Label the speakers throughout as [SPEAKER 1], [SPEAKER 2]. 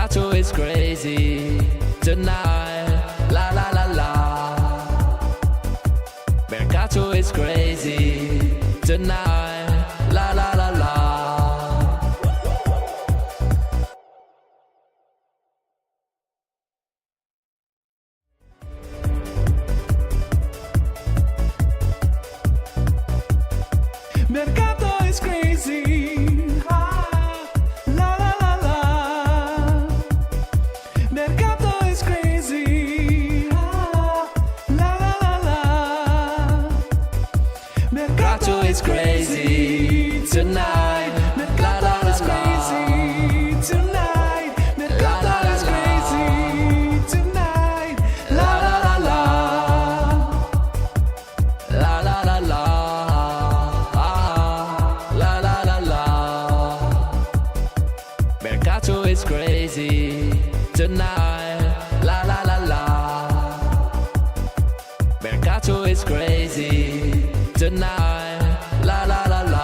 [SPEAKER 1] Mercato is crazy tonight. La la la la. Mercato is crazy tonight. La la la la.
[SPEAKER 2] Mercato is crazy. Ah, la la la la. Mercato is crazy. Ah, la la la la.
[SPEAKER 1] Mercato is crazy tonight.
[SPEAKER 2] Mercato is crazy tonight. Mercato is crazy tonight. La la la la.
[SPEAKER 1] La la la la. La la la la. Mercato is crazy tonight. La la la la. Mercato is crazy tonight. La la la la.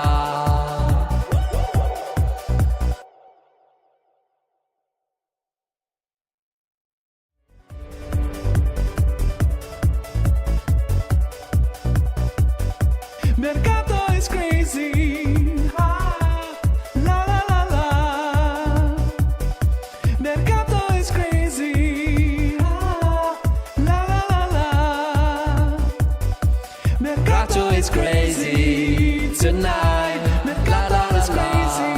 [SPEAKER 2] Mercato is crazy. Ah, la la la la. Mercato is crazy. Ah, la la la la.
[SPEAKER 1] Mercato is crazy tonight.
[SPEAKER 2] Mercato is crazy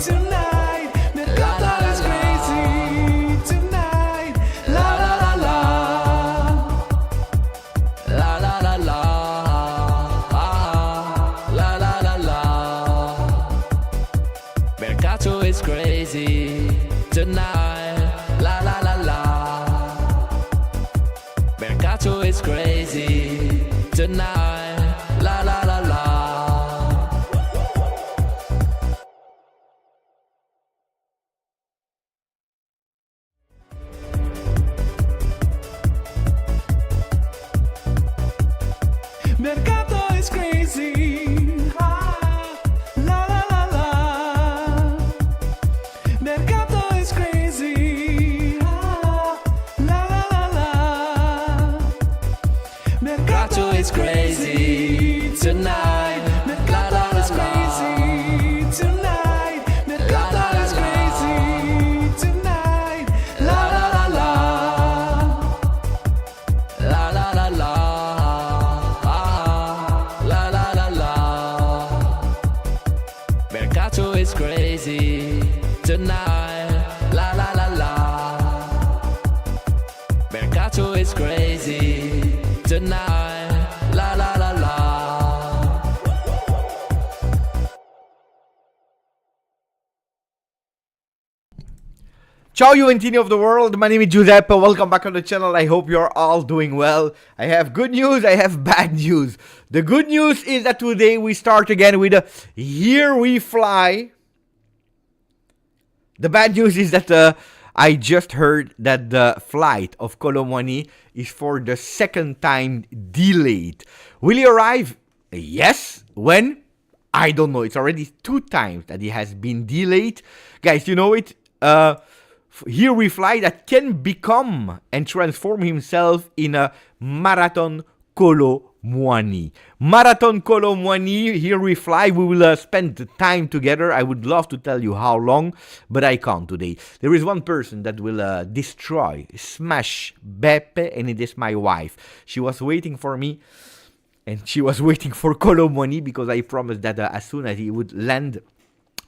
[SPEAKER 2] tonight. Mercato is crazy tonight. La la la la.
[SPEAKER 1] La la la la. La la la la. Mercato is crazy tonight. La la la la. Mercato is crazy tonight. La la la la.
[SPEAKER 2] Mercato is crazy. Ah, la la la la. Mercato is crazy. Ah, la la la la.
[SPEAKER 1] Mercato is crazy tonight.
[SPEAKER 2] Mercato is crazy tonight. Mercato is crazy tonight. La la la la.
[SPEAKER 1] La la la la. La la la la. Mercato is crazy tonight. La la la la. Mercato is crazy tonight. La la la la.
[SPEAKER 3] Ciao Juventini of the world, my name is Giuseppe, welcome back on the channel, I hope you're all doing well. I have good news, I have bad news. The good news is that today we start again with a Here We Fly. The bad news is that I just heard that the flight of Kolo Muani is for the second time delayed. Will he arrive? Yes. When? I don't know. It's already 2 times that he has been delayed. Guys, you know it? Here We Fly that can become and transform himself in a marathon Kolo Muani. Marathon Kolo Muani, Here We Fly. We will spend time together. I would love to tell you how long, but I can't today. There is one person that will destroy, smash Beppe, and it is my wife. She was waiting for me, and she was waiting for Kolo Muani because I promised that as soon as he would land,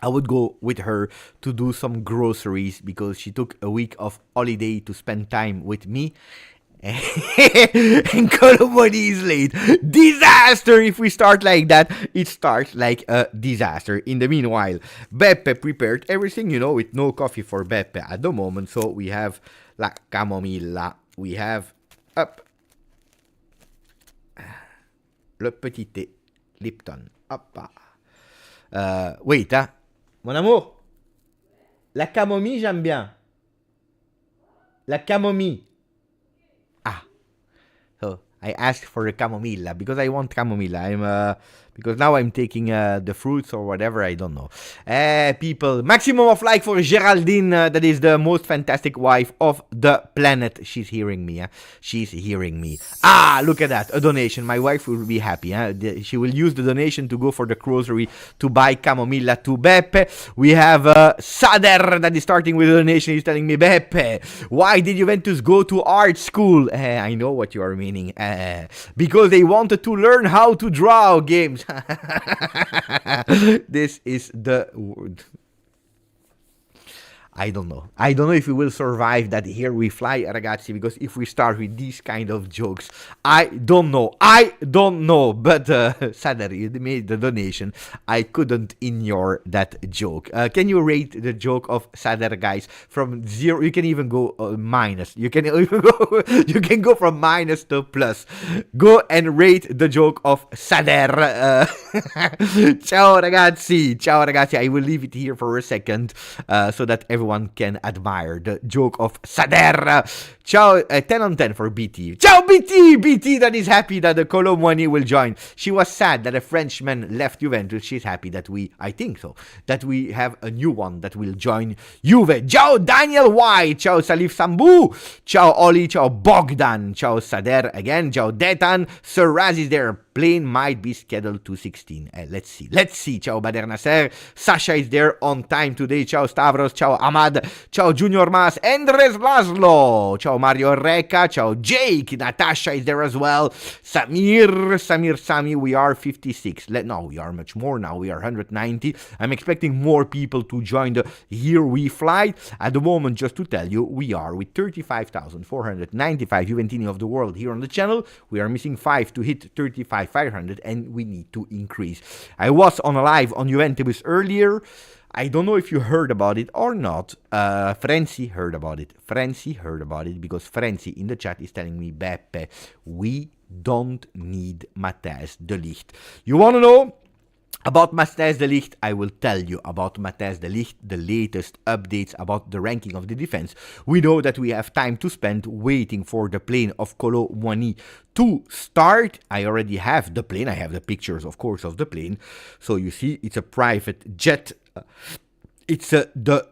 [SPEAKER 3] I would go with her to do some groceries because she took a week of holiday to spend time with me. And Kolo Muani is late. Disaster! If we start like that, it starts like a disaster. In the meanwhile, Beppe prepared everything, you know, with no coffee for Beppe at the moment. So we have la camomilla. We have up le petit thé Lipton. Hop. Wait, mon amour. La camomille, j'aime bien. La camomille. Ah. So I asked for the camomilla because I want camomilla. because now I'm taking the fruits or whatever, I don't know. People, maximum of like for Geraldine, that is the most fantastic wife of the planet. She's hearing me, she's hearing me. Look at that, a donation. My wife will be happy. She will use the donation to go for the grocery to buy Camomilla to Beppe. We have Sader that is starting with a donation. He's telling me, Beppe, why did Juventus go to art school? I know what you are meaning. Because they wanted to learn how to draw games. This is the word. I don't know. I don't know if we will survive that here we fly, ragazzi, because if we start with these kind of jokes, I don't know. But Sadar, you made the donation. I couldn't ignore that joke. Can you rate the joke of Sadar, guys? From 0, you can even go minus. You can even go. You can go from minus to plus. Go and rate the joke of Sadar. Ciao, ragazzi. Ciao, ragazzi. I will leave it here for a second so that everyone can admire the joke of Sader. Ciao, 10 on 10 for BT. Ciao, BT! BT that is happy that the Kolo Muani will join. She was sad that a Frenchman left Juventus. She's happy that I think so, that we have a new one that will join Juve. Ciao, Daniel White. Ciao, Salif Sambu. Ciao, Oli. Ciao, Bogdan. Ciao, Sader again. Ciao, Detan. Sir Raz is there. Plane might be scheduled to 16. Let's see. Ciao, Bader Nasser. Sasha is there on time today. Ciao, Stavros. Ciao, Ahmad. Ciao, Junior Mas. Andres Laszlo. Ciao, Mario Reka. Ciao, Jake. Natasha is there as well. Sami. We are 56. No, we are much more now. We are 190. I'm expecting more people to join the Here We Fly. At the moment, just to tell you, we are with 35,495 Juventini of the world here on the channel. We are missing 5 to hit 35,500, and we need to increase. I was on a live on Juventus earlier. I don't know if you heard about it or not. Frenzy heard about it. Because Frenzy in the chat is telling me, Beppe, we don't need Matthijs de Ligt. You want to know about Matthijs de Ligt? I will tell you about Matthijs de Ligt, the latest updates about the ranking of the defense. We know that we have time to spend waiting for the plane of Kolo Muani to start. I already have the plane. I have the pictures, of course, of the plane. So you see, it's a private jet. It's the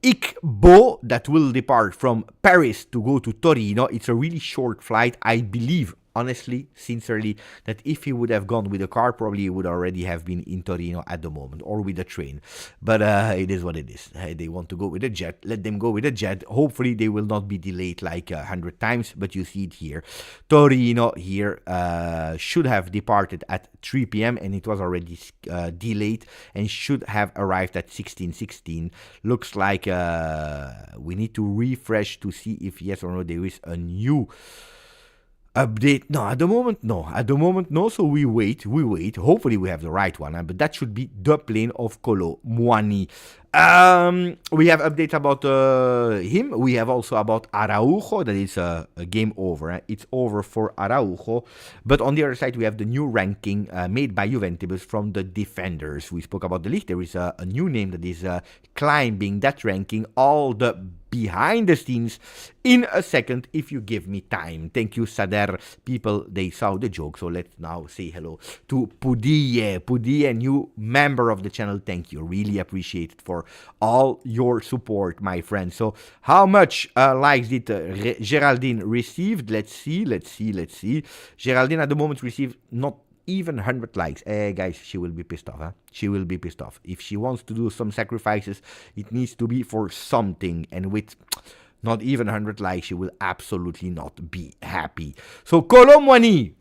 [SPEAKER 3] Igbo that will depart from Paris to go to Torino. It's a really short flight. I believe, honestly, sincerely, that if he would have gone with a car, probably he would already have been in Torino at the moment, or with a train. But it is what it is. They want to go with a jet. Let them go with a jet. Hopefully they will not be delayed like 100 times, but you see it here. Torino here should have departed at 3 p.m. and it was already delayed and should have arrived at 16:16. Looks like we need to refresh to see if yes or no there is a new update. No, at the moment, no. So we wait. Hopefully we have the right one, but that should be the plane of Kolo Muani. We have updates about him. We have also about Araujo. That is a game over. It's over for Araujo. But on the other side, we have the new ranking made by Juventus from the defenders. We spoke about the Ligt. There is a new name that is climbing that ranking. All the behind the scenes in a second if you give me time. Thank you, Sader. People, they saw the joke, so let's now say hello to Pudie, new member of the channel. Thank you, really appreciate it for all your support, my friend. So how much likes did Geraldine received? Let's see. Geraldine at the moment received not even 100 likes. Guys, she will be pissed off. She will be pissed off. If she wants to do some sacrifices, it needs to be for something. And with not even 100 likes, she will absolutely not be happy. So, Kolo Muani,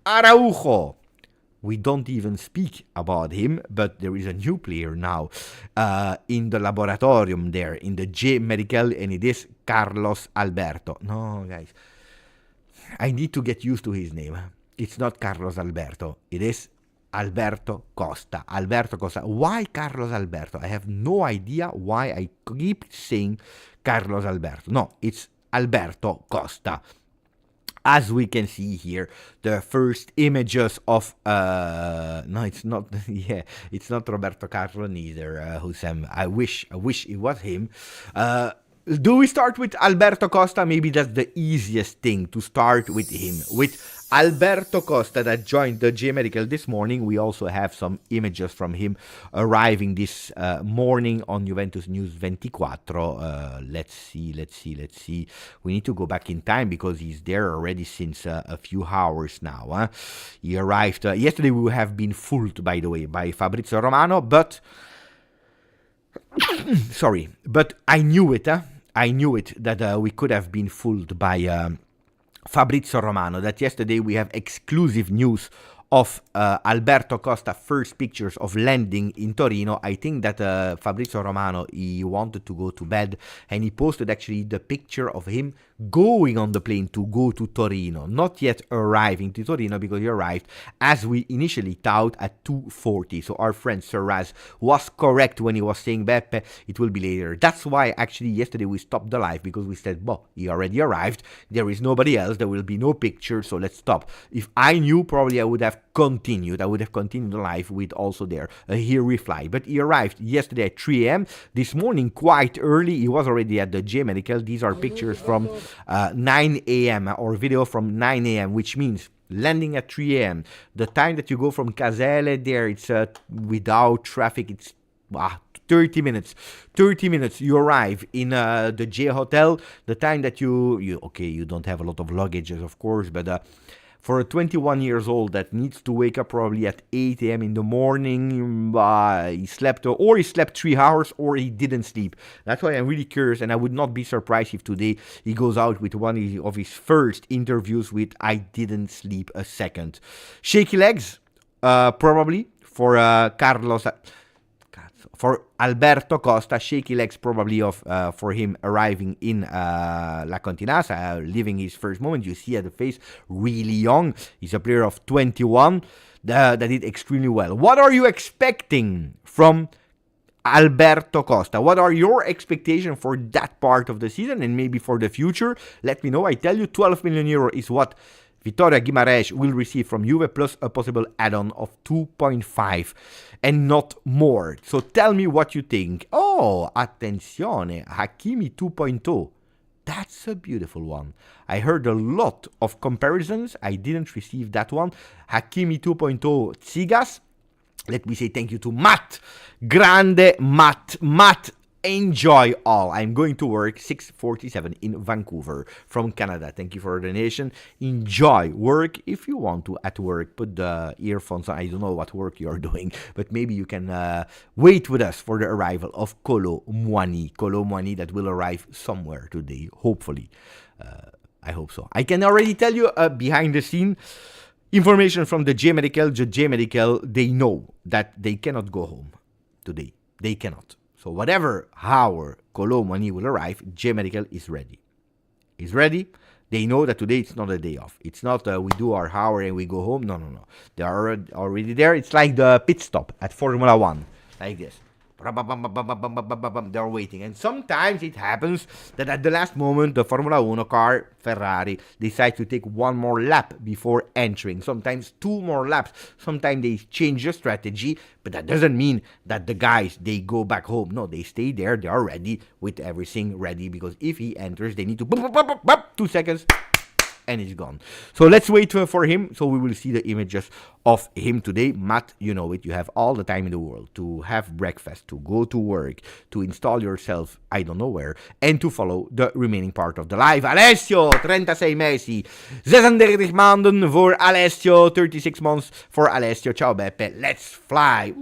[SPEAKER 3] Araujo. We don't even speak about him, but there is a new player now in the laboratorium there, in the J Medical, and it is Carlos Alberto. No, guys. I need to get used to his name. It's not Carlos Alberto. It is Alberto Costa. Alberto Costa. Why Carlos Alberto? I have no idea why I keep saying Carlos Alberto. No, it's Alberto Costa. As we can see here, the first images of no, it's not. Yeah, it's not Roberto Carlo neither. Husam. I wish it was him. Do we start with Alberto Costa? Maybe that's the easiest thing to start with him. With Alberto Costa that joined the J Medical this morning. We also have some images from him arriving this morning on Juventus News 24. Let's see. We need to go back in time because he's there already since a few hours now. He arrived yesterday. We have been fooled, by the way, by Fabrizio Romano, but sorry, but I knew it. I knew it that we could have been fooled by Fabrizio Romano, that yesterday we have exclusive news of Alberto Costa first pictures of landing in Torino. I think that Fabrizio Romano, he wanted to go to bed and he posted actually the picture of him going on the plane to go to Torino, not yet arriving to Torino because he arrived as we initially thought at 2:40. So our friend Sir Raz was correct when he was saying Beppe, it will be later. That's why actually yesterday we stopped the live because we said, well, he already arrived, there is nobody else, there will be no picture, so let's stop. If I knew, probably I would have continued the live with also there here reply. But he arrived yesterday at 3 a.m. This morning quite early. He was already at the J Medical. These are pictures from 9 a.m. or video from 9 a.m. which means landing at 3 a.m. The time that you go from Casele there, it's without traffic, it's 30 minutes. 30 minutes you arrive in the J Hotel. The time that you don't have a lot of luggages, of course, but for a 21 years old that needs to wake up probably at 8 a.m. in the morning, he slept 3 hours or he didn't sleep. That's why I'm really curious, and I would not be surprised if today he goes out with one of his first interviews with I didn't sleep a second. Shaky legs, probably, for for Alberto Costa, shaky legs probably for him arriving in La Continasa, living his first moment. You see at the face, really young. He's a player of 21 that did extremely well. What are you expecting from Alberto Costa? What are your expectations for that part of the season and maybe for the future? Let me know. I tell you, 12 million euro is what Vittoria Guimaraes will receive from Juve, plus a possible add-on of 2.5 and not more. So tell me what you think. Oh, attenzione, Hakimi 2.0. That's a beautiful one. I heard a lot of comparisons. I didn't receive that one. Hakimi 2.0 Tsigas. Let me say thank you to Matt. Grande Matt. Matt, enjoy all. I'm going to work 6:47 in Vancouver from Canada. Thank you for the donation. Enjoy work if you want to at work. Put the earphones on. I don't know what work you're doing, but maybe you can wait with us for the arrival of Kolo Muani. Kolo Muani that will arrive somewhere today, hopefully. I hope so. I can already tell you behind the scene information from the J Medical. The J Medical, they know that they cannot go home today. They cannot. So whatever hour Kolo Muani will arrive, J Medical is ready. Is ready. They know that today it's not a day off. It's not we do our hour and we go home. No. They are already there. It's like the pit stop at Formula 1. Like this. They're waiting. And sometimes it happens that at the last moment, the Formula 1 car, Ferrari, decides to take one more lap before entering. Sometimes 2 more laps. Sometimes they change the strategy. But that doesn't mean that the guys, they go back home. No, they stay there. They are ready with everything ready. Because if he enters, they need to 2 seconds. And he's gone. So let's wait for him. So we will see the images of him today. Matt, you know it. You have all the time in the world to have breakfast, to go to work, to install yourself, I don't know where, and to follow the remaining part of the live. Alessio, 36 mesi. 36 maanden voor Alessio. 36 months for Alessio. Ciao Beppe. Let's fly.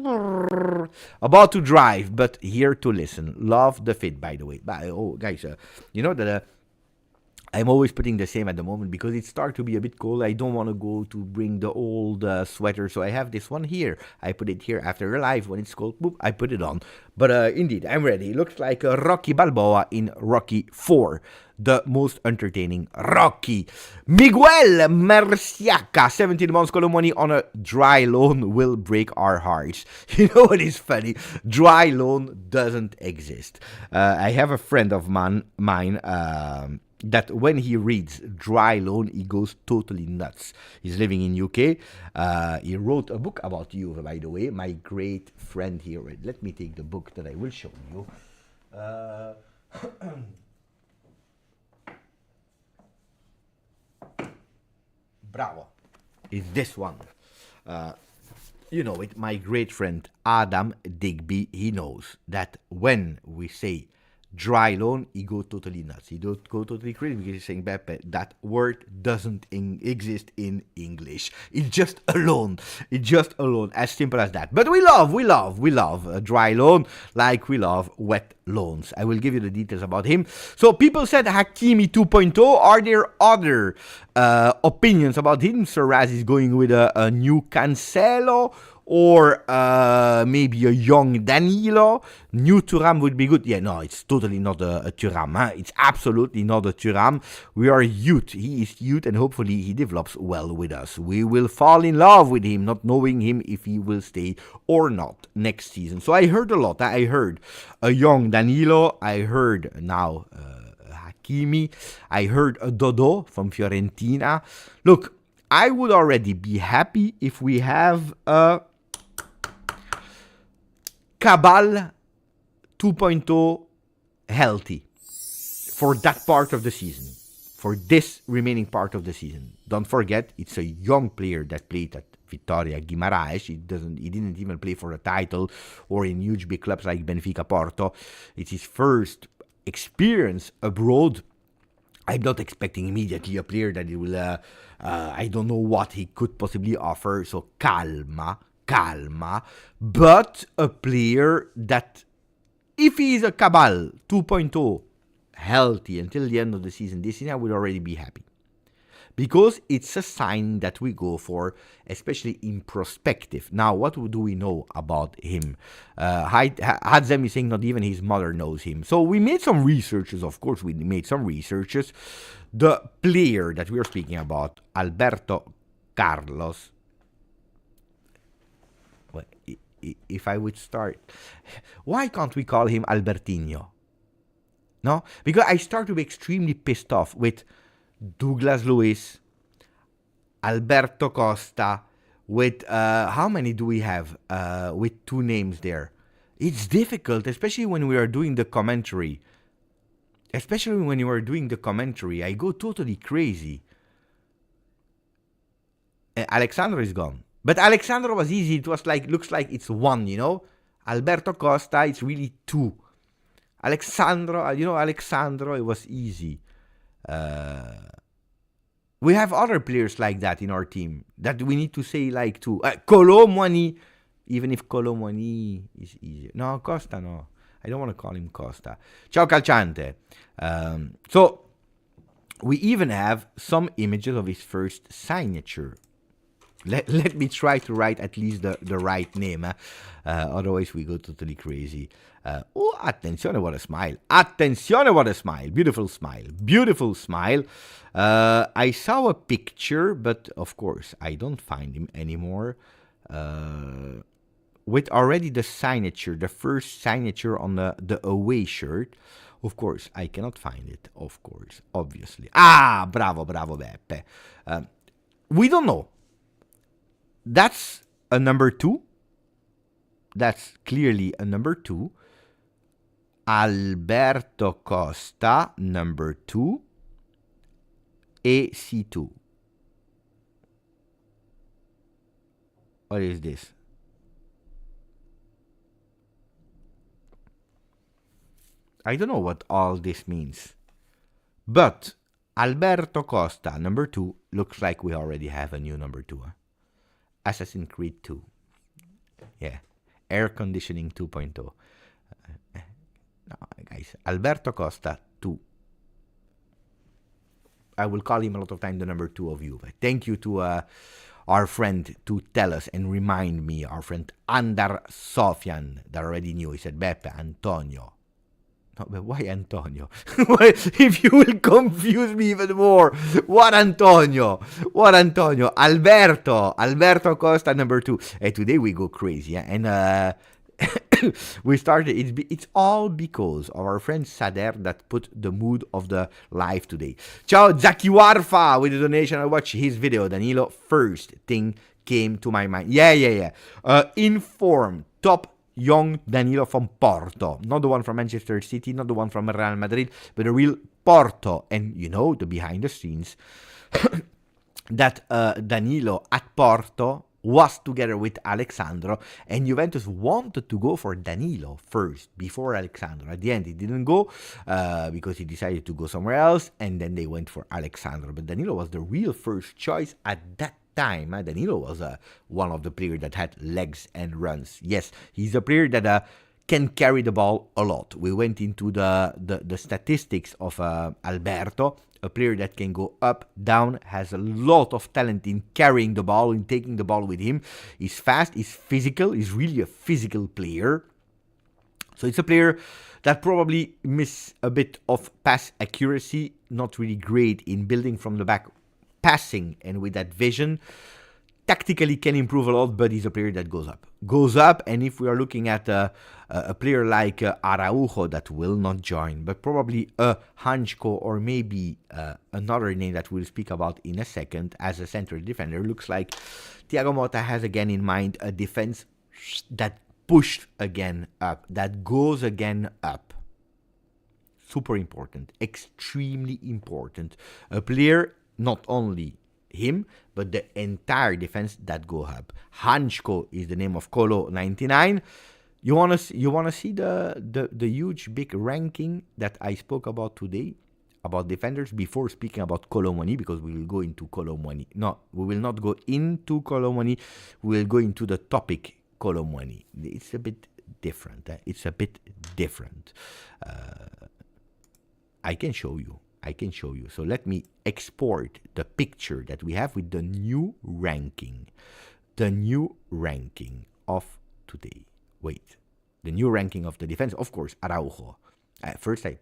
[SPEAKER 3] About to drive, but here to listen. Love the fit, by the way. Oh, guys, you know that... I'm always putting the same at the moment because it starts to be a bit cold. I don't want to go to bring the old sweater, so I have this one here. I put it here after a live. When it's cold, boop, I put it on. But indeed, I'm ready. It looks like Rocky Balboa in Rocky 4. The most entertaining Rocky. Miguel Merciaca, 17 months, Colo Muani on a dry loan will break our hearts. You know what is funny? Dry loan doesn't exist. I have a friend of mine that when he reads dry loan, he goes totally nuts. He's living in UK. He wrote a book about Juve, by the way. My great friend here. Let me take the book that I will show you. bravo, is this one. You know it, my great friend Adam Digby, he knows that when we say dry loan, he go totally nuts. He don't go totally crazy because he's saying, Beppe, that word doesn't exist in English. It's just a loan. It's just a loan, as simple as that. But we love a dry loan like we love wet loans. I will give you the details about him. So people said Hakimi 2.0. Are there other opinions about him? Sir Raz is going with a new Cancelo, or maybe a young Danilo. New Thuram would be good. Yeah, no, it's totally not a Thuram. Huh? It's absolutely not a Thuram. We are youth. He is youth, and hopefully he develops well with us. We will fall in love with him, not knowing him if he will stay or not next season. So I heard a lot. I heard a young Danilo. I heard now Hakimi. I heard a Dodo from Fiorentina. Look, I would already be happy if we have a Cabal 2.0 healthy for that part of the season, for this remaining part of the season. Don't forget, it's a young player that played at Vittoria Guimaraes. He didn't even play for a title or in huge big clubs like Benfica Porto. It's his first experience abroad. I'm not expecting immediately a player that he will, I don't know what he could possibly offer, so calma, but a player that, if he is a Cabal 2.0 healthy until the end of the season, this season I would already be happy. Because it's a sign that we go for, especially in perspective. Now, what do we know about him? Hadzem is saying not even his mother knows him. So we made some researches, of course, The player that we are speaking about, Alberto Carlos. Well, if I would start, why can't we call him Albertinho? No? Because I start to be extremely pissed off with Douglas Luiz, Alberto Costa, with, how many do we have with two names there? It's difficult, especially when we are doing the commentary. I go totally crazy. Alexandro is gone. But Alexandro was easy. It was like, looks like it's one, you know? Alberto Costa, it's really two. Alexandro, it was easy. We have other players like that in our team that we need to say like too. Kolo Muani, even if Kolo Muani is easier. No, Costa, no. I don't want to call him Costa. Ciao Calciante. So, we even have some images of his first signature. Let me try to write at least the right name. Otherwise, we go totally crazy. Attenzione, what a smile. Attenzione, what a smile. Beautiful smile. I saw a picture, but of course, I don't find him anymore. With already the signature, the first signature on the away shirt. Of course, I cannot find it. Of course, obviously. Bravo, Beppe. We don't know. That's a number 2. That's clearly a number 2. Alberto Costa, number 2. AC2. What is this? I don't know what all this means. But Alberto Costa, number 2, looks like we already have a new number 2. Assassin's Creed 2. Yeah. Air Conditioning 2.0. No, guys. Alberto Costa 2. I will call him a lot of time the number 2 of Juve. Thank you to our friend to tell us and remind me, our friend Andar Sofian, that already knew. He said, Beppe, Antonio. No, but why Antonio? If you will confuse me even more. What Antonio? Alberto Costa, number 2. And today we go crazy. Yeah? And we started. It's all because of our friend Sader that put the mood of the live today. Ciao Zakiwarfa with the donation. I watched his video. Danilo, first thing came to my mind. Yeah. Informed, top young Danilo from Porto. Not the one from Manchester City, not the one from Real Madrid, but the real Porto. And you know, the behind the scenes. that Danilo at Porto was together with Alexandro, and Juventus wanted to go for Danilo first before Alexandro. At the end, he didn't go because he decided to go somewhere else, and then they went for Alexandro. But Danilo was the real first choice at that time. Danilo was one of the players that had legs and runs. Yes, he's a player that can carry the ball a lot. We went into the statistics of Alberto, a player that can go up, down, has a lot of talent in carrying the ball, in taking the ball with him. He's fast, he's physical, he's really a physical player. So it's a player that probably miss a bit of pass accuracy, not really great in building from the back, passing, and with that vision. Tactically can improve a lot, but he's a player that goes up. And if we are looking at a player like Araujo, that will not join, but probably a Hanchko or maybe another name that we'll speak about in a second as a central defender, looks like Thiago Motta has again in mind a defense that pushed again up, that goes again up. Super important, extremely important. A player, not only him, but the entire defense that go up. Hanchko is the name of Kolo 99. You wanna see the huge big ranking that I spoke about today about defenders before speaking about Kolo Muani, because we will go into Kolo Muani. No, we will not go into Kolo Muani. We will go into the topic Kolo Muani. It's a bit different. It's a bit different. I can show you. So let me export the picture that we have with the new ranking. The new ranking of today. Wait. The new ranking of the defense, of course, Araujo. First, I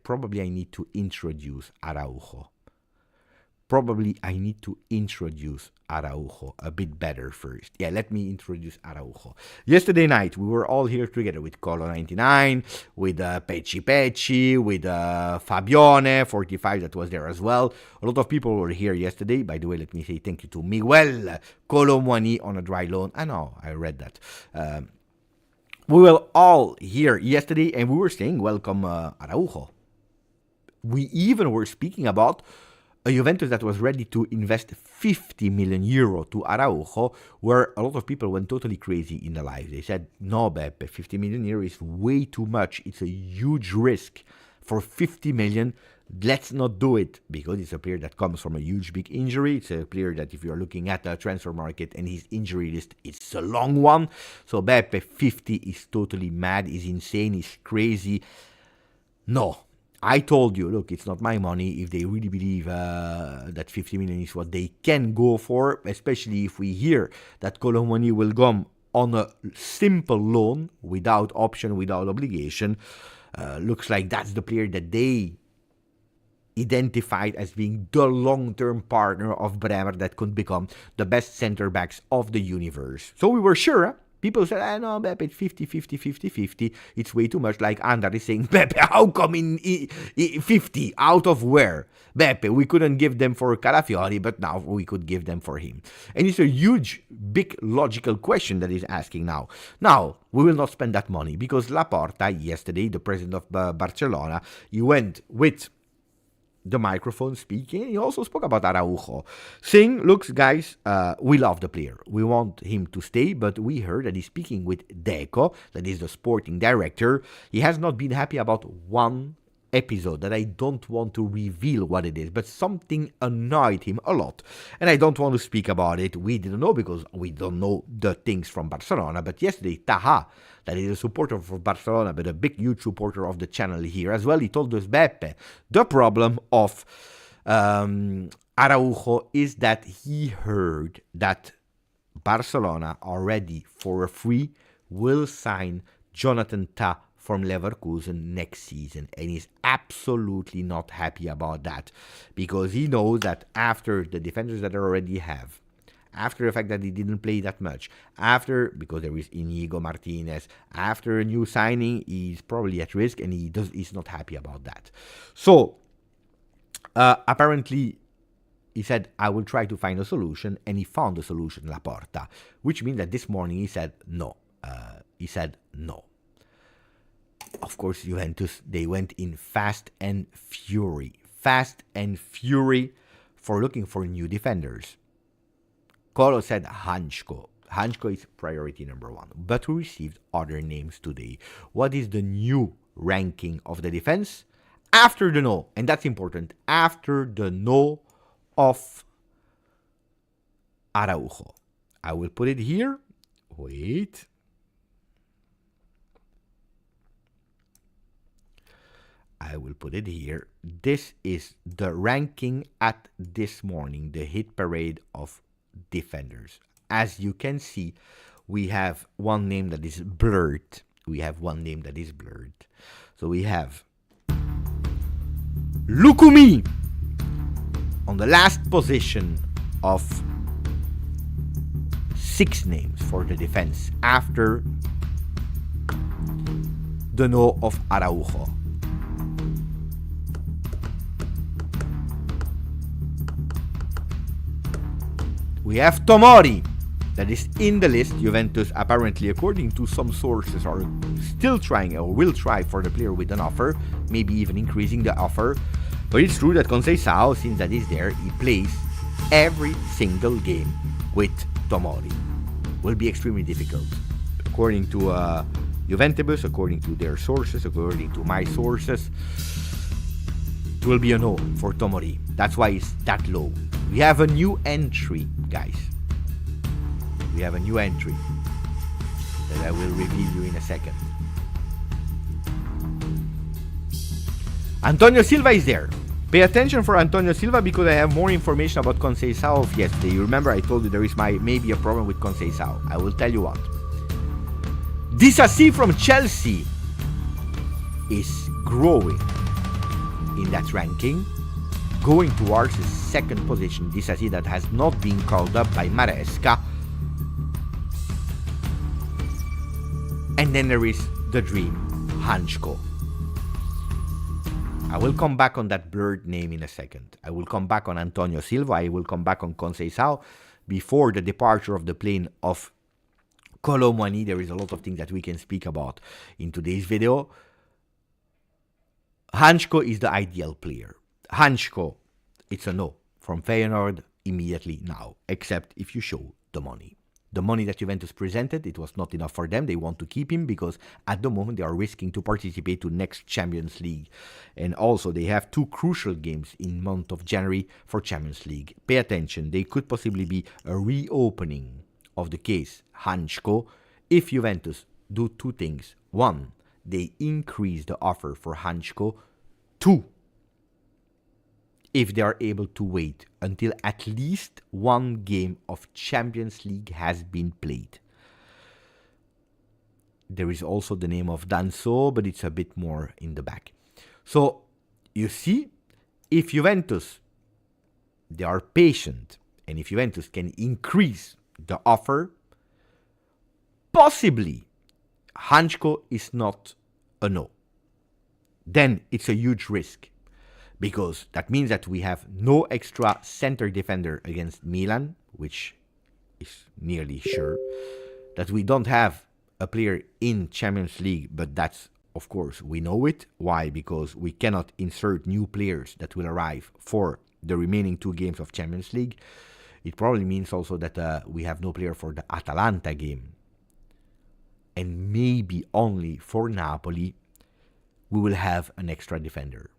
[SPEAKER 3] need to introduce Araujo. A bit better first. Yeah, let me introduce Araujo. Yesterday night, we were all here together with Kolo 99, with Pecci, with Fabione 45 that was there as well. A lot of people were here yesterday. By the way, let me say thank you to Miguel, Kolo Muani on a dry loan. I know, I read that. We were all here yesterday, and we were saying welcome Araujo. We even were speaking about a Juventus that was ready to invest 50 million euro to Araujo, where a lot of people went totally crazy in the live. They said, no, Beppe, 50 million euro is way too much. It's a huge risk. For 50 million, let's not do it, because it's a player that comes from a huge, big injury. It's a player that if you're looking at the transfer market and his injury list, it's a long one. So Beppe, 50 is totally mad, is insane, is crazy. No. I told you, look, it's not my money. If they really believe that 50 million is what they can go for, especially if we hear that Kolo Muani will come on a simple loan, without option, without obligation, looks like that's the player that they identified as being the long-term partner of Bremer that could become the best center-backs of the universe. So we were sure, People said, no, Beppe, it's 50. It's way too much. Like Andar is saying, Beppe, how come in 50? Out of where? Beppe, we couldn't give them for Calafiori, but now we could give them for him. And it's a huge, big, logical question that he's asking now. Now, we will not spend that money because Laporta, yesterday, the president of Barcelona, he went with the microphone speaking. He also spoke about Araujo, saying, look, guys, we love the player. We want him to stay, but we heard that he's speaking with Deco, that is the sporting director. He has not been happy about one episode that I don't want to reveal what it is, but something annoyed him a lot. And I don't want to speak about it. We didn't know because we don't know the things from Barcelona. But yesterday, Taha, that is a supporter for Barcelona, but a big, huge supporter of the channel here as well, he told us, Beppe, the problem of Araujo is that he heard that Barcelona already for a free will sign Jonathan Tah from Leverkusen next season, and he's absolutely not happy about that because he knows that after the defenders that they already have, after the fact that he didn't play that much, after, because there is Inigo Martinez, after a new signing, he's probably at risk, and he's not happy about that. So, apparently, he said, I will try to find a solution, and he found a solution, Laporta, which means that this morning he said no. No. Of course, Juventus, they went in fast and fury for looking for new defenders. Kolo said Hansko. Hansko is priority number one. But we received other names today. What is the new ranking of the defense? After the no, and that's important, after the no of Araujo. I will put it here. Wait. I will put it here. This is the ranking at this morning, the hit parade of defenders. As you can see, we have one name that is blurred. So we have Lukumi on the last position of 6 names for the defense after the no of Araujo. We have Tomori, that is in the list. Juventus, apparently, according to some sources, are still trying or will try for the player with an offer, maybe even increasing the offer. But it's true that Conceição, since that is there, he plays every single game with Tomori. Will be extremely difficult. According to Juventus, according to their sources, according to my sources, it will be a no for Tomori. That's why it's that low. We have a new entry, guys. We have a new entry that I will reveal you in a second. Antonio Silva is there. Pay attention for Antonio Silva because I have more information about Conceição of yesterday. You remember I told you there is maybe a problem with Conceição. I will tell you what. Disasi from Chelsea is growing in that ranking, going towards the second position. Disasi that has not been called up by Maresca. And then there is the dream, Hansko. I will come back on that blurred name in a second. I will come back on Antonio Silva. I will come back on Conceição. Before the departure of the plane of Kolo Muani, there is a lot of things that we can speak about in today's video. Hansko is the ideal player. Hansko, it's a no from Feyenoord immediately now, except if you show the money. The money that Juventus presented, it was not enough for them. They want to keep him because at the moment they are risking to participate to next Champions League. And also they have 2 crucial games in month of January for Champions League. Pay attention, they could possibly be a reopening of the case Hansko if Juventus do 2 things. 1, they increase the offer for Hansko. 2, if they are able to wait until at least 1 game of Champions League has been played. There is also the name of Danso, but it's a bit more in the back. So, you see, if Juventus, they are patient, and if Juventus can increase the offer, possibly Hansko is not a no. Then it's a huge risk. Because that means that we have no extra center defender against Milan, which is nearly sure. That we don't have a player in Champions League, but that's, of course, we know it. Why? Because we cannot insert new players that will arrive for the remaining 2 games of Champions League. It probably means also that we have no player for the Atalanta game. And maybe only for Napoli, we will have an extra defender.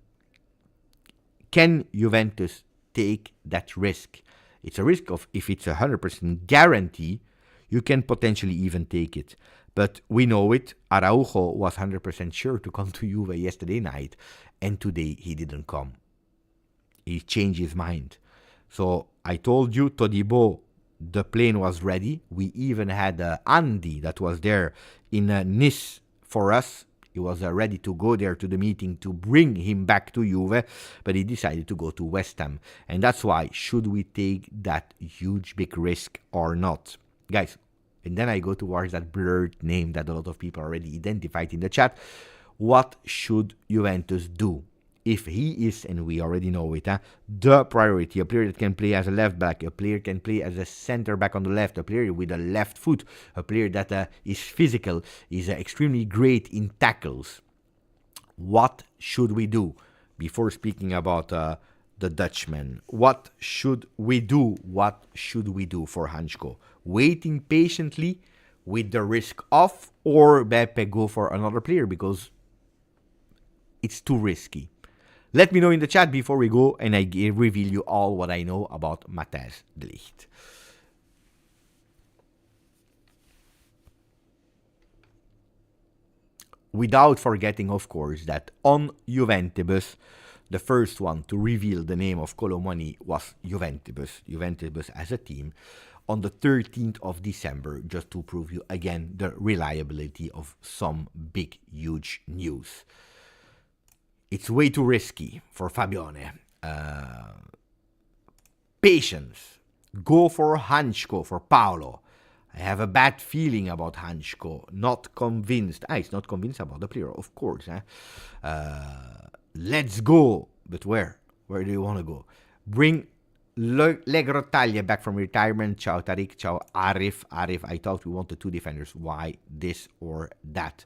[SPEAKER 3] Can Juventus take that risk? It's a risk of, if it's 100% guarantee, you can potentially even take it. But we know it. Araujo was 100% sure to come to Juve yesterday night, and today he didn't come. He changed his mind. So I told you, Todibo, the plane was ready. We even had Andy that was there in Nice for us. He was ready to go there to the meeting to bring him back to Juve, but he decided to go to West Ham. And that's why, should we take that huge big risk or not? Guys, and then I go towards that blurred name that a lot of people already identified in the chat. What should Juventus do? If he is, and we already know it, the priority, a player that can play as a left back, a player can play as a center back on the left, a player with a left foot, a player that is physical, is extremely great in tackles. What should we do? Before speaking about the Dutchman. What should we do? What should we do for Hansko? Waiting patiently with the risk of, or Beppe go for another player because it's too risky? Let me know in the chat before we go, and I reveal you all what I know about Matthijs de Ligt. Without forgetting, of course, that on Juventus, the first one to reveal the name of Kolo Muani was Juventus as a team, on the 13th of December, just to prove you again the reliability of some big, huge news. It's way too risky for Fabione. Patience. Go for Hansko, for Paolo. I have a bad feeling about Hansko. Not convinced. He's not convinced about the player, of course. Let's go. But where? Where do you want to go? Bring Legrottaglia back from retirement. Ciao Tariq. Ciao Arif. I thought we wanted 2 defenders. Why this or that?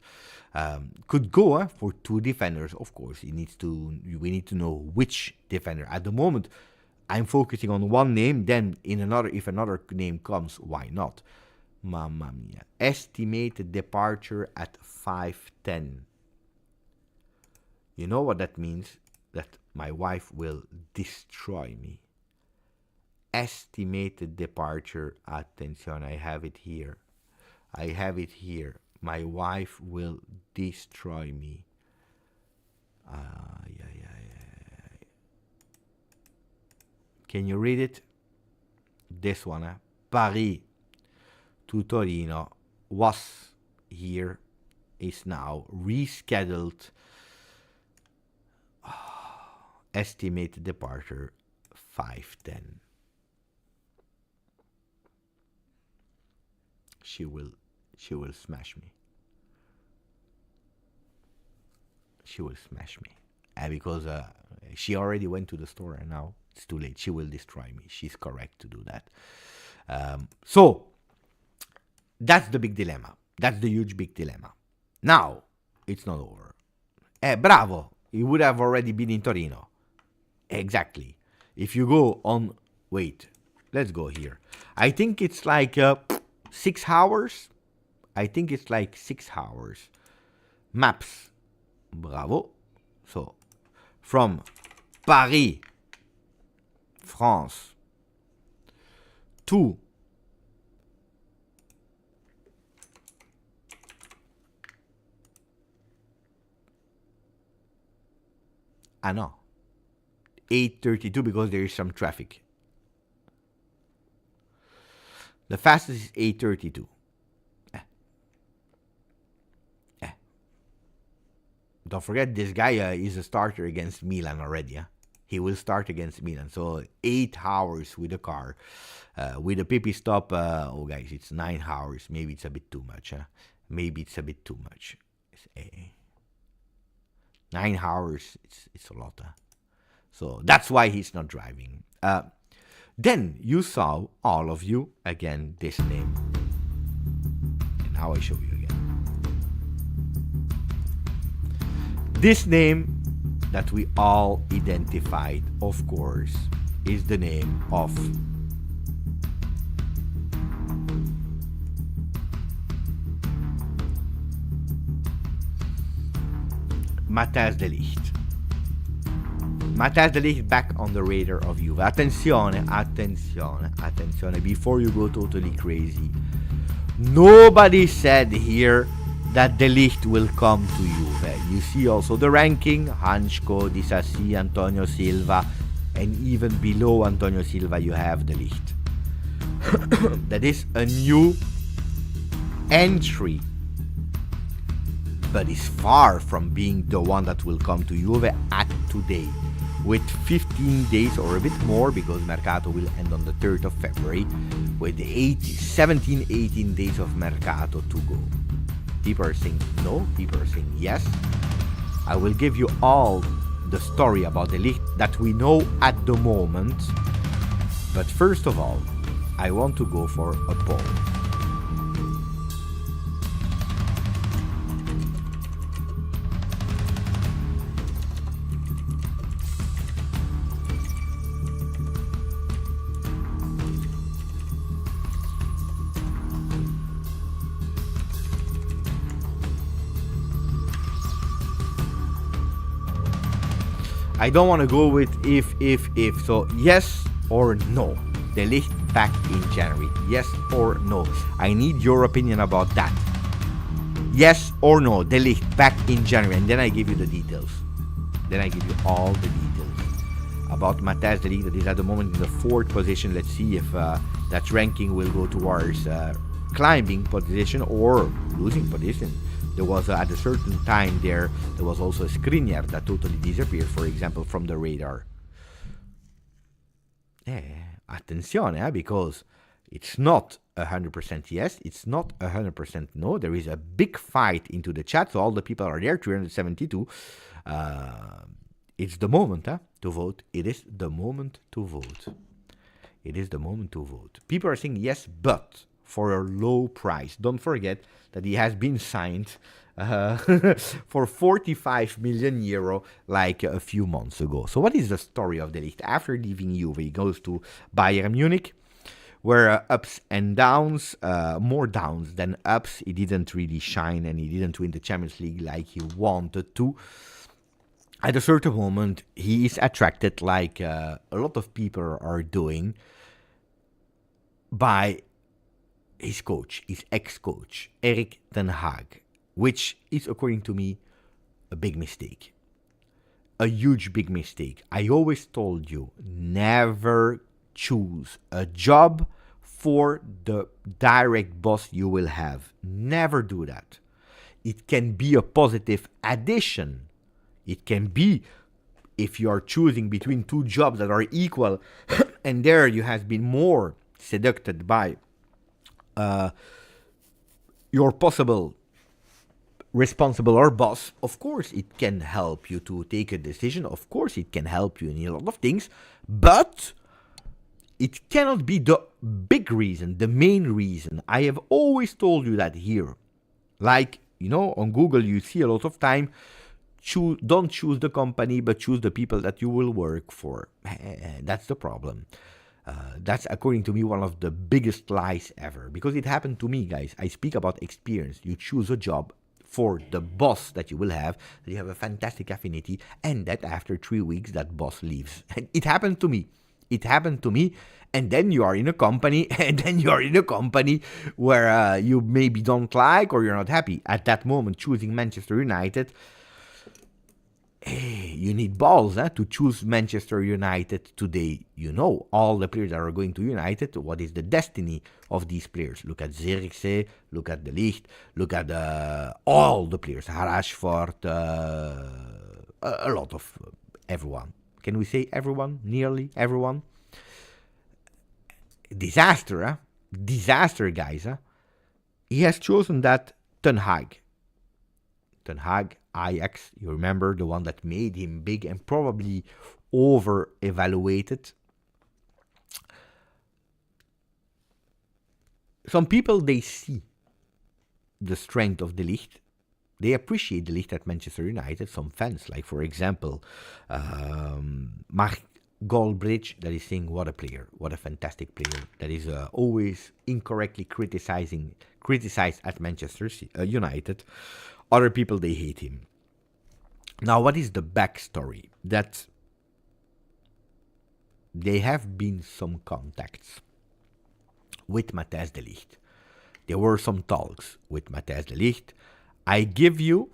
[SPEAKER 3] Could go for 2 defenders. Of course, we need to know which defender. At the moment, I'm focusing on one name. Then if another name comes, why not? Mamma mia. Estimated departure at 5:10. You know what that means? That my wife will destroy me. Estimated departure. Attention, I have it here. My wife will destroy me. Can you read it? This one, Paris to Torino was here, is now rescheduled. Estimated departure 5:10. She will smash me. She will smash me. Because she already went to the store and now it's too late. She will destroy me. She's correct to do that. So, that's the big dilemma. That's the huge big dilemma. Now, it's not over. Bravo! He would have already been in Torino. Exactly. If you go on... Wait. Let's go here. I think it's like 6 hours. I think it's like 6 hours. Maps. Bravo. So, from Paris, France, to no, 8:32 because there is some traffic. The fastest is 8:32. Don't forget, this guy is a starter against Milan already. He will start against Milan. So 8 hours with a car. With a Pippi stop, guys, it's 9 hours. Maybe it's a bit too much. 9 hours, it's a lot. So that's why he's not driving. Then you saw, all of you, again, this name. And now I show you again. This name that we all identified, of course, is the name of Matthijs de Ligt. Matthijs de Ligt back on the radar of Juve. Attenzione, before you go totally crazy. Nobody said here that de Ligt will come to Juve. You see also the ranking, Hansko, Disasi, Antonio Silva, and even below Antonio Silva you have de Ligt. That is a new entry, but is far from being the one that will come to Juve at today. With 15 days or a bit more, because Mercato will end on the 3rd of February, with 17-18 days of Mercato to go. People are saying no, people are saying yes. I will give you all the story about the Ligt that we know at the moment. But first of all, I want to go for a poll. I don't want to go with if. So yes or no. De Ligt back in January. Yes or no. I need your opinion about that. Yes or no. De Ligt back in January. And then I give you the details. Then I give you all the details about Matthijs de Ligt, that is at the moment in the 4th position. Let's see if that ranking will go towards climbing position or losing position. There was at a certain time there was also a Skriniar that totally disappeared, for example, from the radar. Attenzione, because it's not 100% yes, it's not 100% no. There is a big fight into the chat, so all the people are there, 372. It's the moment to vote. It is the moment to vote. It is the moment to vote. People are saying yes, but for a low price. Don't forget that he has been signed for 45 million euro like a few months ago. So what is the story of De Ligt? After leaving Juve, he goes to Bayern Munich, where ups and downs, more downs than ups. He didn't really shine and he didn't win the Champions League like he wanted to. At a certain moment, he is attracted, like a lot of people are doing, by his coach, his ex-coach, Erik ten Hag, which is, according to me, a big mistake. A huge big mistake. I always told you, never choose a job for the direct boss you will have. Never do that. It can be a positive addition. It can be, if you are choosing between two jobs that are equal, and there you have been more seduced by your possible responsible or boss, of course it can help you to take a decision. Of course it can help you in a lot of things, but it cannot be the big reason, the main reason. I have always told you that here. Like, on Google you see a lot of time, don't choose the company, but choose the people that you will work for. That's the problem. That's, according to me, one of the biggest lies ever. Because it happened to me, guys. I speak about experience. You choose a job for the boss that you will have, that you have a fantastic affinity, and that after 3 weeks, that boss leaves. And it happened to me. It happened to me. And then you are in a company, where you maybe don't like or you're not happy. At that moment, choosing Manchester United, you need balls to choose Manchester United today. All the players that are going to United, what is the destiny of these players? Look at Zirkzee, look at De Ligt, look at all the players, Rashford, a lot of everyone. Can we say everyone? Nearly everyone? Disaster, Disaster, guys. He has chosen that Ten Hag, Ajax, you remember, the one that made him big and probably over-evaluated. Some people, they see the strength of De Ligt. They appreciate De Ligt at Manchester United. Some fans, like, for example, Mark Goldbridge, that is saying, what a player, what a fantastic player. That is always incorrectly criticized at Manchester United. Other people, they hate him. Now, what is the backstory? That there have been some contacts with Matthijs de Ligt. There were some talks with Matthijs de Ligt. I give you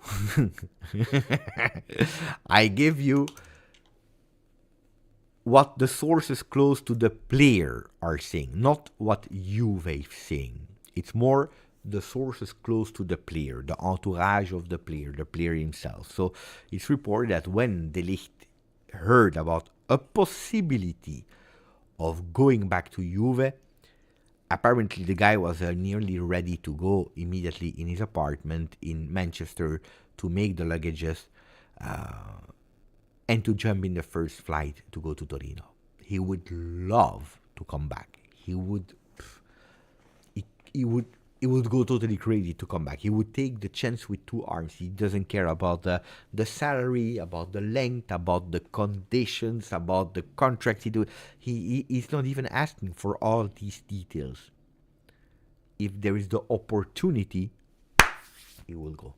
[SPEAKER 3] what the sources close to the player are saying, not what Juve is saying. It's more the sources close to the player, the entourage of the player himself. So it's reported that when De Ligt heard about a possibility of going back to Juve, apparently the guy was nearly ready to go immediately in his apartment in Manchester to make the luggages and to jump in the first flight to go to Torino. He would love to come back. He would go totally crazy to come back. He would take the chance with two arms. He doesn't care about the salary, about the length, about the conditions, about the contract he's not even asking for all these details. If there is the opportunity, he will go.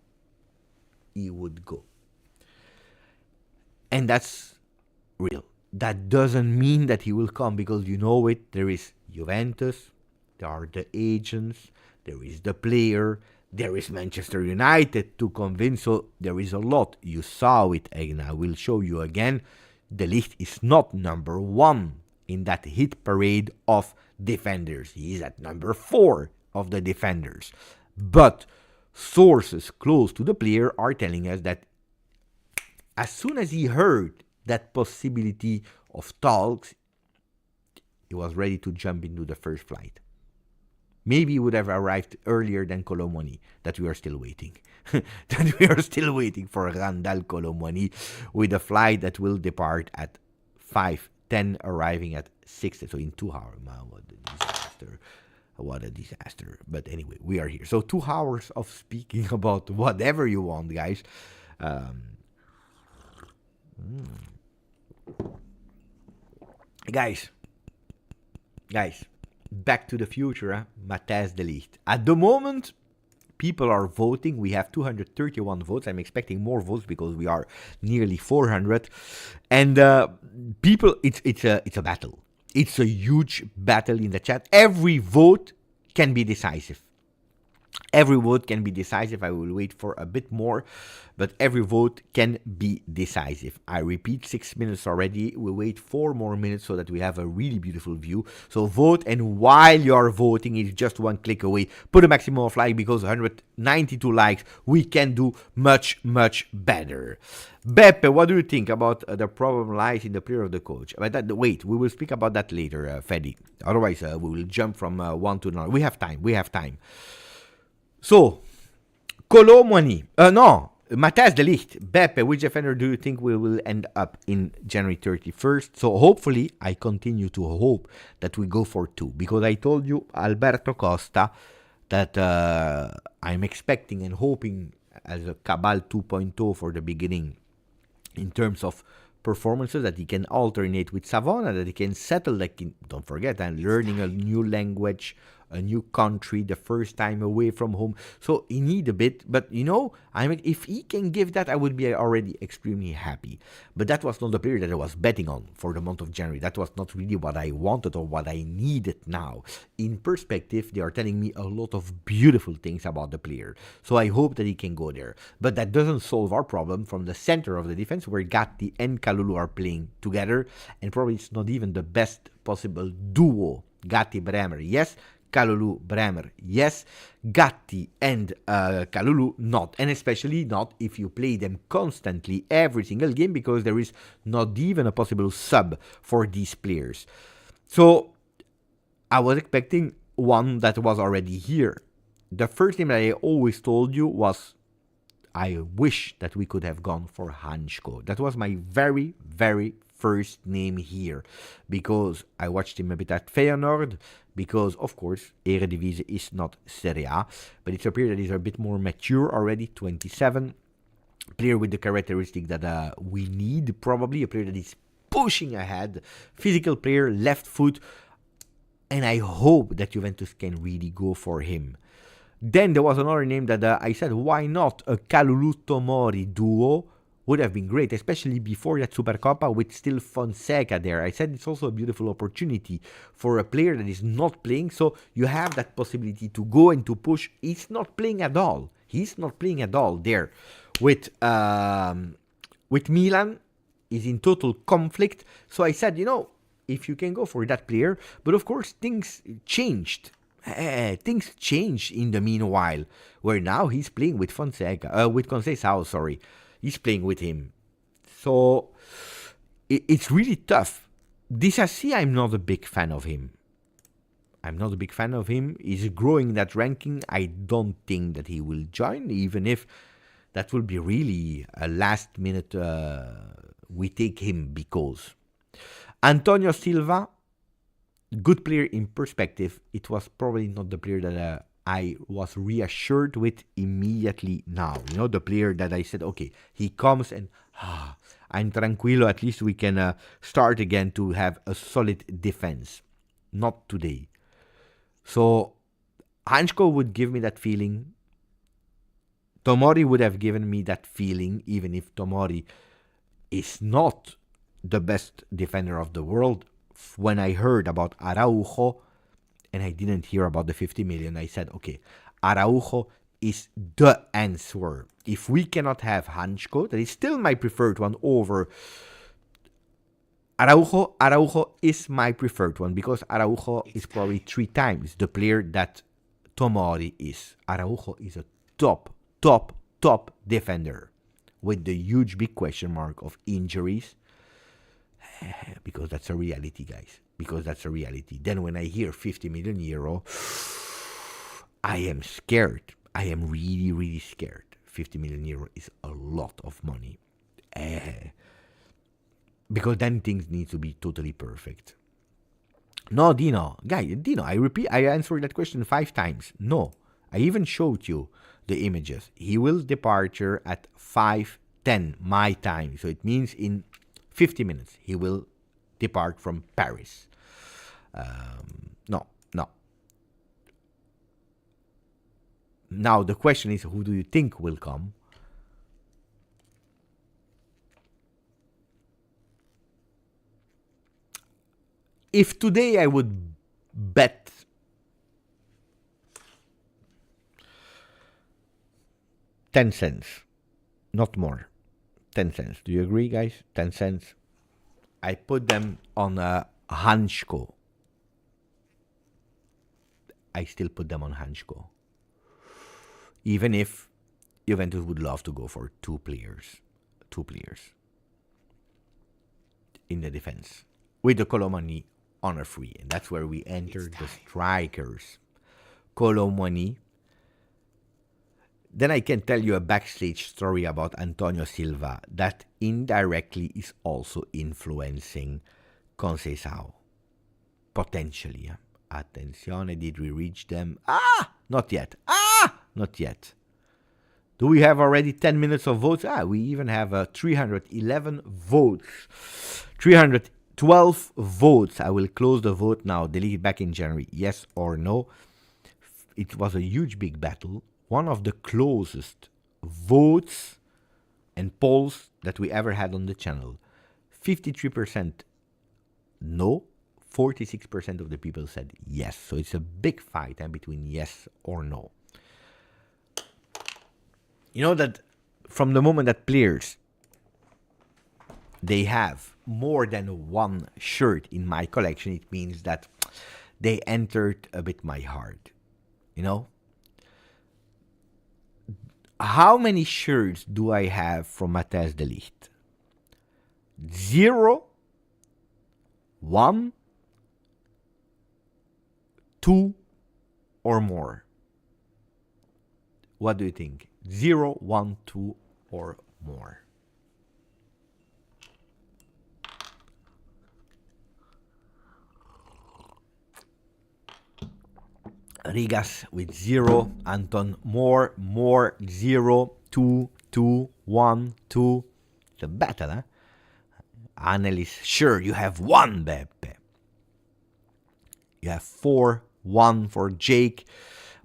[SPEAKER 3] He would go. And that's real. That doesn't mean that he will come, because you know it. There is Juventus, there are the agents, there is the player, there is Manchester United to convince. So there is a lot. You saw it, and I will show you again. The Ligt is not number 1 in that hit parade of defenders. He is at number 4 of the defenders. But sources close to the player are telling us that as soon as he heard that possibility of talks, he was ready to jump into the first flight. Maybe he would have arrived earlier than Kolo Muani, that we are still waiting. That we are still waiting for Randall Kolo Muani with a flight that will depart at 5:10, arriving at 6. So in 2 hours. Man, what a disaster. What a disaster. But anyway, we are here. So 2 hours of speaking about whatever you want, guys. Guys, Back to the Future, Matthijs de Ligt. At the moment, people are voting. We have 231 votes. I'm expecting more votes because we are nearly 400. And people, it's a battle. It's a huge battle in the chat. Every vote can be decisive. Every vote can be decisive. I will wait for a bit more, but every vote can be decisive. I repeat, 6 minutes already. We'll wait 4 more minutes so that we have a really beautiful view. So vote, and while you're voting, it's just 1 click away. Put a maximum of like, because 192 likes, we can do much, much better. Beppe, what do you think about the problem lies in the player of the coach? But wait, we will speak about that later, Fedi. Otherwise, we will jump from one to another. We have time. So, Kolo Muani. Matthijs de Ligt. Beppe, which defender do you think we will end up in January 31st? So, hopefully, I continue to hope that we go for 2. Because I told you, Alberto Costa, that I'm expecting and hoping as a Cabal 2.0 for the beginning in terms of performances, that he can alternate with Savona, that he can settle, don't forget, I'm learning a new language, a new country, the first time away from home. So he need a bit, but if he can give that, I would be already extremely happy. But that was not the player that I was betting on for the month of January. That was not really what I wanted or what I needed now. In perspective, they are telling me a lot of beautiful things about the player. So I hope that he can go there. But that doesn't solve our problem from the center of the defense, where Gatti and Kalulu are playing together, and probably it's not even the best possible duo. Gatti Bremer, yes. Kalulu, Bremer, yes. Gatti and Kalulu, not. And especially not if you play them constantly every single game, because there is not even a possible sub for these players. So I was expecting one that was already here. The first name that I always told you was, I wish that we could have gone for Hansko. That was my very, very first name here, because I watched him a bit at Feyenoord, because of course Eredivisie is not Serie A, but it's a player that is a bit more mature already, 27, player with the characteristic that we need, probably a player that is pushing ahead, physical player, left foot, and I hope that Juventus can really go for him. Then there was another name that I said, why not a Kalulu-Tomori duo? Would have been great, especially before that Supercoppa with still Fonseca there. I said it's also a beautiful opportunity for a player that is not playing, so you have that possibility to go and to push. He's not playing at all. He's not playing at all there. With Milan, he's in total conflict. So I said, if you can go for that player, but of course things changed. Things changed in the meanwhile, where now he's playing with Fonseca, with Conceição, sorry. He's playing with him. So it's really tough. Disasi, I'm not a big fan of him. He's growing that ranking. I don't think that he will join, even if that will be really a last minute we take him, because Antonio Silva, good player in perspective. It was probably not the player that I was reassured with immediately now. The player that I said, okay, he comes and I'm tranquilo, at least we can start again to have a solid defense. Not today. So Hansko would give me that feeling. Tomori would have given me that feeling, even if Tomori is not the best defender of the world. When I heard about Araujo, and I didn't hear about the 50 million, I said, okay, Araujo is the answer. If we cannot have Hansko, that is still my preferred one over Araujo. Araujo is my preferred one because Araujo is probably 3 times the player that Tomori is. Araujo is a top defender with the huge big question mark of injuries. Because that's a reality, guys. Because that's a reality. Then when I hear 50 million euro, I am scared. I am really, really scared. 50 million euro is a lot of money. Because then things need to be totally perfect. No, Dino. Dino, I repeat, I answered that question 5 times. No. I even showed you the images. He will departure at 5:10 my time. So it means in 50 minutes he will depart from Paris. No. Now the question is, who do you think will come? If today I would bet $0.10, not more. 10 cents. Do you agree, guys? 10 cents. I put them on Hansko. I still put them on Hansko. Even if Juventus would love to go for 2 players. 2 players. In the defense. With the Kolo Muani on a free. And that's where we enter the strikers. Kolo Muani. Then I can tell you a backstage story about Antonio Silva that indirectly is also influencing Conceição. Potentially. Attenzione, did we reach them? Not yet. Not yet. Do we have already 10 minutes of votes? We even have 311 votes. 312 votes. I will close the vote now. Delete back in January. Yes or no? It was a huge big battle. One of the closest votes and polls that we ever had on the channel. 53% no, 46% of the people said yes. So it's a big fight between yes or no. You know that from the moment that players, they have more than one shirt in my collection, it means that they entered a bit my heart. You know? How many shirts do I have from Matthijs de Ligt? 0, 1, 2, or more? What do you think? 0, 1, 2, or more? Rigas with 0, Anton more, 0, 2, 2, 1, 2. It's a battle, huh? Annelies, sure, you have 1, Beppe. You have 4, 1 for Jake.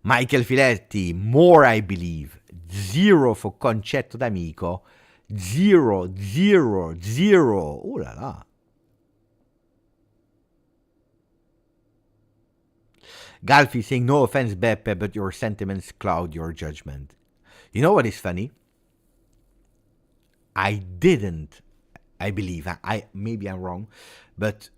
[SPEAKER 3] Michael Filetti, more, I believe. 0 for Concetto d'Amico. 0, 0, 0. Oh la la. Galfi saying, no offense, Beppe, but your sentiments cloud your judgment. You know what is funny? I believe, maybe I'm wrong, but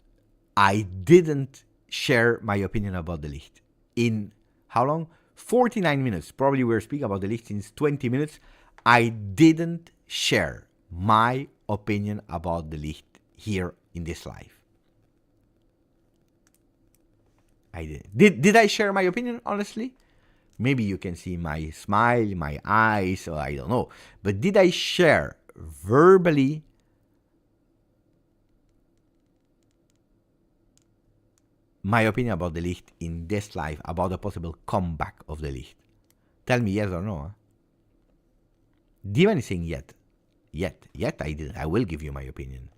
[SPEAKER 3] I didn't share my opinion about the Ligt. In how long? 49 minutes. Probably we're speaking about the Ligt since 20 minutes. I didn't share my opinion about the Ligt here in this live. I didn't. Did I share my opinion, honestly? Maybe you can see my smile, my eyes, or I don't know. But did I share verbally my opinion about the Ligt in this live, about a possible comeback of the Ligt? Tell me yes or no. Huh? Divan is saying yet. Yet I didn't. I will give you my opinion.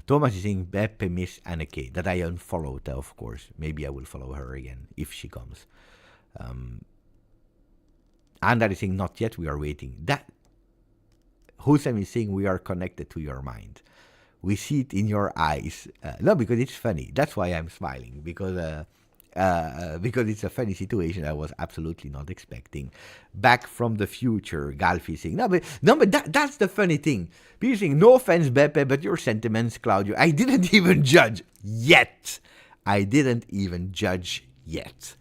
[SPEAKER 3] Thomas is saying Beppe miss Anneke. That I unfollowed, of course. Maybe I will follow her again if she comes. Andar is saying not yet. We are waiting. That Hussein is saying we are connected to your mind. We see it in your eyes. No, because it's funny. That's why I'm smiling, because it's a funny situation I was absolutely not expecting. Back from the future, Galfi saying, no, but that's the funny thing. People saying, no offense, Beppe, but your sentiments, Claudio, I didn't even judge yet. I didn't even judge yet.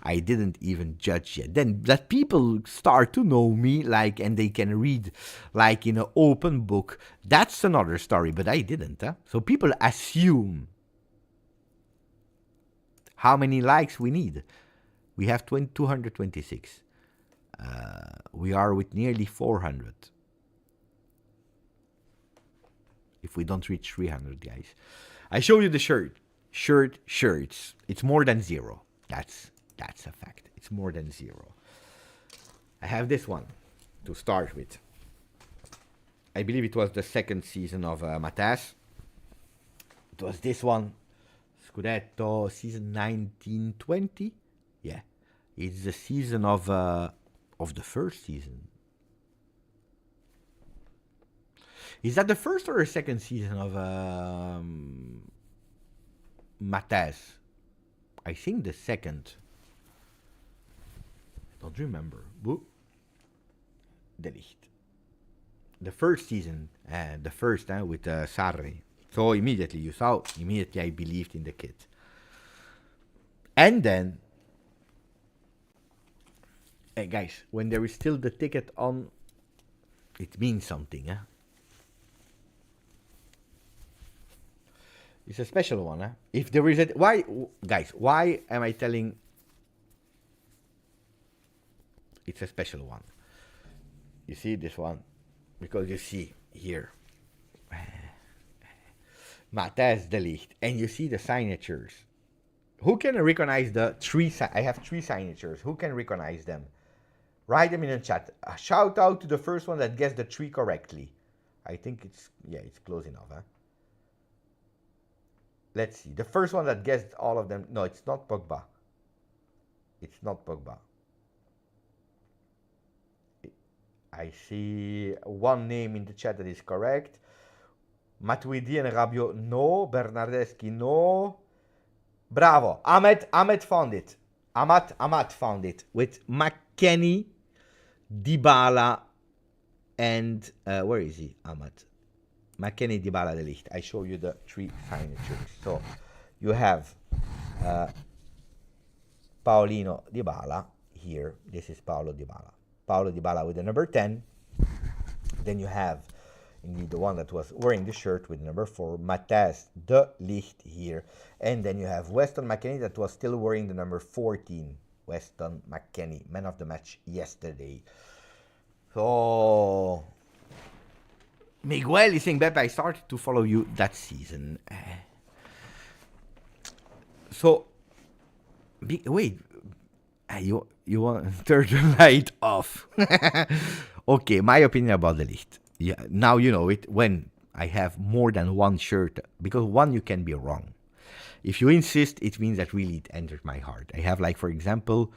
[SPEAKER 3] Then that people start to know me, like, and they can read, like, in an open book, that's another story, but I didn't. So people assume how many likes we need. We have 226. We are with nearly 400. If we don't reach 300, guys. I show you the shirts. It's more than zero. That's a fact. It's more than zero. I have this one to start with. I believe it was the second season of Matas. It was this one. Scudetto, season 1920. Yeah. It's the season of the first season. Is that the first or the second season of Matas? I think the second. I don't remember. The Ligt. The first season, the first with Sarri. So immediately I believed in the kid. And then, guys, when there is still the ticket on, it means something. It's a special one. If there is why am I telling it's a special one? You see this one? Because you see here Matthias de Ligt, and you see the signatures. Who can recognize the three? I have three signatures. Who can recognize them? Write them in the chat. A shout out to the first one that guessed the three correctly. I think it's close enough. Let's see. The first one that guessed all of them. No, it's not Pogba. I see one name in the chat that is correct. Matuidi and Rabiot, no. Bernardeschi, no. Bravo. Ahmed found it. Amat found it. With McKennie, Dybala, and where is he? Ahmed. McKennie, Dybala, de Ligt. I show you the three signatures. So you have Paolino Dybala here. This is Paolo Dybala. Paolo Dybala with the number 10. Then you have indeed the one that was wearing the shirt with number 4, Matthias de Ligt here. And then you have Weston McKennie that was still wearing the number 14. Weston McKennie, man of the match yesterday. So Miguel is saying, Beppe, I started to follow you that season. Wait, you want to turn the light off? Okay, my opinion about the Ligt. Yeah, now you know it. When I have more than one shirt, because one you can be wrong. If you insist, it means that really it entered my heart. I have, like, for example,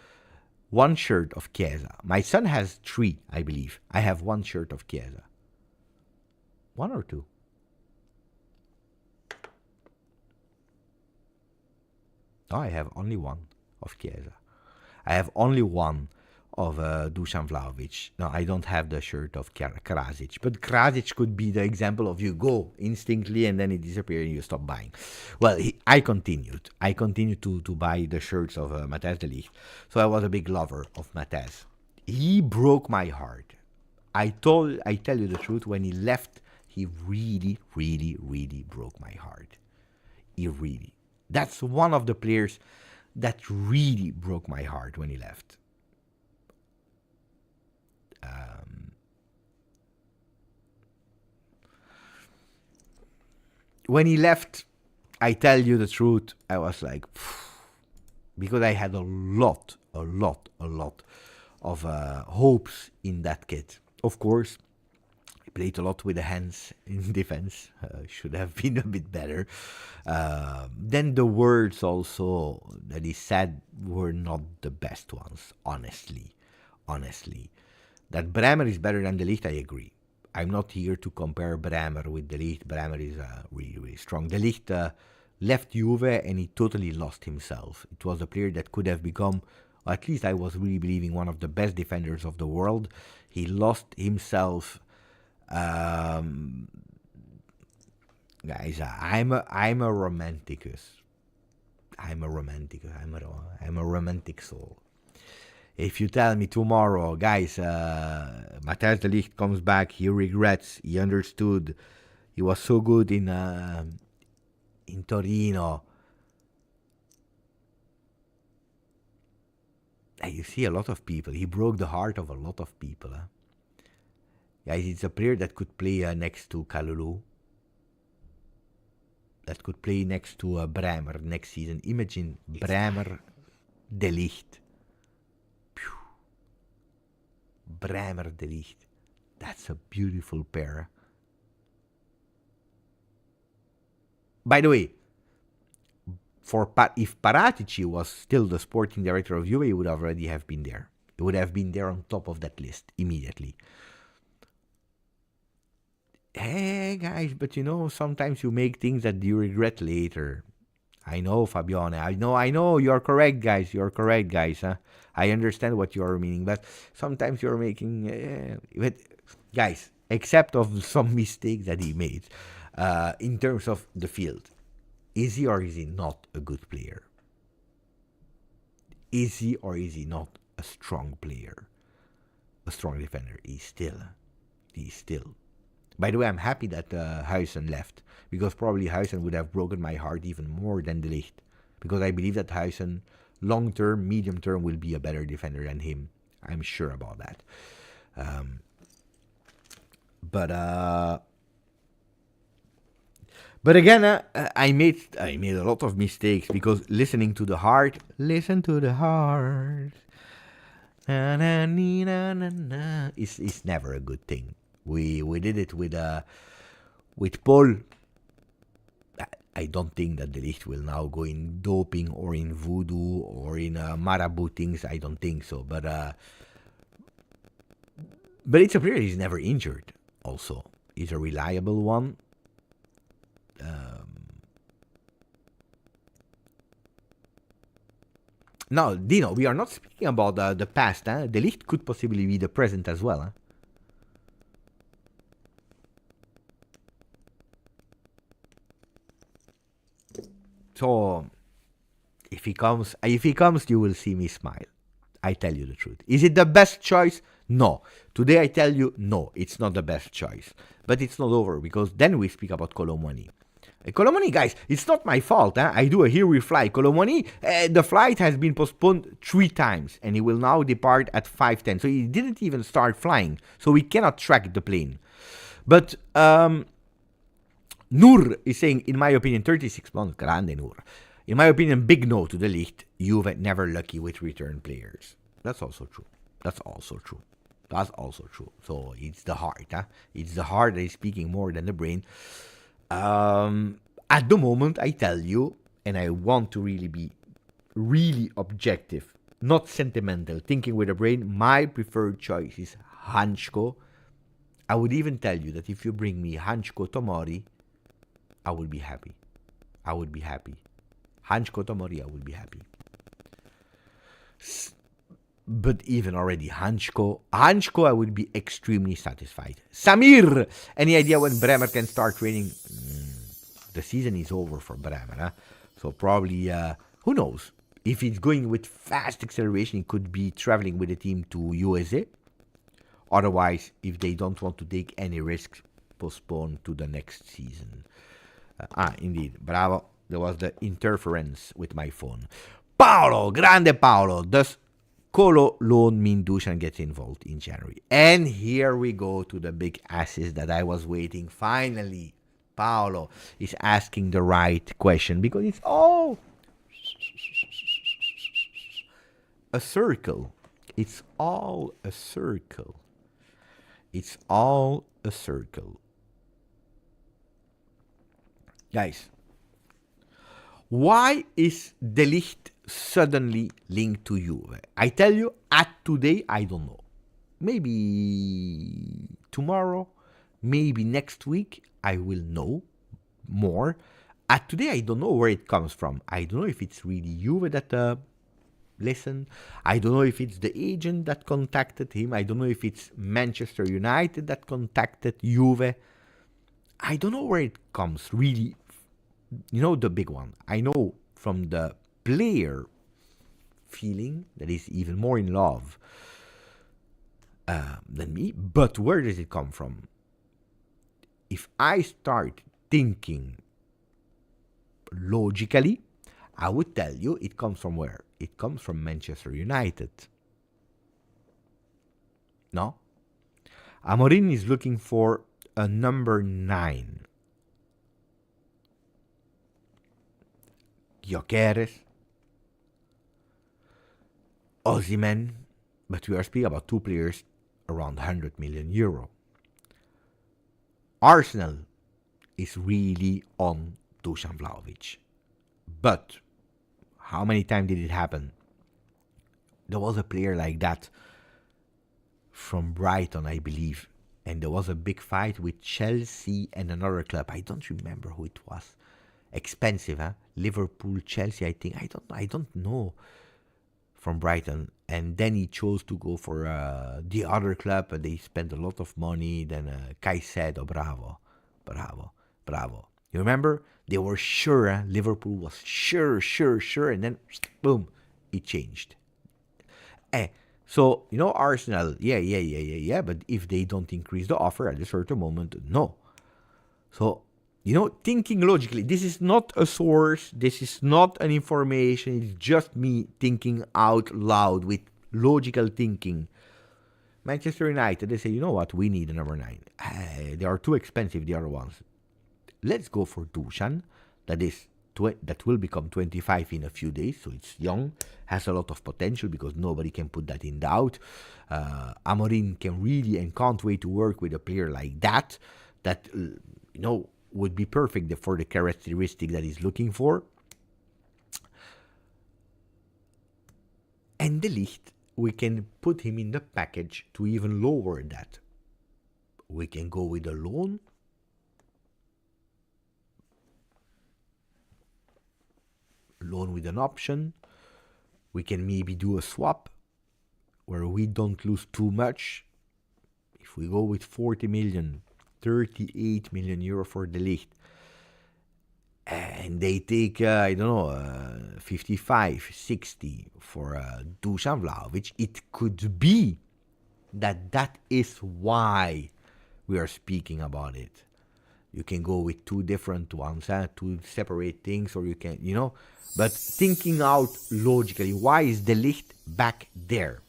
[SPEAKER 3] one shirt of Chiesa. My son has 3, I believe. I have one shirt of Chiesa. 1 or 2? No, I have only one of Chiesa. I have only one of Dusan Vlahovic. No, I don't have the shirt of Krasic. But Krasic could be the example of you go instantly and then it disappears and you stop buying. Well, I continued. I continued to buy the shirts of Matthias de Ligt. So I was a big lover of Matthias. He broke my heart. I tell you the truth, when he left, he really, really, really broke my heart. That's one of the players that really broke my heart when he left. When he left, I tell you the truth, I was like, because I had a lot of hopes in that kid. Of course, he played a lot with the hands in defense. Should have been a bit better. Then the words also that he said were not the best ones, honestly. That Bremer is better than de Ligt, I agree. I'm not here to compare Bremer with De Ligt. Bremer is really, really strong. De Ligt left Juve and he totally lost himself. It was a player that could have become, or at least I was really believing, one of the best defenders of the world. He lost himself. Guys, I'm a romanticus. I'm a romantic soul. If you tell me tomorrow, guys, Matthijs de Ligt comes back, he regrets, he understood, he was so good in Torino. You see a lot of people. He broke the heart of a lot of people. Guys, it's a player that could play next to Kalulu, that could play next to Bremer next season. Imagine Bremer, De Ligt. Bremer, De Ligt. That's a beautiful pair. By the way, if Paratici was still the sporting director of Juve, he would already have been there. He would have been there on top of that list immediately. Hey guys, but sometimes you make things that you regret later. I know, Fabione. I know. You're correct, guys. Huh? I understand what you're meaning, but sometimes you're making. But guys, except of some mistakes that he made, in terms of the field, is he or is he not a good player? Is he or is he not a strong player, a strong defender? He's still. By the way, I'm happy that Huijsen left, because probably Huijsen would have broken my heart even more than De Ligt, because I believe that Huijsen, long-term, medium-term, will be a better defender than him. I'm sure about that. But again, I made a lot of mistakes, because listening to the heart, listen to the heart, is never a good thing. We did it with Paul. I don't think that De Ligt will now go in doping or in voodoo or in marabout things. I don't think so. But it's a player he's never injured. Also, he's a reliable one. Now, Dino, we are not speaking about the past. De Ligt could possibly be the present as well. Huh? So, if he comes, you will see me smile. I tell you the truth. Is it the best choice? No. Today I tell you, no, it's not the best choice. But it's not over, because then we speak about Kolo Muani. Kolo Muani, guys, it's not my fault. I do a here we fly. Kolo Muani, the flight has been postponed 3 times, and he will now depart at 5:10. So he didn't even start flying. So we cannot track the plane. But Nur is saying, in my opinion, 36 months, grande Nur. In my opinion, big no to De Ligt. Juve never lucky with return players. That's also true. So it's the heart. Huh? It's the heart that is speaking more than the brain. At the moment, I tell you, and I want to really be really objective, not sentimental, thinking with the brain, my preferred choice is Hanchko. I would even tell you that if you bring me Hanchko Tomori, I would be happy. Hanchko Tomori, I would be happy. But even already Hanchko, I would be extremely satisfied. Samir, any idea when Bremer can start training? The season is over for Bremer. Huh? So probably, who knows? If it's going with fast acceleration, it could be traveling with the team to USA. Otherwise, if they don't want to take any risks, postpone to the next season. Indeed. Bravo. There was the interference with my phone. Paolo, grande Paolo. Does Kolo loan mean Dusan gets involved in January? And here we go to the big assist that I was waiting. Finally, Paolo is asking the right question, because it's all a circle. It's all a circle. Guys, why is De Ligt suddenly linked to Juve? I tell you, at today, I don't know. Maybe tomorrow, Maybe next week I will know more. Today I don't know where it comes from. I don't know if it's really Juve that listen. I don't know if it's the agent that contacted him. I don't know if it's Manchester United that contacted Juve. I don't know where it comes, really. You know, the big one. I know from the player feeling that he's even more in love than me. But where does it come from? If I start thinking logically, I would tell you it comes from where? It comes from Manchester United. No? Amorim is looking for a number 9. Gyökeres, Osimhen, but we are speaking about 2 players around 100 million euro. Arsenal is really on Dusan Vlahovic. But how many times did it happen? There was a player like that from Brighton, I believe, and there was a big fight with Chelsea and another club. I don't remember who it was. Expensive, huh? Liverpool, Chelsea, I think. I don't know. From Brighton, and then he chose to go for the other club, and they spent a lot of money. Then Caicedo, bravo. You remember? They were sure, Liverpool was sure, and then boom, it changed. So, you know, Arsenal, yeah, but if they don't increase the offer at a certain moment, no. So, you know, thinking logically, this is not a source, this is not an information, it's just me thinking out loud with logical thinking. Manchester United, they say, you know what, we need a number 9. They are too expensive, the other ones. Let's go for Dusan, that will become 25 in a few days, so it's young, has a lot of potential because nobody can put that in doubt. Amorim can really and can't wait to work with a player like that, you know, would be perfect for the characteristic that he's looking for. And the Ligt, we can put him in the package to even lower that. We can go with a loan. Loan with an option. We can maybe do a swap where we don't lose too much. If we go with 40 million, 38 million euro for the Ligt, and they take, 55, 60 for Dusan Vlahovic, it could be that is why we are speaking about it. You can go with 2 different ones, 2 separate things, or you can, you know, but thinking out logically, why is the Ligt back there?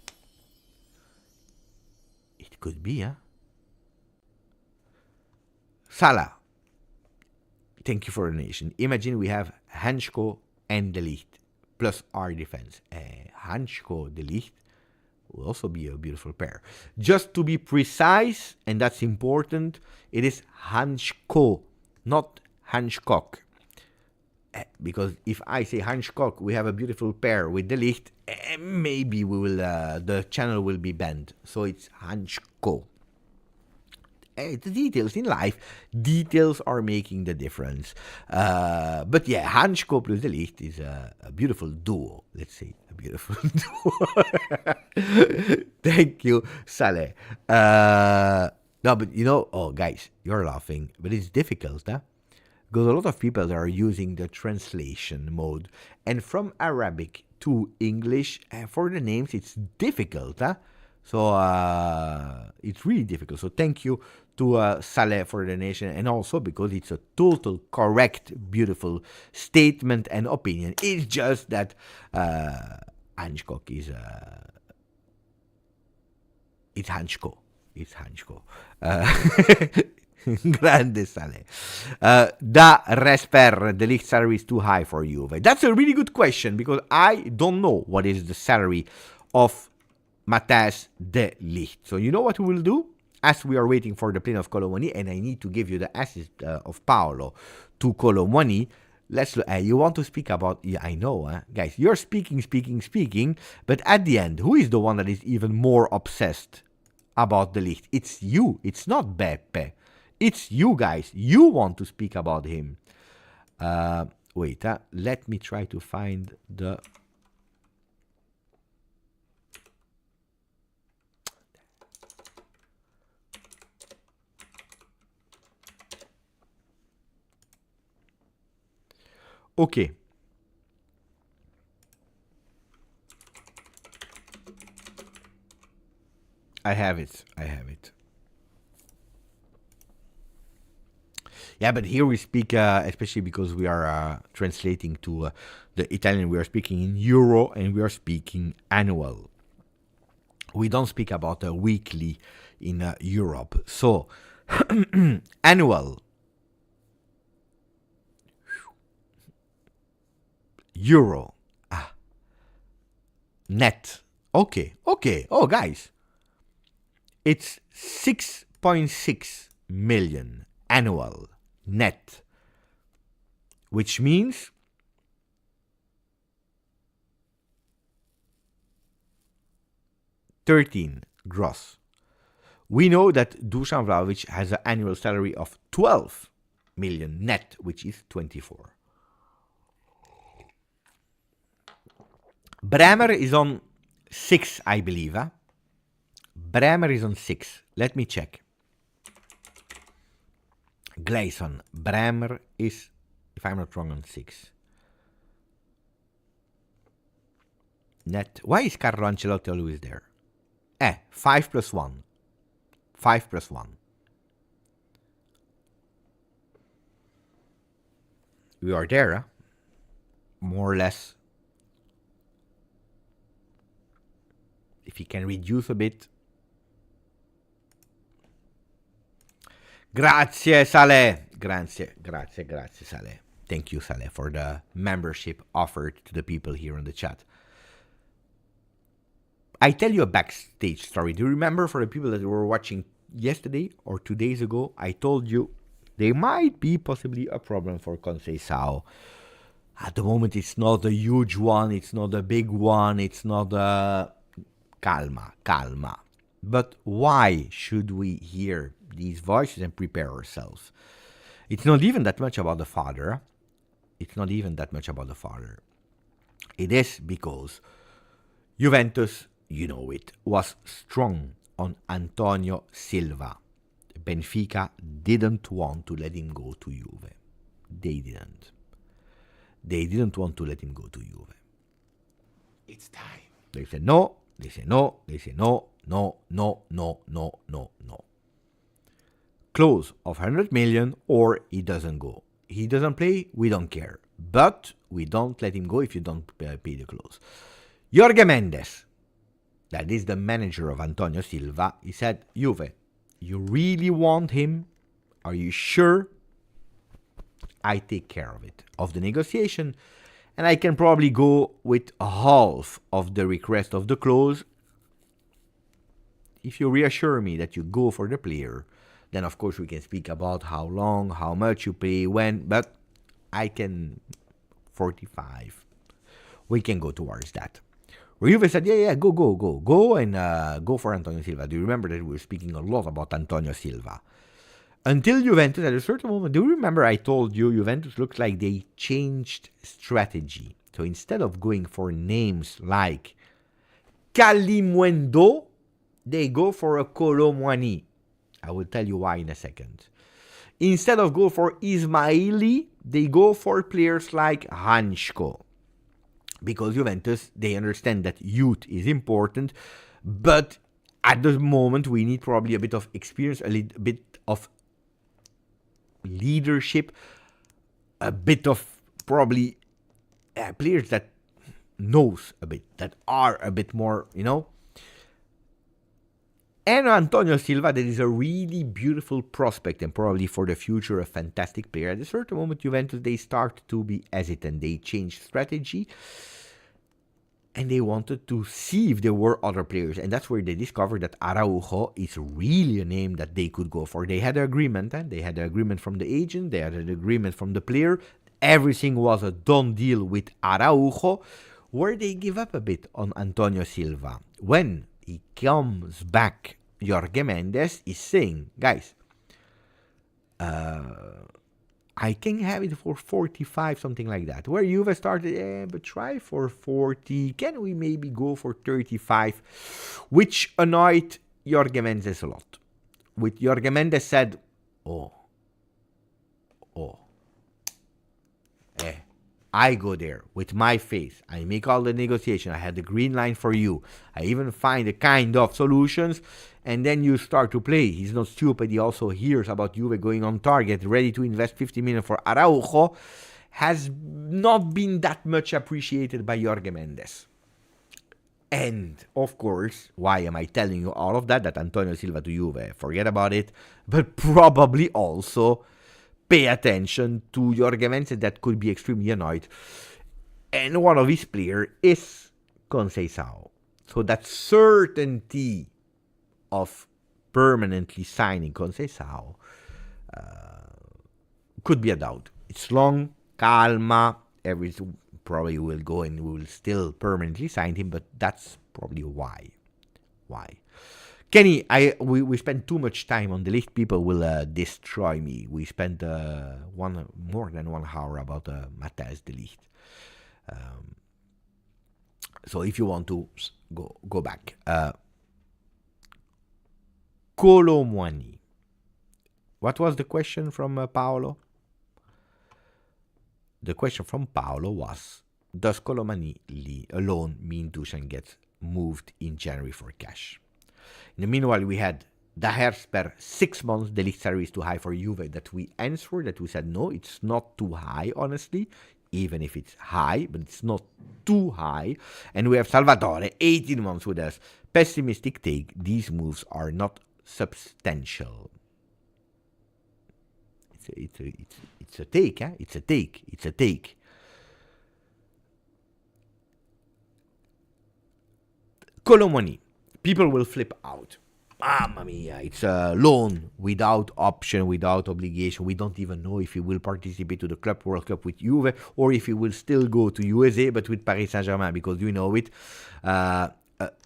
[SPEAKER 3] It could be, Salah, thank you for the donation. Imagine we have Hansko and the Ligt, plus our defense. Hansko, the Ligt, will also be a beautiful pair. Just to be precise, and that's important, it is Hansko, not Hancock. Because if I say Hancock, we have a beautiful pair with the Ligt, maybe we will, the channel will be banned. So it's Hansko. The details in life, details are making the difference. But yeah, Hansko plus the Ligt is a beautiful duo. Let's say a beautiful duo. Thank you, Saleh. No, but you know, oh guys, you're laughing, but it's difficult, huh? Because a lot of people are using the translation mode, and from Arabic to English, for the names, it's difficult, huh? So it's really difficult. So thank you to Saleh for the donation, and also because it's a total correct, beautiful statement and opinion. It's just that Hancock is it's Hansko. It's Hansko. Grande Saleh. Da Resper, the Ligt salary is too high for Juve. That's a really good question, because I don't know what is the salary of Matthijs de Ligt. So you know what we will do? As we are waiting for the plane of Kolo Muani, and I need to give you the assist of Paolo to Kolo Muani, let's look. You want to speak about, yeah, I know, guys, you're speaking, but at the end, who is the one that is even more obsessed about the Ligt? It's you. It's not Beppe. It's you guys. You want to speak about him. Wait, let me try to find the... Okay. I have it. Yeah, but here we speak, especially because we are translating to the Italian, we are speaking in euro and we are speaking annual. We don't speak about a weekly in Europe. So, annual. Euro. Net. Okay. Oh, guys. It's 6.6 million annual net, which means 13 gross. We know that Dusan Vlahovic has an annual salary of 12 million net, which is 24. Bremer is on 6, I believe. Bremer is on 6. Let me check. Gleison. Bremer is, if I'm not wrong, on 6. Net. Why is Carlo Ancelotti always there? 5 plus 1. 5 plus 1. We are there, more or less. If he can reduce a bit. Grazie, Saleh. Grazie, Saleh. Thank you, Saleh, for the membership offered to the people here in the chat. I tell you a backstage story. Do you remember, for the people that were watching yesterday or 2 days ago, I told you there might be possibly a problem for Conceição. At the moment, it's not a huge one. It's not a big one. It's not a... Calma. But why should we hear these voices and prepare ourselves? It's not even that much about the father. It is because Juventus, you know it, was strong on Antonio Silva. Benfica didn't want to let him go to Juve. They didn't want to let him go to Juve. It's time. They said no. They say no. Clause of 100 million or he doesn't go. He doesn't play, we don't care. But we don't let him go if you don't pay the clause. Jorge Mendes, that is the manager of Antonio Silva, he said, Juve, you really want him? Are you sure? I take care of it, of the negotiation. And I can probably go with half of the request of the clause. If you reassure me that you go for the player, then of course we can speak about how long, how much you pay, when, but I can 45. We can go towards that. Juve said, yeah, go and go for Antonio Silva. Do you remember that we were speaking a lot about Antonio Silva? Until Juventus, at a certain moment, do you remember I told you Juventus looks like they changed strategy? So instead of going for names like Kalimuendo, they go for a Kolo Muani. I will tell you why in a second. Instead of go for Ismaili, they go for players like Hansko. Because Juventus, they understand that youth is important, but at the moment we need probably a bit of experience, a bit of leadership, a bit of probably players that knows a bit, that are a bit more, And Antonio Silva, that is a really beautiful prospect and probably for the future a fantastic player. At a certain moment, Juventus, they start to be hesitant. They changed strategy and they wanted to see if there were other players. And that's where they discovered that Araujo is really a name that they could go for. They had an agreement. They had an agreement from the agent. They had an agreement from the player. Everything was a done deal with Araujo, where they give up a bit on Antonio Silva. When he comes back, Jorge Mendes is saying, guys, I can have it for 45, something like that. Where Juve started, but try for 40. Can we maybe go for 35? Which annoyed Jorge Mendes a lot. With Jorge Mendes said, I go there with my face. I make all the negotiation. I had the green line for you. I even find a kind of solutions. And then you start to play. He's not stupid. He also hears about Juve going on target, ready to invest 50 million for Araujo. Has not been that much appreciated by Jorge Mendes. And, of course, why am I telling you all of that? That Antonio Silva to Juve, forget about it. But probably also pay attention to Jorge Mendes that could be extremely annoyed. And one of his players is Conceição. So that certainty of permanently signing Conceição could be a doubt. It's long, calma, probably will go and we will still permanently sign him, but that's probably why. Kenny, we spent too much time on the Ligt. People will destroy me. We spent more than 1 hour about Matthijs de Ligt. So if you want to go back. Kolo Muani. What was the question from Paolo? The question from Paolo was, does Kolo Muani alone mean Dusan gets moved in January for cash? In the meanwhile, we had Daher per 6 months. The Ligt salary is too high for Juve. That we answered, that we said, no, it's not too high, honestly. Even if it's high, but it's not too high. And we have Salvatore, 18 months with us. Pessimistic take, these moves are not substantial. It's a take, eh? It's a take. Kolo Muani. People will flip out. Mamma mia, it's a loan without option, without obligation. We don't even know if he will participate to the Club World Cup with Juve or if he will still go to USA but with Paris Saint-Germain, because you know it.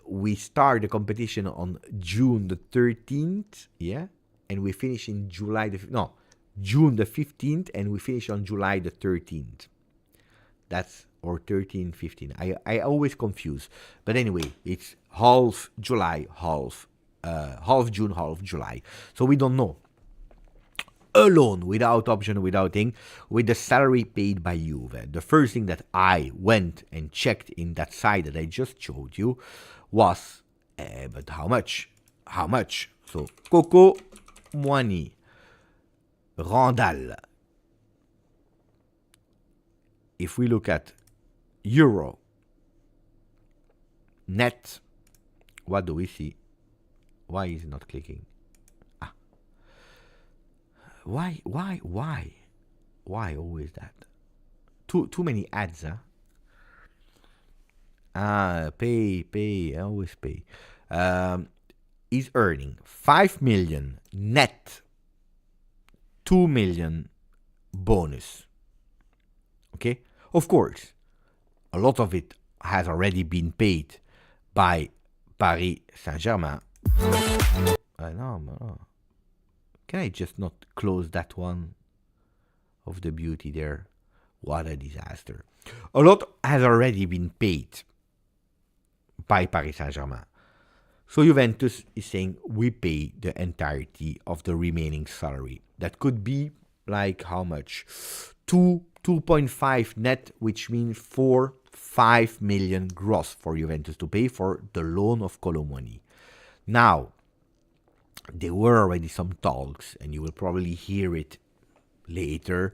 [SPEAKER 3] We start the competition on June the 13th, yeah? And we finish in June the 15th, and we finish on July the 13th. That's, or 13, 15. I always confuse. But anyway, it's half July, half June, half July. So we don't know. Alone, without option, without thing, with the salary paid by Juve. The first thing that I went and checked in that site that I just showed you was, but how much? How much? So, Kolo Muani, Randall. If we look at Euro, net, what do we see? Why is it not clicking? Why always that? Too many ads, huh? Pay, I always pay. Is earning 5 million net, 2 million bonus. Okay? Of course, a lot of it has already been paid by Paris Saint-Germain. No. Can I just not close that one of the beauty there? What a disaster. A lot has already been paid by Paris Saint-Germain. So Juventus is saying we pay the entirety of the remaining salary. That could be like how much? 2.5 net, which means 5 million gross for Juventus to pay for the loan of Kolo Muani. Now, there were already some talks, and you will probably hear it later,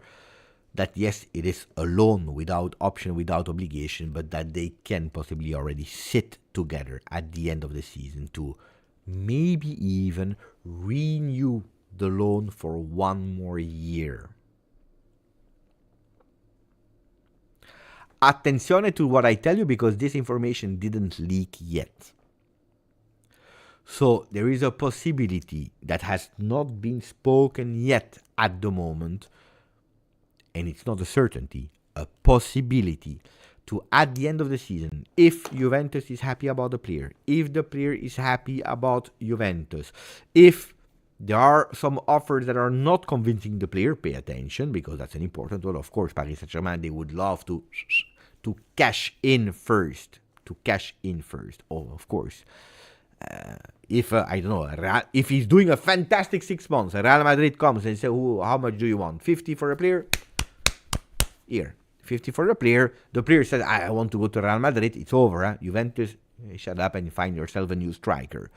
[SPEAKER 3] that yes, it is a loan without option, without obligation, but that they can possibly already sit together at the end of the season to maybe even renew the loan for 1 more year. Attenzione to what I tell you, because this information didn't leak yet. So there is a possibility that has not been spoken yet at the moment, and it's not a certainty, a possibility to, at the end of the season, if Juventus is happy about the player, if the player is happy about Juventus, if There are some offers that are not convincing the player. Pay attention, because that's an important one. Of course, Paris Saint-Germain, they would love to cash in first. Oh, of course. If I don't know, if he's doing a fantastic 6 months, Real Madrid comes and says, how much do you want? 50 for a player? Here, 50 for the player. The player says, I want to go to Real Madrid. It's over. Huh? Juventus, shut up and find yourself a new striker.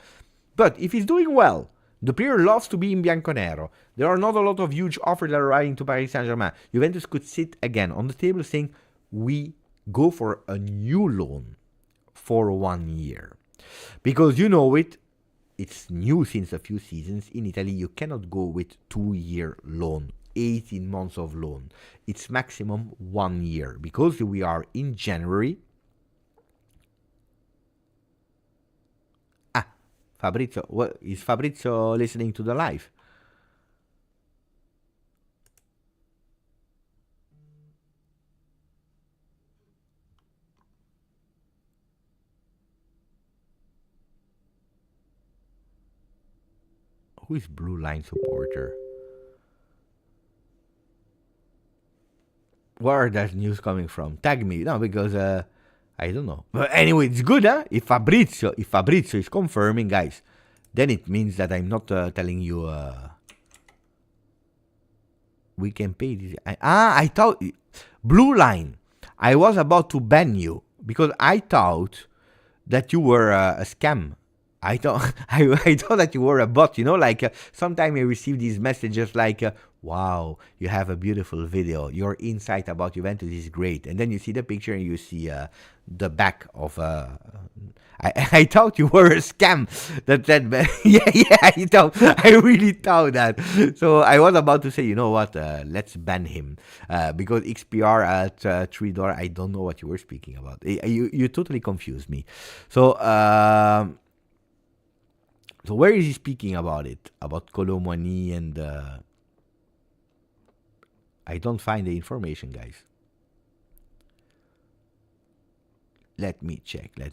[SPEAKER 3] But if he's doing well, the player loves to be in Bianconero. There are not a lot of huge offers that are arriving to Paris Saint-Germain. Juventus could sit again on the table saying, we go for a new loan for 1 year. Because you know it's new since a few seasons. In Italy, you cannot go with 2-year loan, 18 months of loan. It's maximum 1 year. Because we are in January. Fabrizio, what is Fabrizio listening to the live? Who is Blue Line supporter? Where are that news coming from? Tag me. No, because I don't know. But anyway, it's good, huh? If Fabrizio is confirming, guys, then it means that I'm not telling you we can pay this. I thought Blue Line. I was about to ban you because I thought that you were a scam. I thought I thought that you were a bot, you know, like sometimes I receive these messages like, wow, you have a beautiful video. Your insight about Juventus is great. And then you see the picture and you see the back of I thought you were a scam. I really thought that. So I was about to say, you know what, let's ban him. Because XPR at $3, I don't know what you were speaking about. You totally confused me. So where is he speaking about it? About Kolo Muani and... I don't find the information, guys. Let me check. I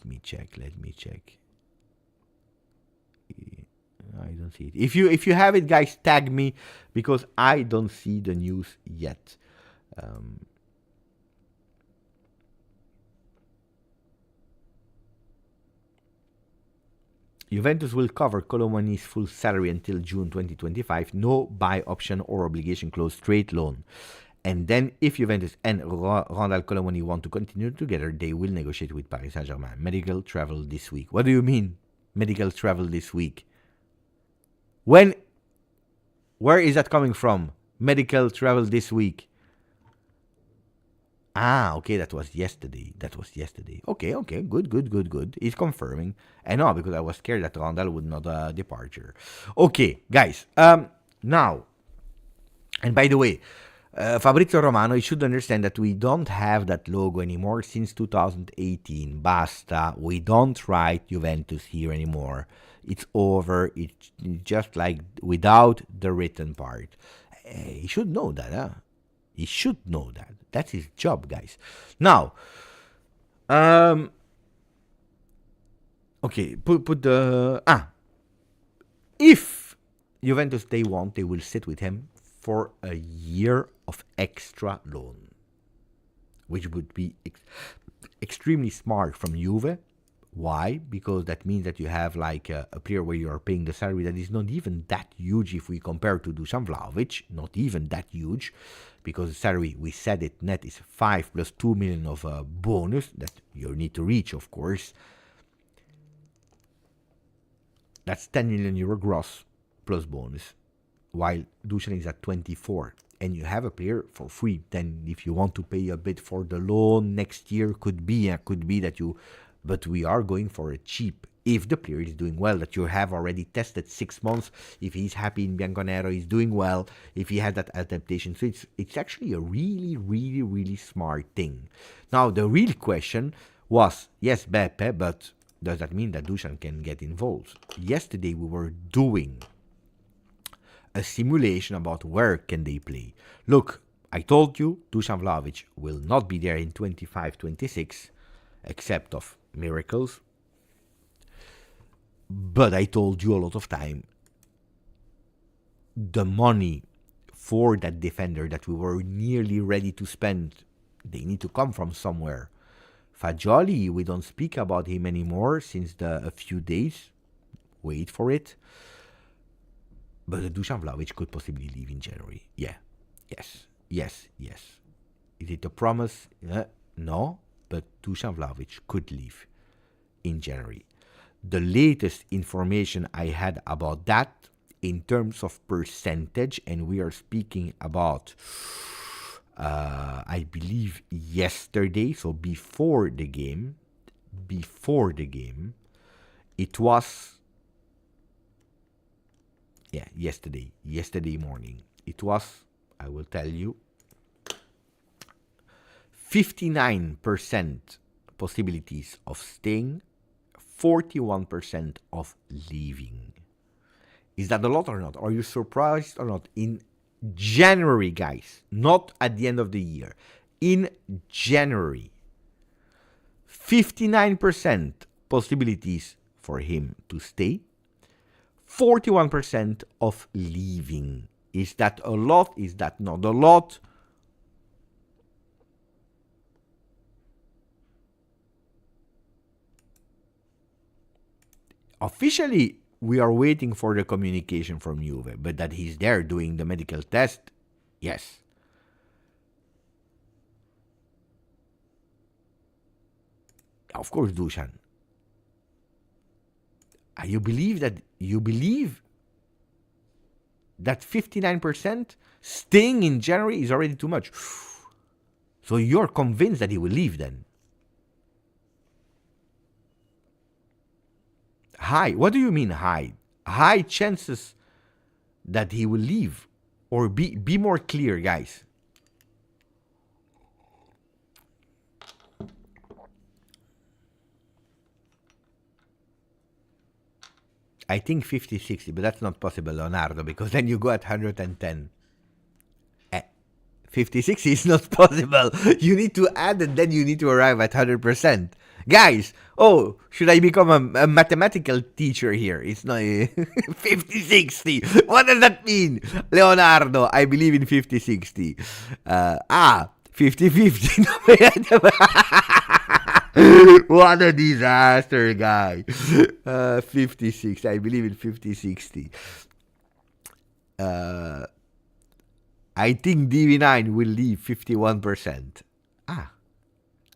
[SPEAKER 3] don't see it. If you have it, guys, tag me, because I don't see the news yet. Juventus will cover Kolo Muani's full salary until June 2025. No buy option or obligation clause, straight loan. And then if Juventus and Randal Kolo Muani want to continue together, they will negotiate with Paris Saint-Germain. Medical travel this week. What do you mean, medical travel this week? Where is that coming from? Medical travel this week. Okay, that was yesterday. Okay, good. He's confirming. I know, because I was scared that Randall would not departure. Okay, guys. Now, and by the way, Fabrizio Romano, you should understand that we don't have that logo anymore since 2018. Basta. We don't write Juventus here anymore. It's over. It's just like without the written part. You should know that, huh? He should know that. That's his job, guys. Now, okay, put the... If Juventus they want, they will sit with him for a year of extra loan, which would be extremely smart from Juve. Why? Because that means that you have like a player where you are paying the salary that is not even that huge if we compare to Dusan Vlahovic, not even that huge, because the salary, we said it, net is 5 plus 2 million of a bonus that you need to reach, of course. That's 10 million euro gross plus bonus, while Dusan is at 24. And you have a player for free. Then if you want to pay a bit for the loan next year, could be that you... But we are going for a cheap. If the player is doing well, that you have already tested 6 months, if he's happy in Bianconero, he's doing well, if he has that adaptation. So it's actually a really, really, really smart thing. Now, the real question was, yes, Beppe, but does that mean that Dusan can get involved? Yesterday, we were doing a simulation about where can they play. Look, I told you, Dusan Vlahovic will not be there in 25-26, except of miracles. But I told you a lot of time, the money for that defender that we were nearly ready to spend, they need to come from somewhere. Fagioli, we don't speak about him anymore since a few days. Wait for it. But Dusan Vlahovic could possibly leave in January. Yeah. Yes. Is it a promise? No. But Dusan Vlahovic could leave in January. The latest information I had about that in terms of percentage, and we are speaking about, I believe, yesterday, so before the game, it was, yesterday morning, it was, I will tell you, 59% possibilities of staying, 41% of leaving. Is that a lot or not? Are you surprised or not? In January, guys, not at the end of the year. In January, 59% possibilities for him to stay, 41% of leaving. Is that a lot? Is that not a lot? Officially, we are waiting for the communication from Juve, but that he's there doing the medical test, yes. Of course, Dusan. You believe that 59% staying in January is already too much. So you're convinced that he will leave then? High. What do you mean high? High chances that he will leave? Or be more clear, guys. I think 50-60, but that's not possible, Leonardo, because then you go at 110. 50-60 is not possible. You need to add and then you need to arrive at 100%. Guys, should I become a mathematical teacher here? It's not 50-60. What does that mean? Leonardo, I believe in 50-60. 50-50. What a disaster, guy. 56. I believe in 50-60. I think DV9 will leave 51%.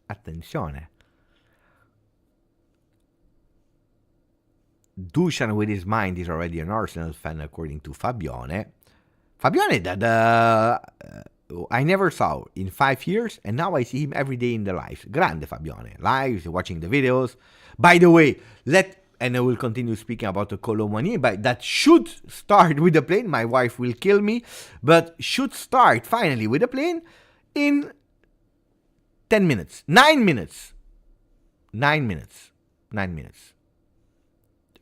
[SPEAKER 3] Attenzione. Dusan with his mind is already an Arsenal fan, according to Fabione. Fabione that I never saw in 5 years, and now I see him every day in the lives. Grande Fabione. Lives, watching the videos. By the way, and I will continue speaking about the Kolo Muani, but that should start with the plane. My wife will kill me, but should start finally with the plane in 10 minutes. 9 minutes. 9 minutes. 9 minutes.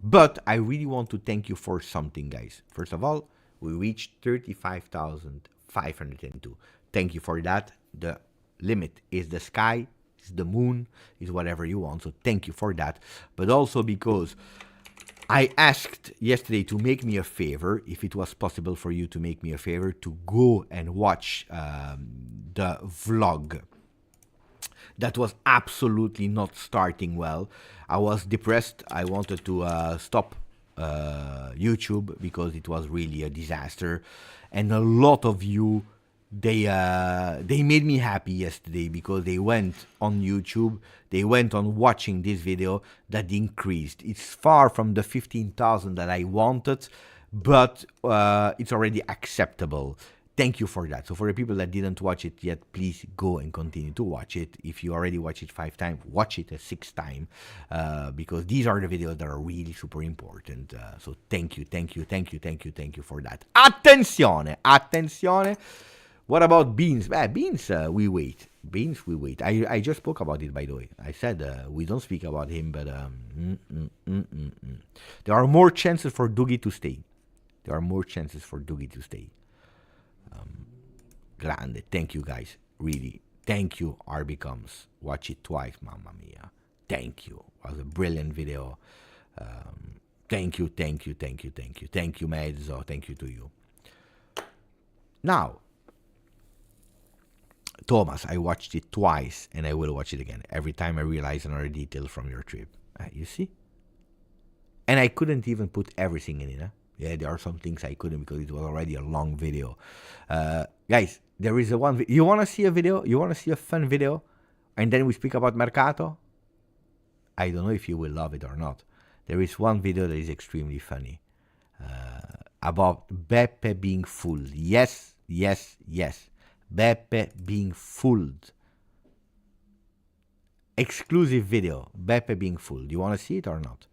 [SPEAKER 3] But I really want to thank you for something, guys. First of all, we reached 35,502. Thank you for that. The limit is the sky, is the moon, is whatever you want. So thank you for that. But also because I asked yesterday to make me a favor, if it was possible for you to make me a favor, to go and watch the vlog. That was absolutely not starting well. I was depressed. I wanted to stop YouTube because it was really a disaster. And a lot of you, they made me happy yesterday because they went on YouTube. They went on watching this video that increased. It's far from the 15,000 that I wanted, but it's already acceptable. Thank you for that. So for the people that didn't watch it yet, please go and continue to watch it. If you already watched it 5 times, watch it a 6th time, because these are the videos that are really super important. So thank you for that. Attenzione. What about beans? Beans, we wait. I just spoke about it, by the way. I said we don't speak about him, but there are more chances for Dougie to stay. Grande. Thank you, guys. Really. Thank you, RB Comes. Watch it twice, mamma mia. Thank you. It was a brilliant video. Thank you. Thank you, Mezzo. Thank you to you. Now, Thomas, I watched it twice and I will watch it again. Every time I realize another detail from your trip. You see? And I couldn't even put everything in it. Huh? Yeah, there are some things I couldn't because it was already a long video. Guys, there is a one. You want to see a video? You want to see a fun video? And then we speak about Mercato? I don't know if you will love it or not. There is one video that is extremely funny. About Beppe being fooled. Yes, yes, yes. Beppe being fooled. Exclusive video. Beppe being fooled. You want to see it or not?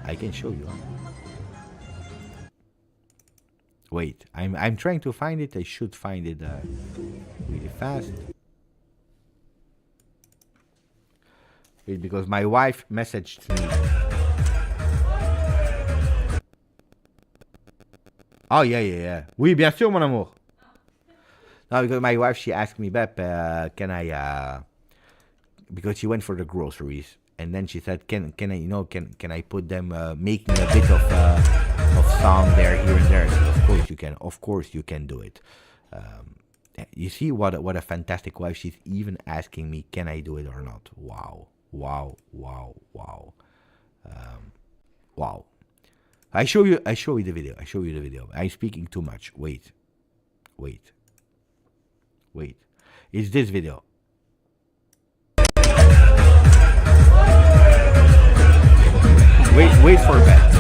[SPEAKER 3] I can show you. Wait, I'm trying to find it. I should find it really fast. Wait, because my wife messaged me. Oh, yeah. Oui, bien sûr, mon amour. No, because my wife, she asked me, Beppe, can I, because she went for the groceries. And then she said, can I, can I put them, making a bit of song there, here and there. So of course you can. Of course you can do it. You see what a fantastic wife. She's even asking me, can I do it or not? Wow. Wow. I show you the video. I'm speaking too much. Wait. It's this video. Wait for that.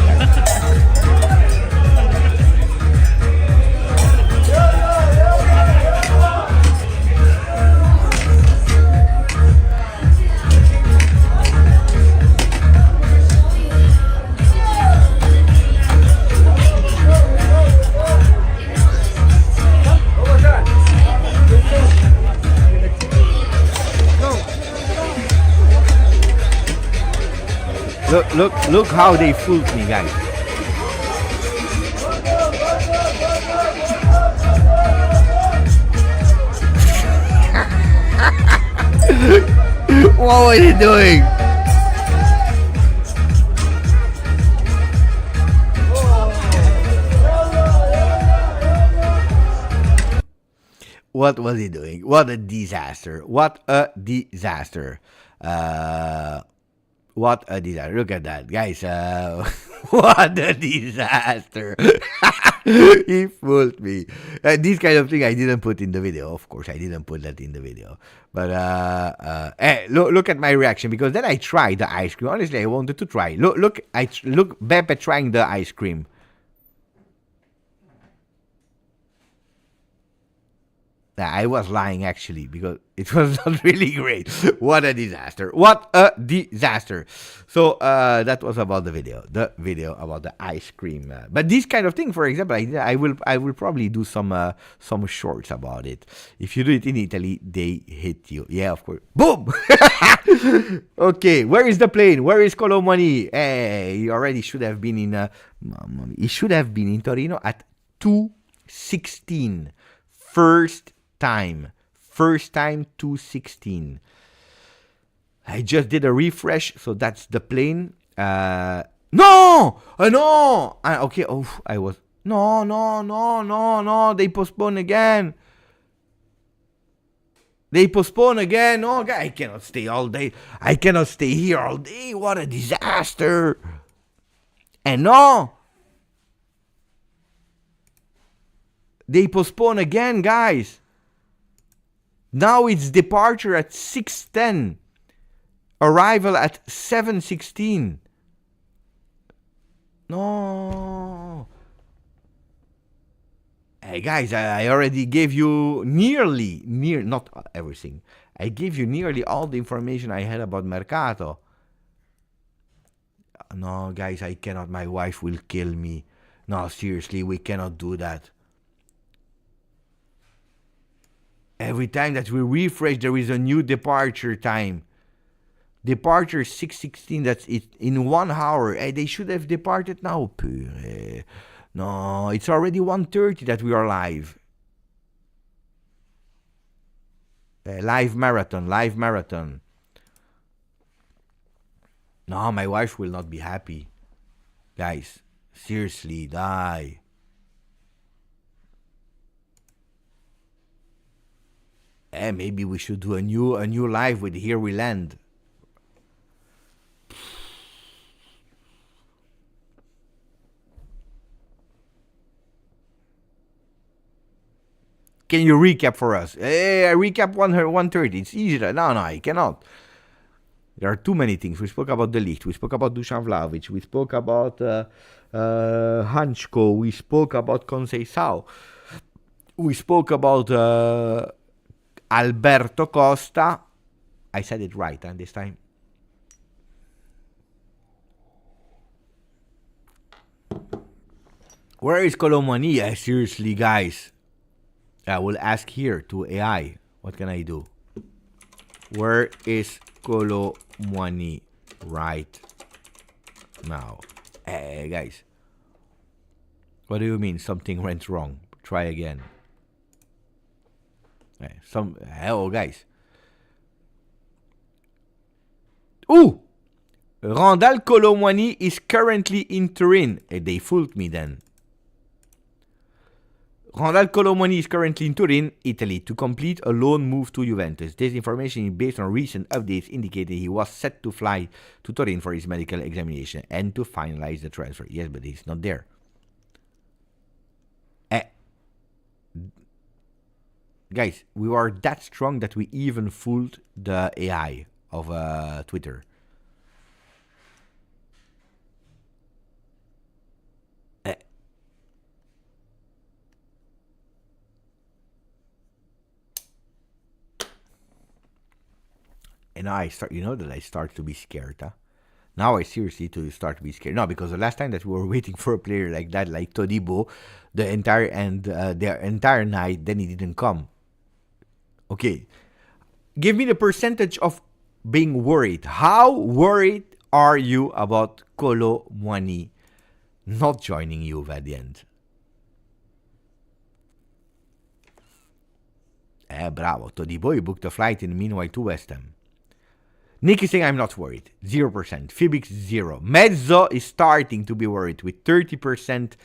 [SPEAKER 3] Look how they fooled me, guys. What were you doing? What was he doing? What a disaster. What a disaster. Look at that, guys. What a disaster. He fooled me. This kind of thing I didn't put in the video. Of course, I didn't put that in the video. But look at my reaction, because then I tried the ice cream. Honestly, I wanted to try. Look, Beppe trying the ice cream. I was lying, actually, because it was not really great. What a disaster. So that was about the video about the ice cream. But this kind of thing, for example, I will probably do some shorts about it. If you do it in Italy, they hit you. Yeah, of course. Boom. Okay, where is the plane? Where is Kolo Muani? Hey, he already should have been in he should have been in Torino at 2:16. First time 2:16. I just did a refresh, so that's the plane. No. Okay. Oh, I was no. They postpone again. Oh, I cannot stay all day. I cannot stay here all day. What a disaster. And no, they postpone again, guys. Now it's departure at 6:10. Arrival at 7:16. No. Hey, guys, I already gave you not everything. I gave you nearly all the information I had about Mercato. No, guys, I cannot. My wife will kill me. No, seriously, we cannot do that. Every time that we refresh, there is a new departure time. Departure 6:16, that's it, in 1 hour. Hey, they should have departed now. No, it's already 1:30 that we are live. Live marathon. No, my wife will not be happy. Guys, seriously, die. Maybe we should do a new live with Here We Land. Can you recap for us? Hey, I recap 130. It's easier. No, I cannot. There are too many things. We spoke about the Ligt. We spoke about Dusan Vlahovic. We spoke about Hanchko. We spoke about Conceição. We spoke about Alberto Costa. I said it right this time. Where is Kolo Muani? Seriously, guys. I will ask here to AI. What can I do? Where is Kolo Muani right now? Hey, guys. What do you mean something went wrong? Try again. Hello, guys. Ooh! Randall Kolo Muani is currently in Turin. They fooled me then. Randall Kolo Muani is currently in Turin, Italy, to complete a loan move to Juventus. This information is based on recent updates indicating he was set to fly to Turin for his medical examination and to finalize the transfer. Yes, but he's not there. Guys, we are that strong that we even fooled the AI of Twitter. And I start, that I start to be scared, huh? Now I seriously start to be scared. No, because the last time that we were waiting for a player like that, like Todibo, the entire night, then he didn't come. Okay, give me the percentage of being worried. How worried are you about Kolo Muani not joining Juve at the end? Bravo. Todibo, you booked a flight in the meanwhile to West Ham. Nick is saying I'm not worried. 0%. Fibix 0. Mezzo is starting to be worried with 30%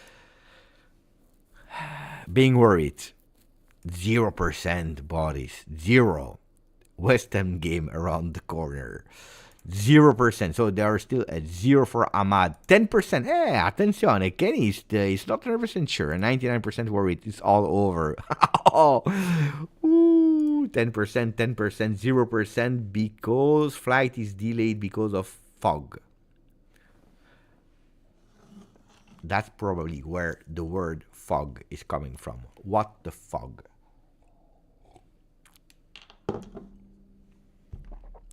[SPEAKER 3] being worried. 0% bodies. 0. West Ham game around the corner. 0%. So they are still at 0 for Ahmad. 10%. Attenzione. Kenny is not 100% sure. 99% worried. It's all over. Ooh, 10%, 0% because flight is delayed because of fog. That's probably where the word fog is coming from. What the fog?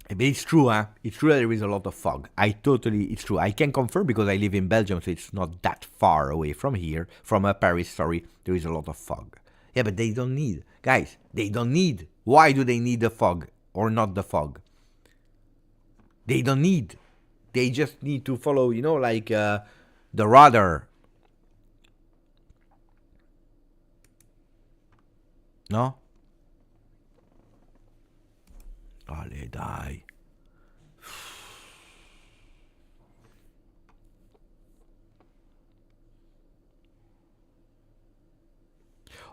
[SPEAKER 3] But it's true, huh? It's true that there is a lot of fog. It's true. I can confirm because I live in Belgium, so it's not that far away from here, from Paris, sorry. There is a lot of fog. Yeah, but they don't need. Guys, they don't need. Why do they need the fog or not the fog? They don't need. They just need to follow, like the radar. No? Ale, dai.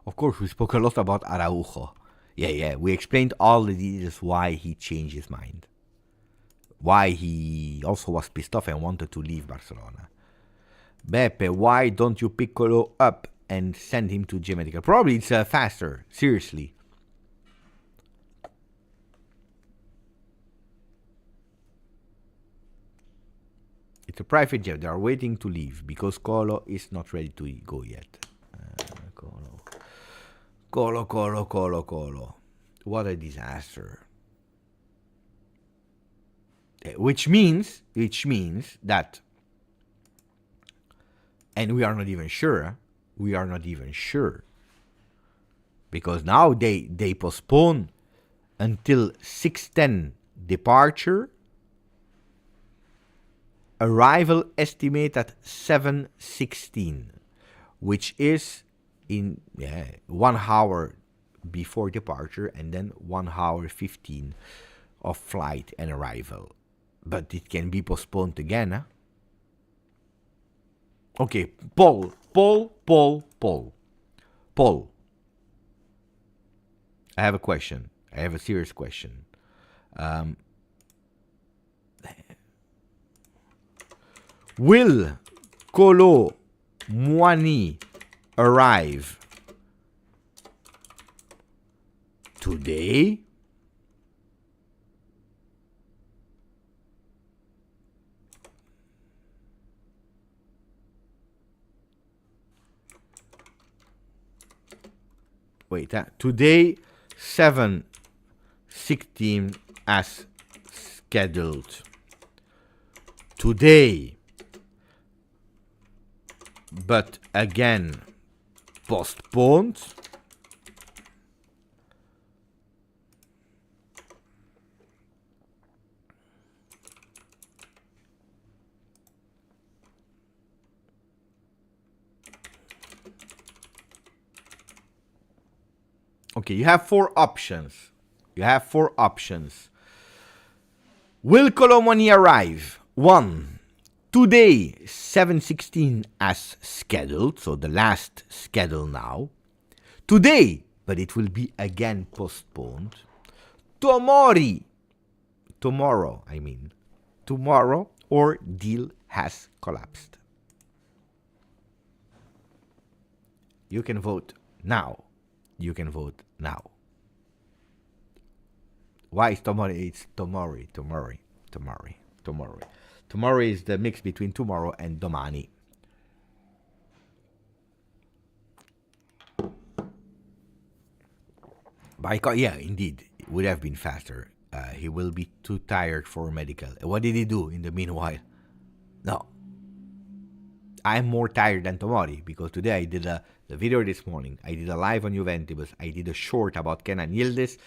[SPEAKER 3] Of course, we spoke a lot about Araujo. Yeah, we explained all the details why he changed his mind. Why he also was pissed off and wanted to leave Barcelona. Beppe, why don't you pick Kolo up and send him to G Medical? Probably it's faster, seriously. It's a private jet. They are waiting to leave because Kolo is not ready to go yet. Kolo. What a disaster. Which means that, and we are not even sure, because now they postpone until 6:10 departure, arrival estimate at 7:16, which is in 1 hour before departure and then 1 hour 15 of flight and arrival. But it can be postponed again, huh? Okay, Paul. I have a question. I have a serious question. Will Kolo Muani arrive today? Wait, today 7:16 as scheduled. Today, but again postponed. Okay, you have four options. Will Colo Muani arrive? 1. Today, 7:16 as scheduled, so the last schedule now. Today, but it will be again postponed. Tomorrow, or deal has collapsed. You can vote now. Why is tomorrow? It's tomorrow. Tomorrow is the mix between tomorrow and domani. Yeah, indeed, it would have been faster. He will be too tired for medical. What did he do in the meanwhile? No. I'm more tired than Tomori because today I did the video this morning. I did a live on Juventus. I did a short about Kenan Yildiz.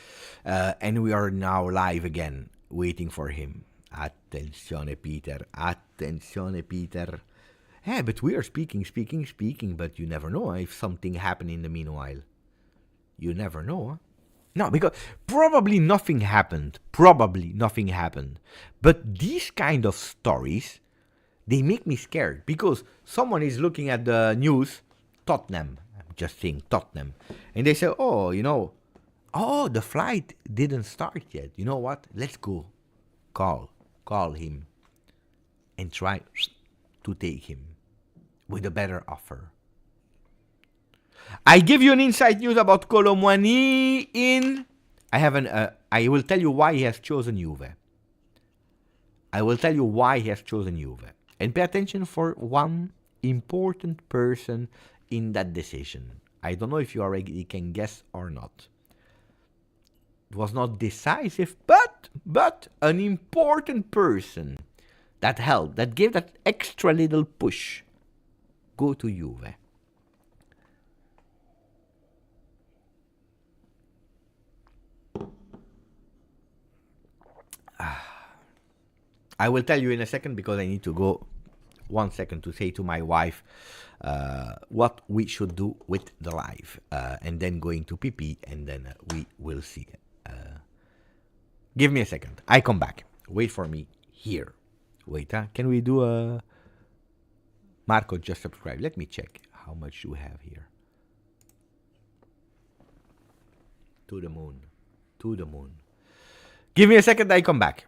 [SPEAKER 3] And we are now live again, waiting for him. Attenzione, Peter. Yeah, but we are speaking, but you never know if something happened in the meanwhile. You never know, huh? No, because probably nothing happened. But these kind of stories, they make me scared because someone is looking at the news, Tottenham, I'm just saying Tottenham, and they say, the flight didn't start yet. You know what? Let's go. Call him and try to take him with a better offer. I give you an inside news about Kolo Muani I will tell you why he has chosen Juve. And pay attention for one important person in that decision. I don't know if you already can guess or not. It was not decisive, but an important person that helped, that gave that extra little push. Go to Juve. I will tell you in a second because I need to go 1 second to say to my wife what we should do with the live. And then going to PP and then we will see. Give me a second. I come back. Wait for me here. Wait, can we do a... Marco, just subscribe. Let me check how much you have here. To the moon. Give me a second, I come back.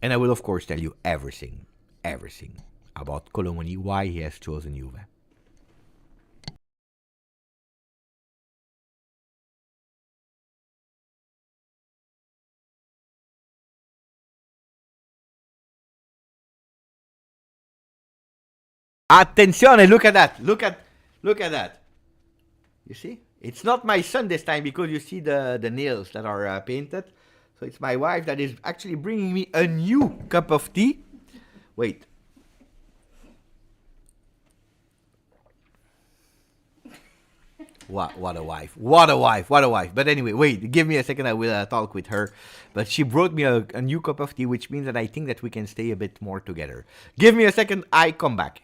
[SPEAKER 3] And I will, of course, tell you everything about Kolo Muani, why he has chosen Juve. Attenzione, look at that. Look at that. You see? It's not my son this time because you see the nails that are painted. So it's my wife that is actually bringing me a new cup of tea. Wait. What a wife. But anyway, wait, give me a second. I will talk with her. But she brought me a new cup of tea, which means that I think that we can stay a bit more together. Give me a second. I come back.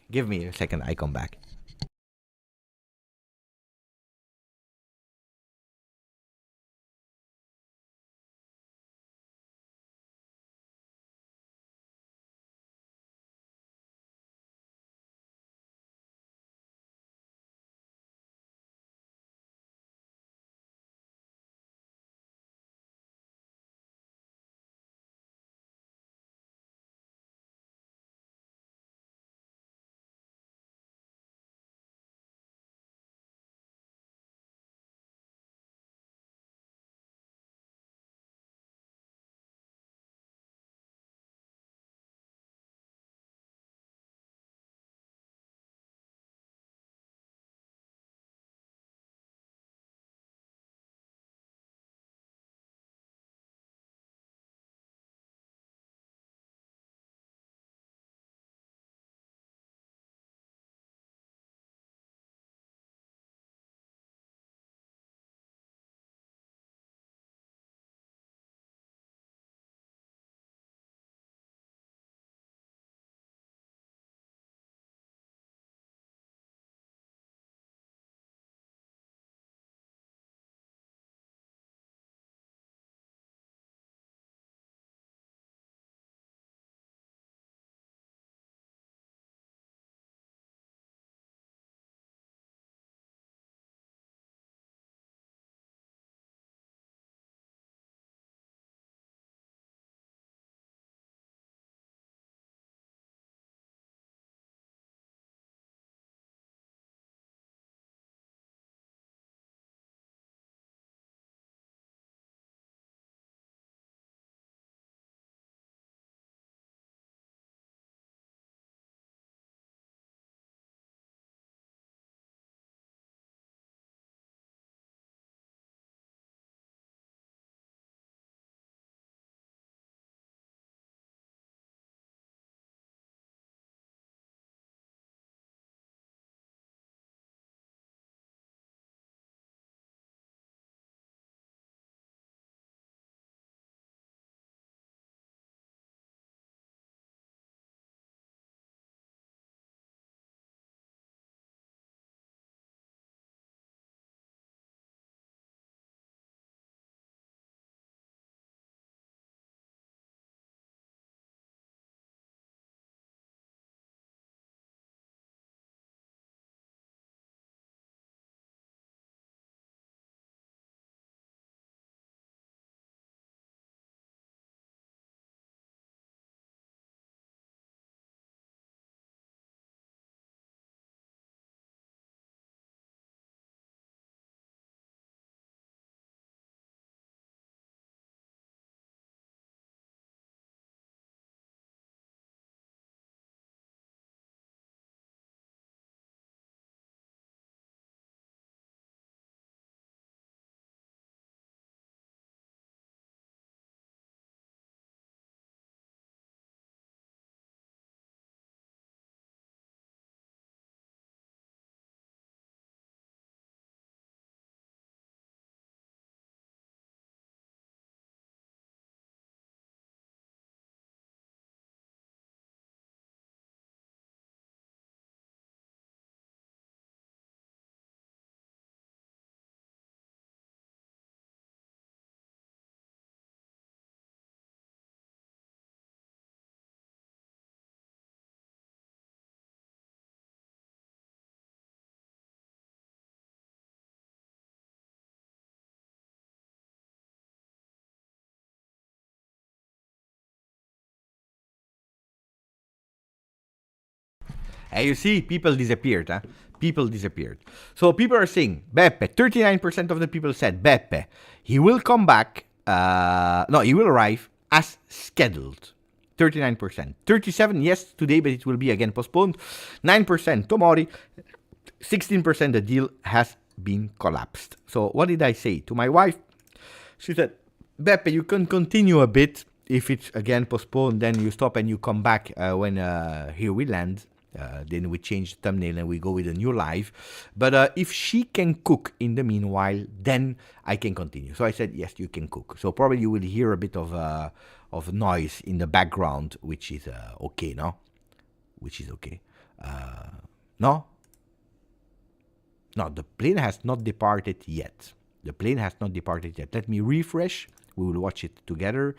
[SPEAKER 3] And you see, people disappeared, huh? People disappeared. So people are saying, Beppe, 39% of the people said, Beppe, he will come back, no, he will arrive as scheduled. 39%. 37%, yes, today, but it will be again postponed. 9%, Tomori. 16%, the deal has been collapsed. So what did I say to my wife? She said, Beppe, you can continue a bit. If it's again postponed, then you stop and you come back when here we land. Then we change the thumbnail and we go with a new live. But if she can cook in the meanwhile, then I can continue. So I said, yes, you can cook. So probably you will hear a bit of noise in the background, which is okay, no? Which is okay. No? No, the plane has not departed yet. The plane has not departed yet. Let me refresh. We will watch it together.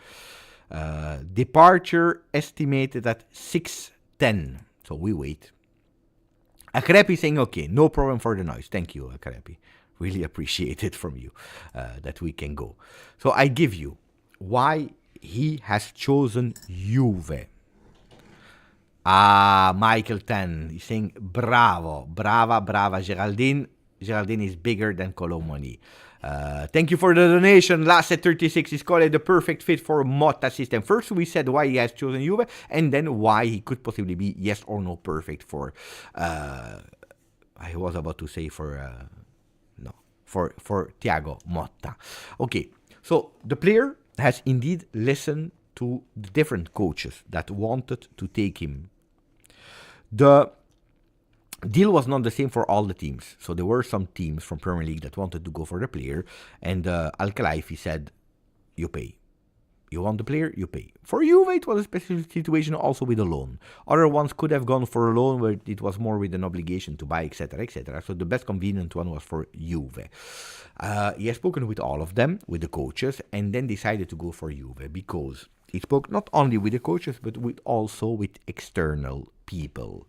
[SPEAKER 3] Departure estimated at 6:10. So we wait. Akrepi saying, okay, no problem for the noise. Thank you, Akrepi. Really appreciate it from you that we can go. So I give you why he has chosen Juve. Michael 10 is saying, bravo, brava, Geraldine. Geraldine is bigger than Kolo Muani. Thank you for the donation. Last at 36 is called the perfect fit for Motta system. First, we said why he has chosen Juve, and then why he could possibly be yes or no perfect for. I was about to say for Thiago Motta. Okay, so the player has indeed listened to the different coaches that wanted to take him. The deal was not the same for all the teams. So there were some teams from Premier League that wanted to go for the player, and Al-Khelaifi said, you pay. You want the player, you pay. For Juve, it was a special situation also with a loan. Other ones could have gone for a loan where it was more with an obligation to buy, etc., etc. So the best convenient one was for Juve. He has spoken with all of them, with the coaches, and then decided to go for Juve because he spoke not only with the coaches, but also with external people.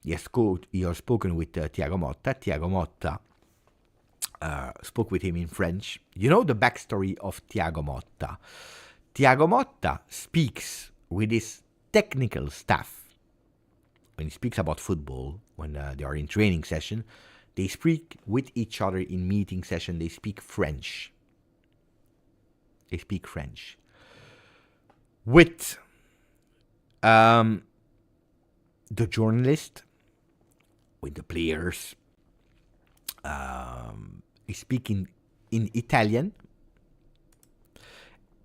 [SPEAKER 3] He has spoken with Thiago Motta. Thiago Motta spoke with him in French. You know the backstory of Thiago Motta. Thiago Motta speaks with his technical staff. When he speaks about football, when they are in training session, they speak with each other in meeting session. They speak French. With the journalist, with the players, he's speaking in Italian,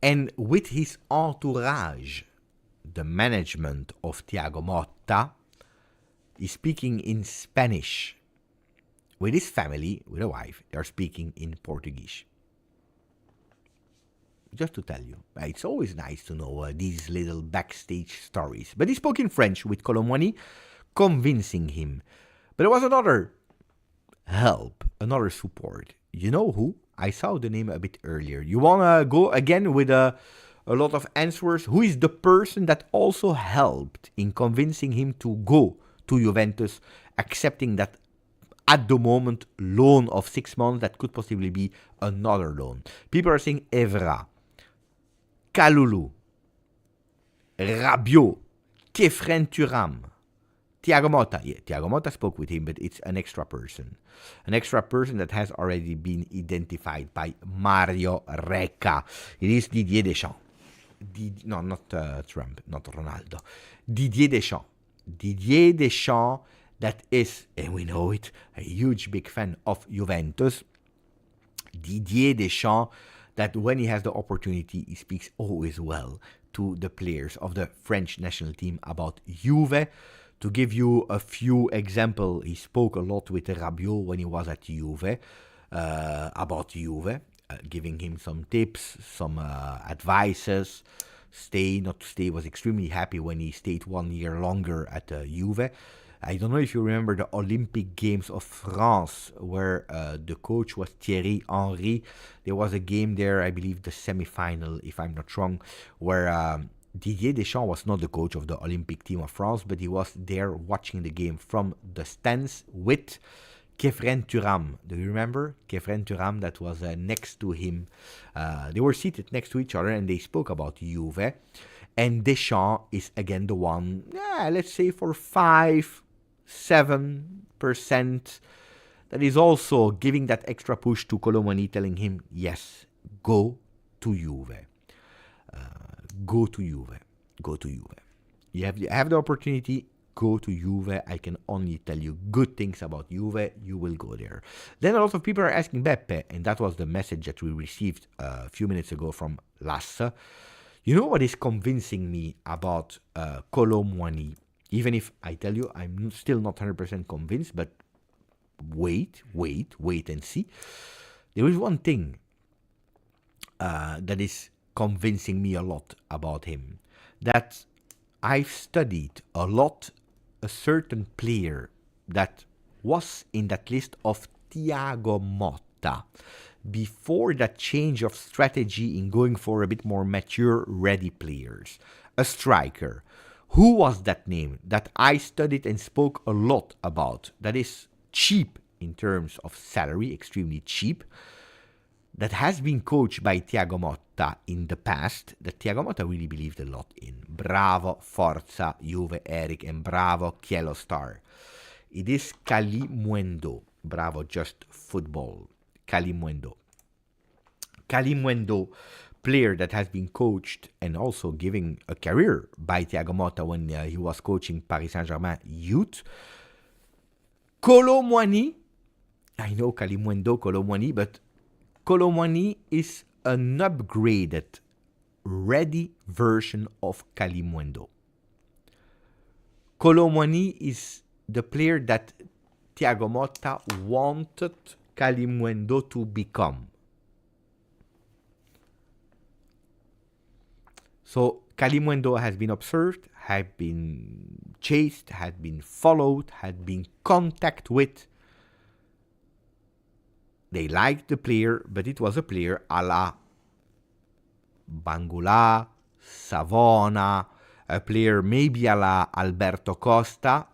[SPEAKER 3] and with his entourage, the management of Thiago Motta, he's speaking in Spanish. With his family, with a wife, they are speaking in Portuguese. Just to tell you, it's always nice to know these little backstage stories. But he spoke in French with Kolo Muani, convincing him. But there was another help, another support. You know who? I saw the name a bit earlier. You want to go again with a lot of answers? Who is the person that also helped in convincing him to go to Juventus, accepting that at the moment loan of 6 months that could possibly be another loan? People are saying Evra, Kalulu, Rabiot, Kefren Thuram, Thiago Motta. Yeah, Thiago Motta spoke with him, but it's an extra person. An extra person that has already been identified by Mario Recca. It is Didier Deschamps. No, not Trump, not Ronaldo. Didier Deschamps. Didier Deschamps, that is, and we know it, a huge big fan of Juventus. Didier Deschamps, that when he has the opportunity, he speaks always well to the players of the French national team about Juve. To give you a few examples, he spoke a lot with Rabiot when he was at Juve, about Juve, giving him some tips, some advices. Stay, not to stay, was extremely happy when he stayed 1 year longer at Juve. I don't know if you remember the Olympic Games of France, where the coach was Thierry Henry. There was a game there, I believe the semi-final, if I'm not wrong, where Didier Deschamps was not the coach of the Olympic team of France, but he was there watching the game from the stands with Kefren Thuram. Do you remember? Kefren Thuram, that was next to him. They were seated next to each other and they spoke about Juve. And Deschamps is again the one, let's say for 5 7% that is also giving that extra push to Kolo Muani, telling him, yes, go to Juve. Go to Juve. Go to Juve. You have the opportunity, go to Juve. I can only tell you good things about Juve. You will go there. Then a lot of people are asking Beppe, and that was the message that we received a few minutes ago from Lasse. You know what is convincing me about Kolo Muani? Even if I tell you I'm still not 100% convinced, but wait and see. There is one thing that is convincing me a lot about him. That I've studied a lot a certain player that was in that list of Thiago Motta before that change of strategy in going for a bit more mature, ready players. A striker. Who was that name that I studied and spoke a lot about? That is cheap in terms of salary, extremely cheap. That has been coached by Thiago Motta in the past, that Thiago Motta really believed a lot in. Bravo, Forza, Juve, Eric, and Bravo, Cielo Star. It is Kalimuendo. Bravo, just football. Kalimuendo. Kalimuendo, player that has been coached and also giving a career by Thiago Motta when he was coaching Paris Saint-Germain youth. Kolo Muani. I know Kalimuendo, Kolo Muani, but Kolo Muani is an upgraded, ready version of Kalimuendo. Kolo Muani is the player that Thiago Motta wanted Kalimuendo to become. So Kalimuendo has been observed, had been chased, had been followed, had been contact with. They liked the player, but it was a player a la Bangula, Savona, a player maybe a la Alberto Costa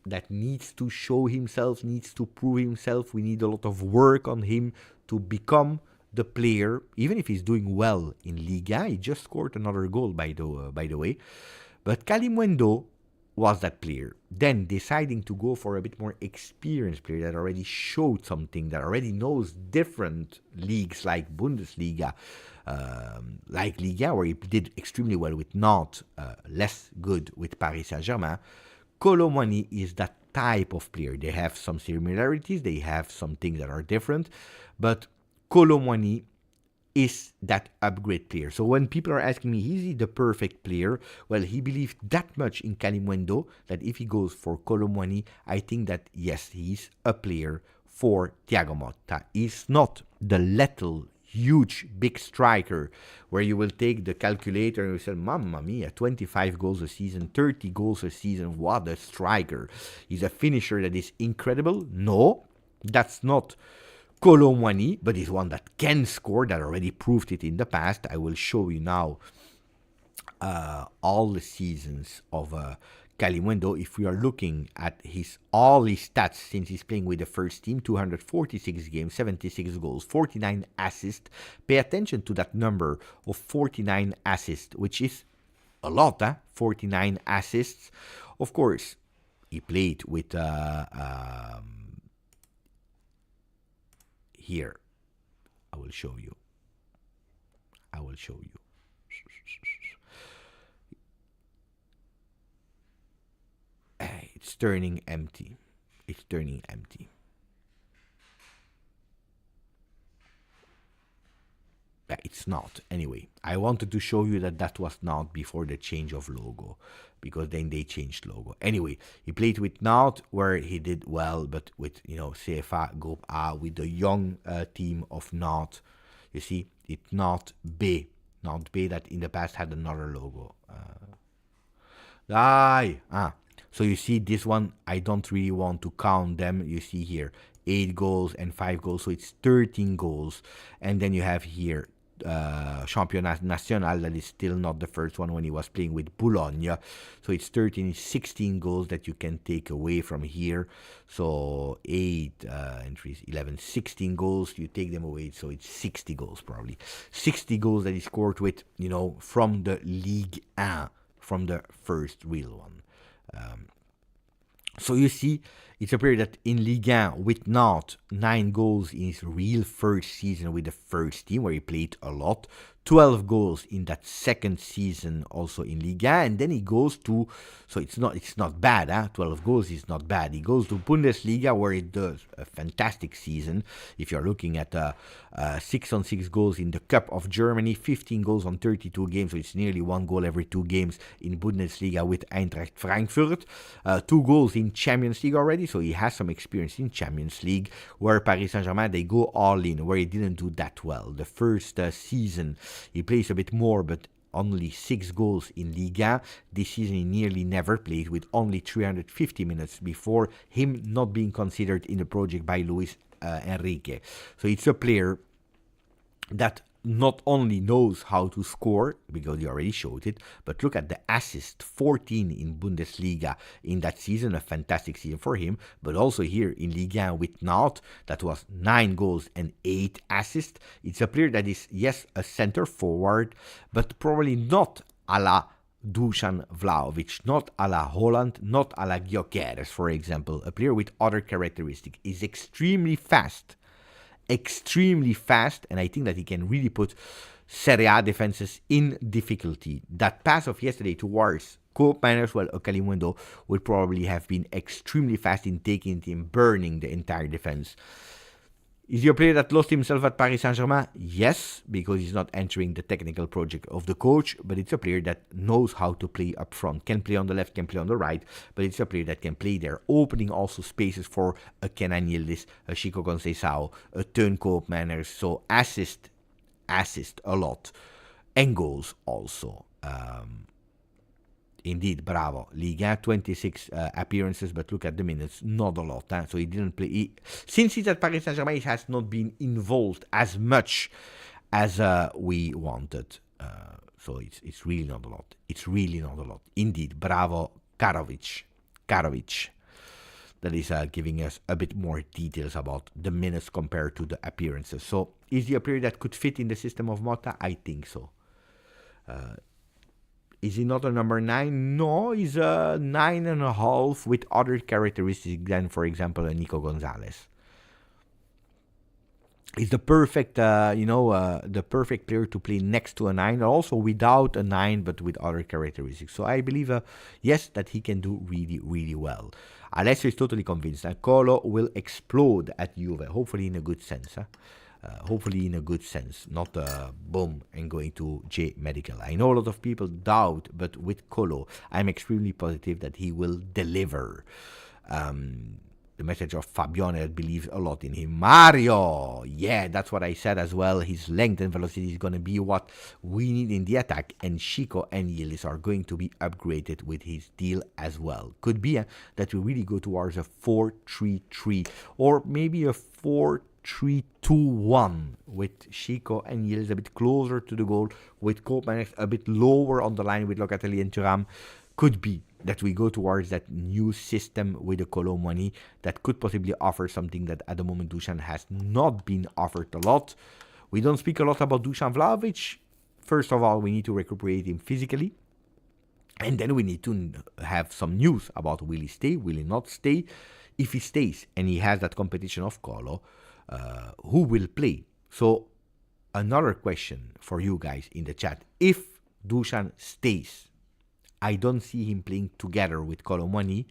[SPEAKER 3] that needs to show himself, needs to prove himself. We need a lot of work on him to become the player, even if he's doing well in Liga. He just scored another goal, by the way. But Kalimuendo was that player. Then deciding to go for a bit more experienced player that already showed something, that already knows different leagues like Bundesliga, like Liga, where he did extremely well with Nantes, less good with Paris Saint-Germain. Kolo Muani is that type of player. They have some similarities, they have some things that are different, but Kolo Muani is that upgrade player. So when people are asking me, is he the perfect player? Well, he believed that much in Kalimuendo that if he goes for Kolo Muani, I think that yes, he's a player for Thiago Motta. He's not the lethal, huge, big striker where you will take the calculator and you say, Mamma mia, 25 goals a season, 30 goals a season, what a striker. He's a finisher that is incredible. No, that's not Kolo Muani, but he's one that can score, that already proved it in the past. I will show you now all the seasons of Kalimuendo. If we are looking at all his stats since he's playing with the first team, 246 games, 76 goals, 49 assists. Pay attention to that number of 49 assists, which is a lot, 49 assists. Of course, he played with here, I will show you. It's turning empty. It's not. Anyway, I wanted to show you that was not before the change of logo, because then they changed logo. Anyway, he played with Nantes, where he did well, but with, CFA Group A, with the young team of Nantes. You see, it's Nantes B. Nantes B that in the past had another logo. So you see this one, I don't really want to count them. You see here, 8 goals and 5 goals, so it's 13 goals. And then you have here Championnat National, that is still not the first one when he was playing with Boulogne. So it's 13, 16 goals that you can take away from here. So 8 entries, 11, 16 goals, you take them away, so it's 60 goals probably. 60 goals that he scored with, from the Ligue 1, from the first real one. So you see, it's a player that in Ligue 1 with not 9 goals in his real first season with the first team where he played a lot, 12 goals in that second season also in Ligue 1, and then he goes to, so it's not bad, 12 goals is not bad. He goes to Bundesliga where he does a fantastic season. If you're looking at 6-on-6 goals in the Cup of Germany, 15 goals on 32 games, so it's nearly 1 goal every 2 games in Bundesliga with Eintracht Frankfurt, 2 goals in Champions League already, so he has some experience in Champions League, where Paris Saint-Germain, they go all in, where he didn't do that well. The first season, he plays a bit more, but only 6 goals in Liga. This season he nearly never played, with only 350 minutes before him not being considered in the project by Luis Enrique. So it's a player that not only knows how to score, because he already showed it, but look at the assist, 14 in Bundesliga in that season, a fantastic season for him, but also here in Liga with Nantes, that was 9 goals and 8 assists. It's a player that is, yes, a center forward, but probably not a la Dusan Vlahovic, not a la Holland, not a la Gyökeres, for example. A player with other characteristics, is extremely fast, and I think that he can really put Serie A defenses in difficulty. That pass of yesterday towards Koopmeiners, well, Kalimundo would probably have been extremely fast in taking it in, burning the entire defense. Is he a player that lost himself at Paris Saint-Germain? Yes, because he's not entering the technical project of the coach, but it's a player that knows how to play up front, can play on the left, can play on the right, but it's a player that can play there, opening also spaces for a Kenan Yildiz, a Chico Conceição, a Teun Koopmeiners, so assist a lot, and goals also. Indeed, bravo. Liga 26 appearances, but look at the minutes, not a lot. So he didn't play. Since he's at Paris Saint-Germain, he has not been involved as much as we wanted. So it's really not a lot. It's really not a lot. Indeed, bravo, Karovic. That is giving us a bit more details about the minutes compared to the appearances. So is he a player that could fit in the system of Motta? I think so. Is he not a number 9? No, he's a 9.5 with other characteristics than, for example, a Nico Gonzalez. He's the perfect, the perfect player to play next to a 9, also without a 9, but with other characteristics. So I believe, yes, that he can do really, really well. Alessio is totally convinced that Kolo will explode at Juve, hopefully in a good sense. Not boom and going to J Medical. I know a lot of people doubt, but with Kolo, I'm extremely positive that he will deliver. The message of Fabione that believes a lot in him. Mario, yeah, that's what I said as well. His length and velocity is going to be what we need in the attack, and Chico and Yildiz are going to be upgraded with his deal as well. Could be that we really go towards a 4-3-3 or maybe a 4-3-2-1 with Chico and Yildiz a bit closer to the goal, with Koopmeiners a bit lower on the line with Locatelli and Thuram. Could be that we go towards that new system with the Kolo Muani that could possibly offer something that at the moment Dusan has not been offered a lot. We don't speak a lot about Dusan Vlahovic. First of all, we need to recuperate him physically. And then we need to have some news about will he stay, will he not stay. If he stays and he has that competition of Kolo, who will play? So another question for you guys in the chat. If Dusan stays, I don't see him playing together with Kolo Muani.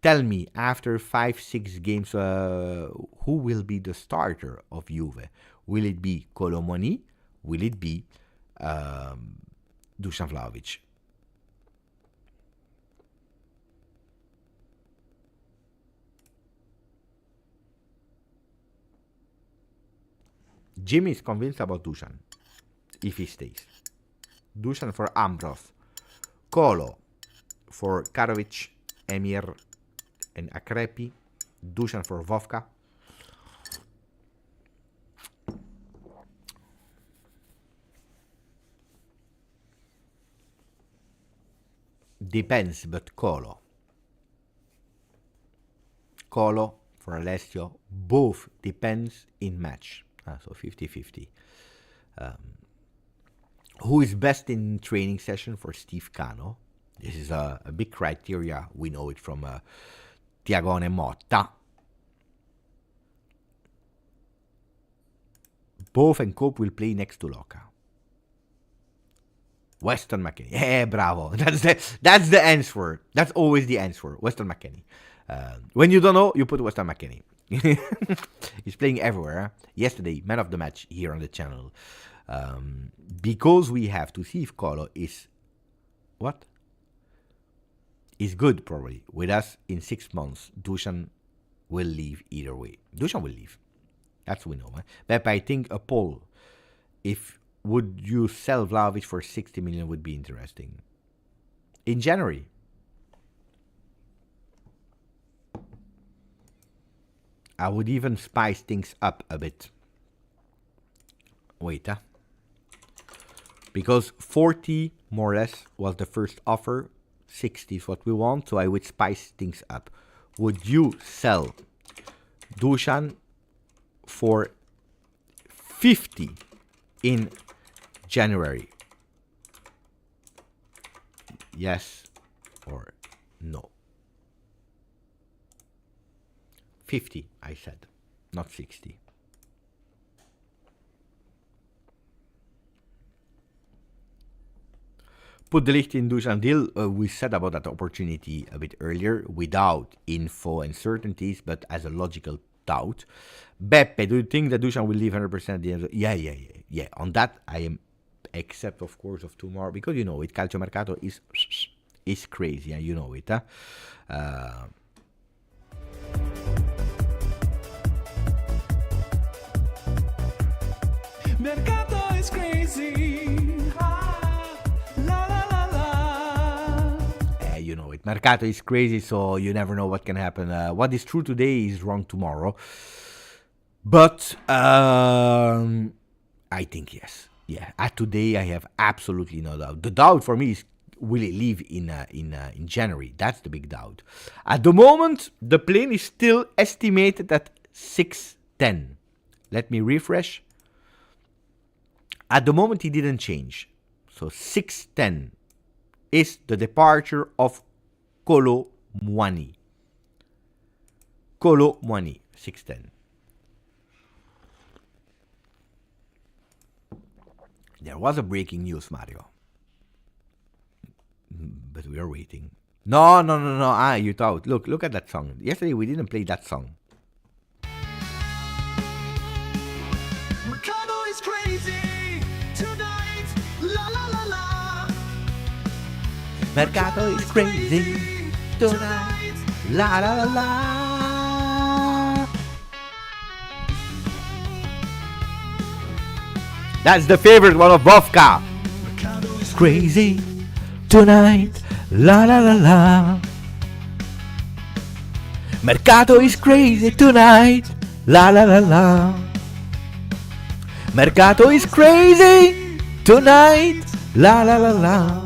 [SPEAKER 3] Tell me, after 5-6 games, who will be the starter of Juve? Will it be Kolo Muani? Will it be Dusan Vlahovic? Jimmy is convinced about Dusan, if he stays. Dusan for Ambros. Kolo for Karovic, Emir, and Akrepi. Dusan for Vovka. Depends, but Kolo. Kolo for Alessio. Both depends in match. So 50-50. Who is best in training session for Steve Cano? This is a big criteria. We know it from Thiago and Motta. Both and Cope will play next to Loca. Weston McKennie. Yeah, bravo. That's the answer. That's always the answer. Weston McKennie. When you don't know, you put Weston McKennie. He's playing everywhere. Huh? Yesterday, man of the match here on the channel. Because we have to see if Kolo is... What? Is good, probably. With us in 6 months, Dusan will leave either way. Dusan will leave. That's what we know. But I think a poll, if would you sell Vlahovic for 60 million would be interesting. In January. I would even spice things up a bit. Wait, because 40 more or less was the first offer, 60 is what we want, so I would spice things up. Would you sell Dusan for 50 in January? Yes or no? 50, I said, not 60. Put the Ligt in Dusan deal. We said about that opportunity a bit earlier, without info and certainties, but as a logical doubt. Beppe, do you think that Dusan will leave 100% at the end? Yeah. On that, I am, except of course of tomorrow, because you know it. Calcio Mercato is crazy, and you know it.
[SPEAKER 2] Mercato is crazy. La la la la.
[SPEAKER 3] You know it. Mercato is crazy, so you never know what can happen. What is true today is wrong tomorrow. But I think yes. Yeah. At today, I have absolutely no doubt. The doubt for me is, will it leave in January? That's the big doubt. At the moment, the plane is still estimated at 6:10. Let me refresh. At the moment, he didn't change. So 6:10 is the departure of Kolo Muani. Kolo Muani, 6:10. There was a breaking news, Mario. But we are waiting. No. You thought. Look at that song. Yesterday we didn't play that song.
[SPEAKER 2] Mercato is crazy tonight. La la la la.
[SPEAKER 3] Mercato is crazy tonight. La la la la. That's the favorite one of Vovka.
[SPEAKER 2] Mercato is
[SPEAKER 3] Crazy tonight. La la la la. Mercato is crazy tonight. La la la la. Mercato is crazy tonight. La la la la.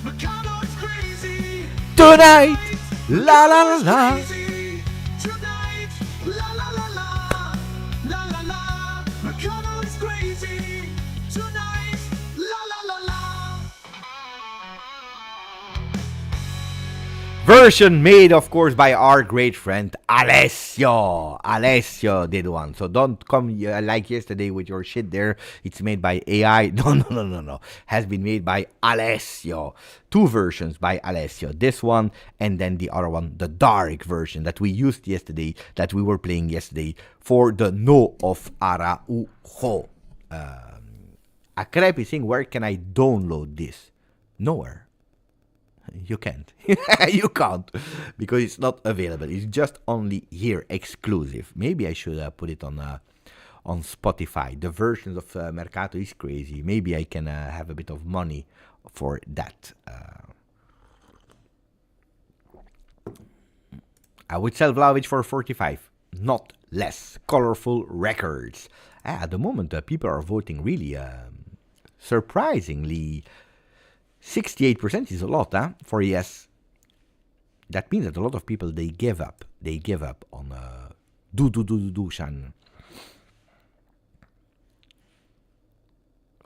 [SPEAKER 2] Mercato is crazy
[SPEAKER 3] Tonight. La la la la.
[SPEAKER 2] crazy tonight. La la la la. La la la. Mercato is crazy tonight. La la la la.
[SPEAKER 3] Version made, of course, by our great friend Alessio. Alessio did one. So don't come like yesterday with your shit there. It's made by AI. No. Has been made by Alessio. 2 versions by Alessio. This one and then the other one, the dark version that we used yesterday, that we were playing yesterday for the No of Araujo. A crappy thing, where can I download this? Nowhere. You can't. You can't. Because it's not available. It's just only here, exclusive. Maybe I should put it on Spotify. The versions of Mercato is crazy. Maybe I can have a bit of money for that. I would sell Vlahovic for 45. Not less. Colorful records. At the moment, people are voting really surprisingly. 68% is a lot, for yes. That means that a lot of people, they give up. They give up on Dusan.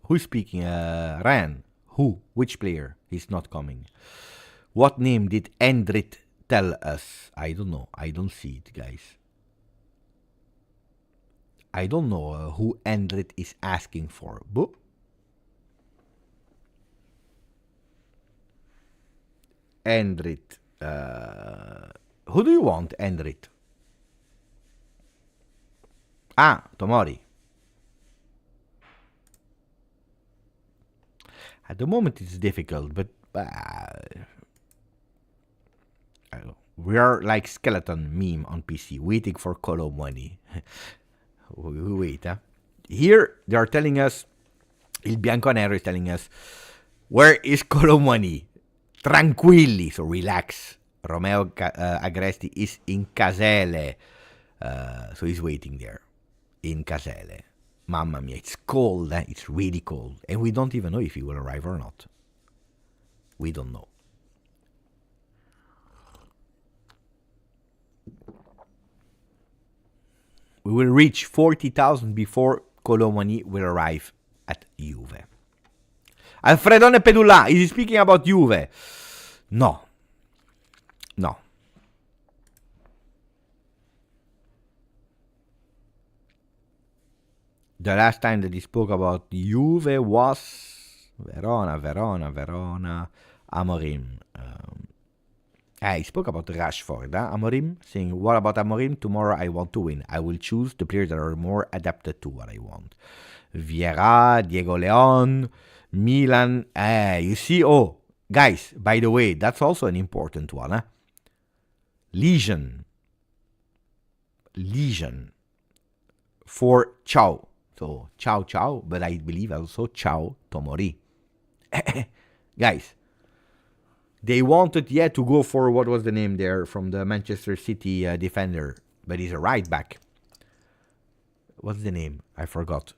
[SPEAKER 3] Who's speaking? Ryan. Who? Which player? He's not coming. What name did Endrit tell us. I don't know. I don't see it, guys. I don't know who Endrit is asking for. But Endrit. Who do you want, Endrit? Ah, Tomori. At the moment it's difficult, but we are like skeleton meme on PC, waiting for Kolo Muani. we wait, huh? Here they are telling us, Il Bianconero is telling us, where is Kolo Muani? Tranquilli, so relax. Romeo Agresti is in Casele. So he's waiting there. In Casele. Mamma mia, it's cold, eh? It's really cold. And we don't even know if he will arrive or not. We don't know. We will reach 40,000 before Kolo Muani will arrive at Juve. Alfredone Pedula, is he speaking about Juve? No. No. The last time that he spoke about Juve was Verona, Amorim. He spoke about Rashford, Amorim, saying, what about Amorim? Tomorrow I want to win. I will choose the players that are more adapted to what I want. Vieira, Diego Leon, Milan. You see, guys, by the way, that's also an important one. Legion for Ciao. So, Ciao, but I believe also Ciao Tomori. Guys, they wanted, to go for, what was the name there, from the Manchester City defender, but he's a right back. What's the name? I forgot.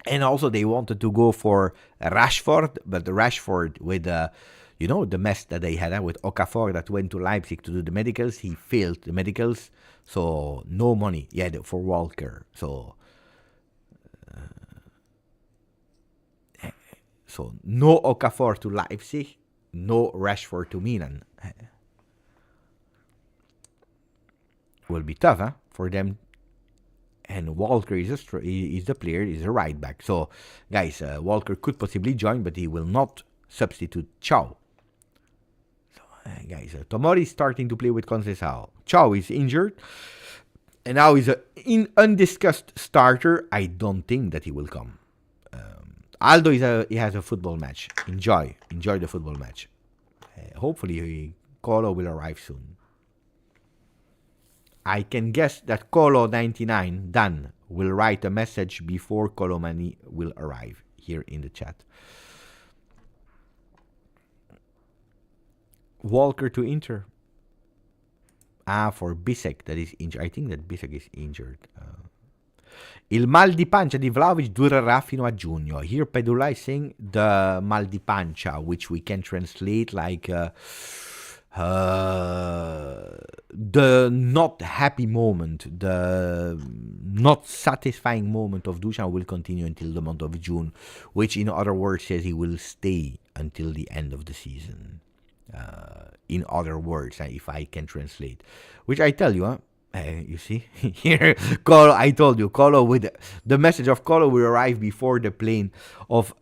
[SPEAKER 3] And also they wanted to go for Rashford, but Rashford with, the mess that they had with Okafor that went to Leipzig to do the medicals. He failed the medicals, so no money. For Walker. So no Okafor to Leipzig, no Rashford to Milan. Will be tough, for them. And Walker is the player, is a right back. So, guys, Walker could possibly join, but he will not substitute Ciao. So, guys, Tomori is starting to play with Conceição. Ciao is injured, and now he's an undiscussed starter. I don't think that he will come. Aldo he has a football match. Enjoy the football match. Hopefully, Kolo will arrive soon. I can guess that Kolo99 Dan will write a message before Kolo Muani will arrive here in the chat. Walker to Inter. For Bisek that is injured. I think that Bisek is injured. Il mal di pancia di Vlahovic durerà fino a giugno. Here Pedula is saying the mal di pancia, which we can translate like the not happy moment, the not satisfying moment of Dusan will continue until the month of June, which in other words says he will stay until the end of the season. In other words, if I can translate, which I tell you, you see here, Kolo. I told you, Kolo with the message of Kolo will arrive before the plane of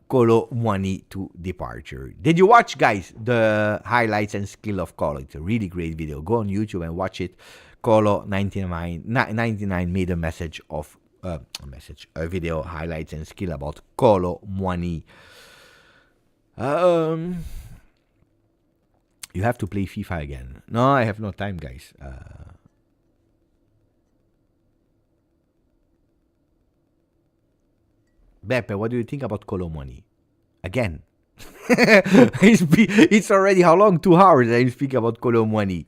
[SPEAKER 3] Kolo Muani to departure. Did you watch, guys, the highlights and skill of Kolo? It's a really great video. Go on YouTube and watch it. Kolo 99 made a video highlights and skill about Kolo Muani. You have to play FIFA again. No, I have no time, guys. Beppe, what do you think about Kolo Muani? Again. It's already how long? 2 hours I'm speaking about Kolo Muani.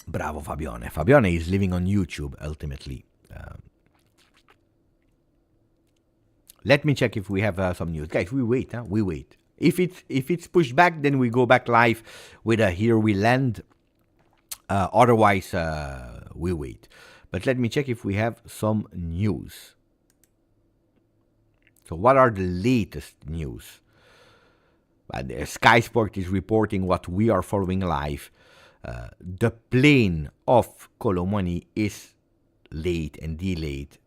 [SPEAKER 3] Bravo Fabione. Fabione is living on YouTube ultimately. Let me check if we have some news. Guys, we wait, we wait. If it's pushed back, then we go back live with a Here We Land. Otherwise, we wait. But let me check if we have some news. So what are the latest news? But Sky Sport is reporting what we are following live. The plane of Kolo Muani is late and delayed.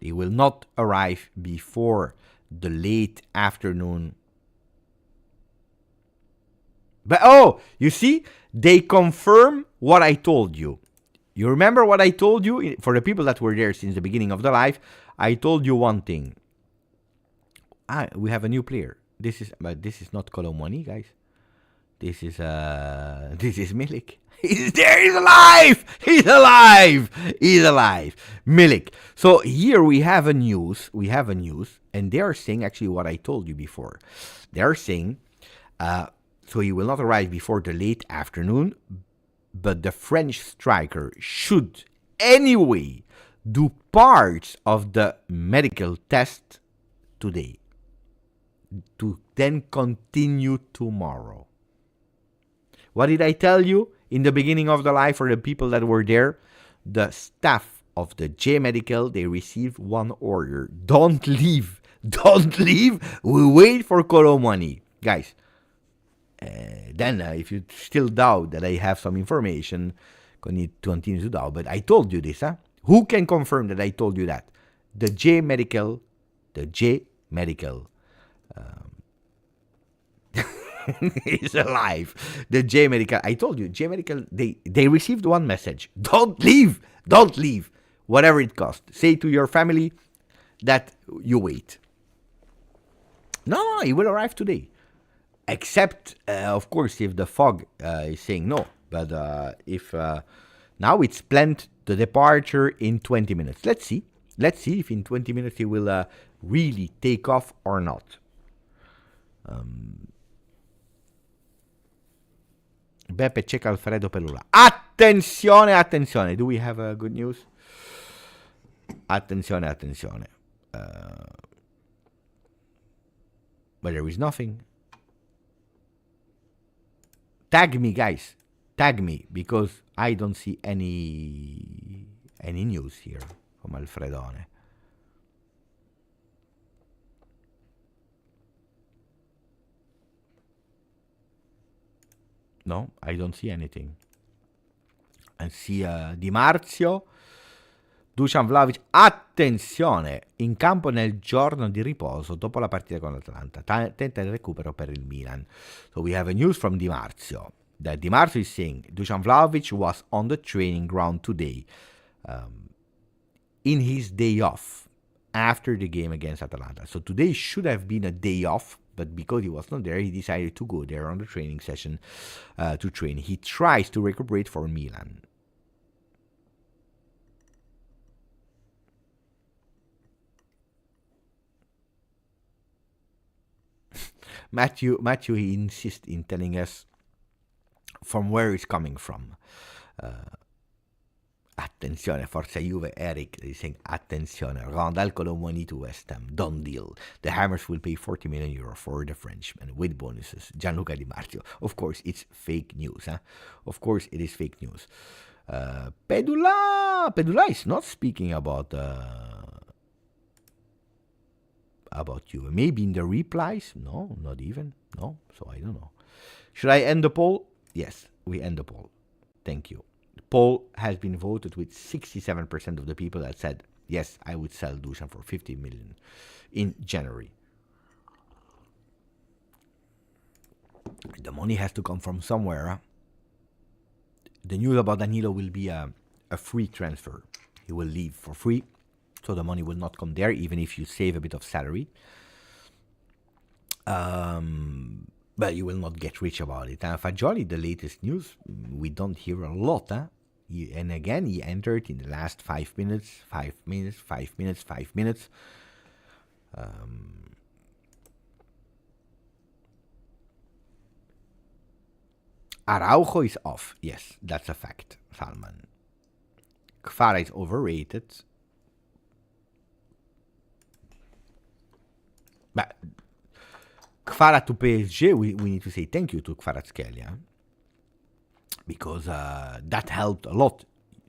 [SPEAKER 3] It will not arrive before the late afternoon. But you see, they confirm what I told you. You remember what I told you? For the people that were there since the beginning of the live, I told you one thing. We have a new player. This is not Kolo Muani, guys. This is Milik. He's there. He's alive. He's alive. He's alive. Milik. So here we have a news. And they are saying actually what I told you before. They are saying, so he will not arrive before the late afternoon, but the French striker should anyway do parts of the medical test today, to then continue tomorrow. What did I tell you in the beginning of the live for the people that were there? The staff of the J Medical, they received one order. Don't leave. Don't leave. We wait for Kolo Muani. Guys, then if you still doubt that I have some information, you need to continue to doubt. But I told you this. Who can confirm that I told you that? The J Medical is alive. The J Medical, I told you, J Medical, they received one message. Don't leave. Don't leave. Whatever it costs. Say to your family that you wait. No, he will arrive today. Except, of course, if the fog is saying no. But if now it's planned the departure in 20 minutes. Let's see. Let's see if in 20 minutes he will really take off or not. Beppe check Alfredo Pelula. Attenzione. Do we have good news? Attenzione. But there is nothing. Tag me, guys. Tag me, because I don't see any news here from Alfredone. No, I don't see anything. I see Di Marzio, Dusan Vlahovic. Attenzione, in campo nel giorno di riposo dopo la partita con l'Atalanta. Tenta il recupero per il Milan. So we have a news from Di Marzio. That Di Marzio is saying Dusan Vlahovic was on the training ground today in his day off after the game against Atalanta. So today should have been a day off, but because he was not there, he decided to go there on the training session to train. He tries to recuperate for Milan. Matthew, he insists in telling us from where it's coming from. Attenzione, Forza Juve, Eric is saying, attenzione, Randall Kolo Muani to West Ham, done deal. The Hammers will pay 40 million euro for the Frenchman with bonuses. Gianluca Di Marzio. Of course, it's fake news. Of course, it is fake news. Pedula is not speaking about Juve. Maybe in the replies? No, not even. No, so I don't know. Should I end the poll? Yes, we end the poll. Thank you. The poll has been voted with 67% of the people that said, yes, I would sell Dusan for 50 million in January. The money has to come from somewhere. The news about Danilo will be a free transfer. He will leave for free, so the money will not come there, even if you save a bit of salary. But you will not get rich about it. Fagioli, the latest news, we don't hear a lot. And again, he entered in the last 5 minutes. Araujo is off. Yes, that's a fact, Salman. Kvara is overrated. But Kvara to PSG, we need to say thank you to Kvaratskhelia, because that helped a lot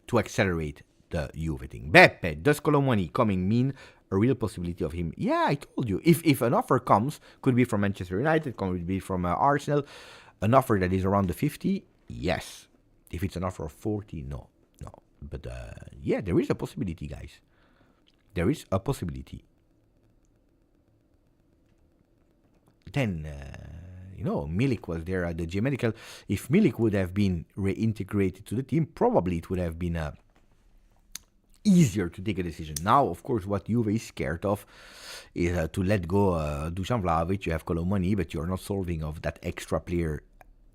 [SPEAKER 3] to accelerate the Juve thing. Beppe, does Kolo Muani coming mean a real possibility of him? Yeah, I told you. If an offer comes, could be from Manchester United, could be from Arsenal, an offer that is around the 50, yes. If it's an offer of 40, no. But yeah, there is a possibility, guys. There is a possibility. Then, Milik was there at the G Medical. If Milik would have been reintegrated to the team, probably it would have been easier to take a decision. Now, of course, what Juve is scared of is to let go Dusan Vlahovic. You have Kolo Muani, but you're not solving of that extra player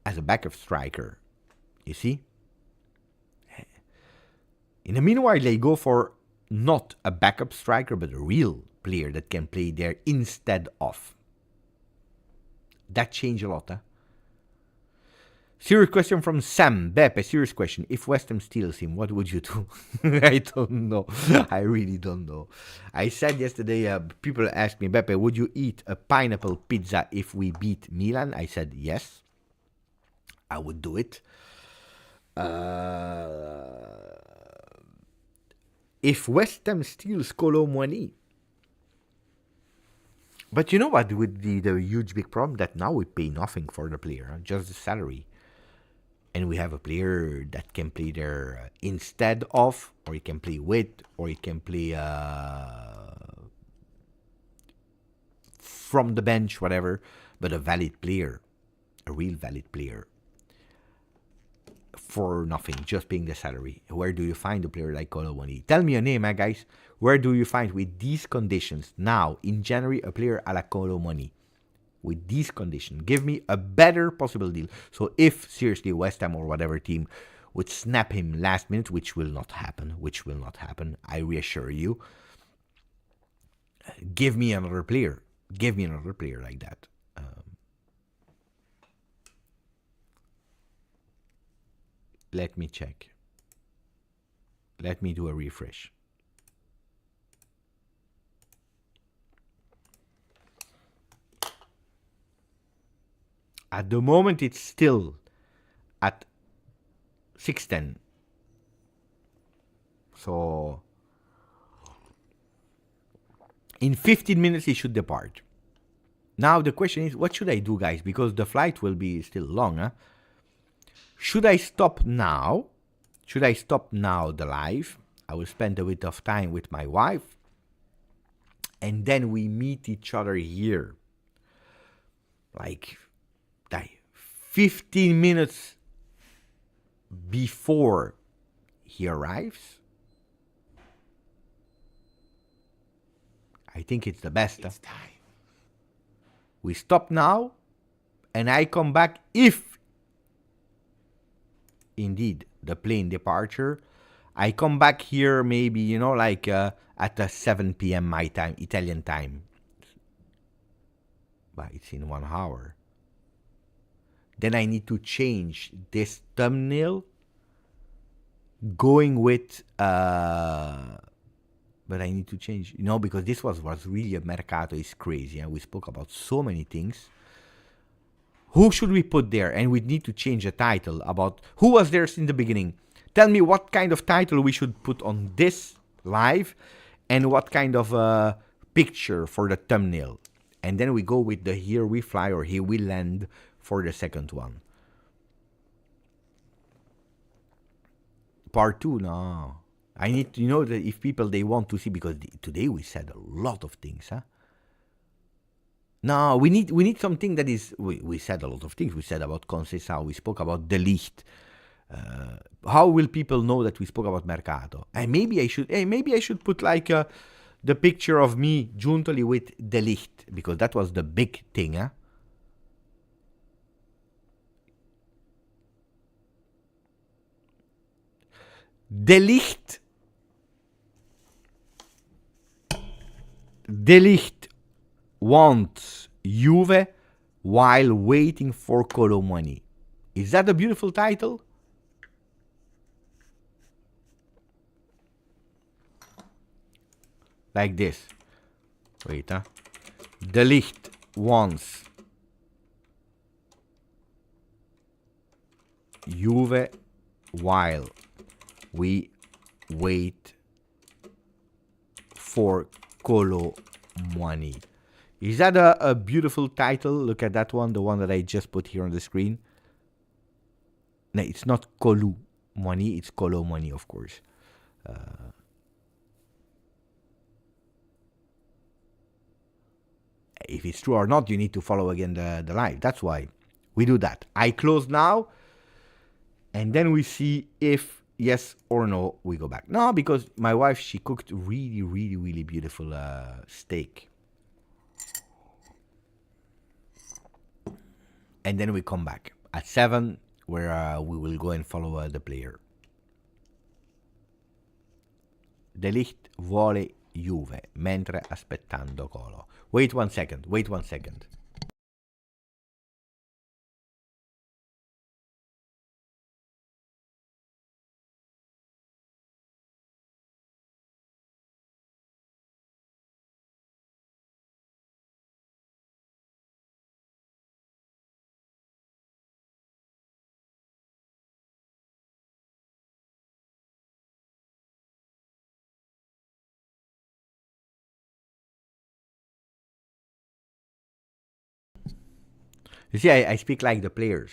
[SPEAKER 3] as a backup striker. You see? In the meanwhile, they go for not a backup striker, but a real player that can play there instead of. That changed a lot, huh? Serious question from Sam. Beppe, serious question. If West Ham steals him, what would you do? I don't know. I really don't know. I said yesterday, people asked me, Beppe, would you eat a pineapple pizza if we beat Milan? I said yes. I would do it. If West Ham steals Kolo Muani. But you know what would be the huge big problem? That now we pay nothing for the player, just the salary. And we have a player that can play there instead of, or he can play with, or he can play from the bench, whatever. But a valid player, a real valid player. For nothing, just paying the salary. Where do you find a player like Kolo Muani? Tell me a name, guys. Where do you find, with these conditions, now, in January, a player a la Kolo Muani? With these conditions. Give me a better possible deal. So if, seriously, West Ham or whatever team would snap him last minute, which will not happen, I reassure you, give me another player. Give me another player like that. Let me check. Let me do a refresh. At the moment, it's still at 610. So, in 15 minutes, he should depart. Now, the question is, what should I do, guys? Because the flight will be still long, huh? Should I stop now? Should I stop now the live? I will spend a bit of time with my wife. And then we meet each other here. Like 15 minutes before he arrives. I think it's the best. It's time. We stop now. And I come back if indeed the plane departure. I come back here maybe, at 7 p.m. my time, Italian time. But it's in 1 hour. Then I need to change this thumbnail going with, but I need to change, because this was really a Mercato is crazy. And we spoke about so many things. Who should we put there? And we need to change the title about who was there in the beginning. Tell me what kind of title we should put on this live and what kind of picture for the thumbnail. And then we go with the Here We Fly or Here We Land for the second one. Part 2, no. I need to know that if people, they want to see, because today we said a lot of things, huh? No, we need something that is, we said a lot of things. We said about Conceição, we spoke about the Ligt. How will people know that we spoke about Mercato? And maybe I should put like the picture of me jointly with the Ligt, because that was the big thing, huh? De Ligt wants Juve while waiting for Kolo Muani. Is that a beautiful title? Like this. Wait, huh? De Ligt wants Juve while we wait for Kolo Muani. Is that a beautiful title? Look at that one, the one that I just put here on the screen. No, it's not Kolo Muani, it's Kolo Muani, of course. If it's true or not, you need to follow again the live. That's why we do that. I close now, and then we see if yes or no we go back. No, because my wife, she cooked really, really, really beautiful steak. And then we come back at 7, where we will go and follow the player. De Ligt vuole Juve, mentre aspettando Colo. Wait one second. You see, I speak like the players.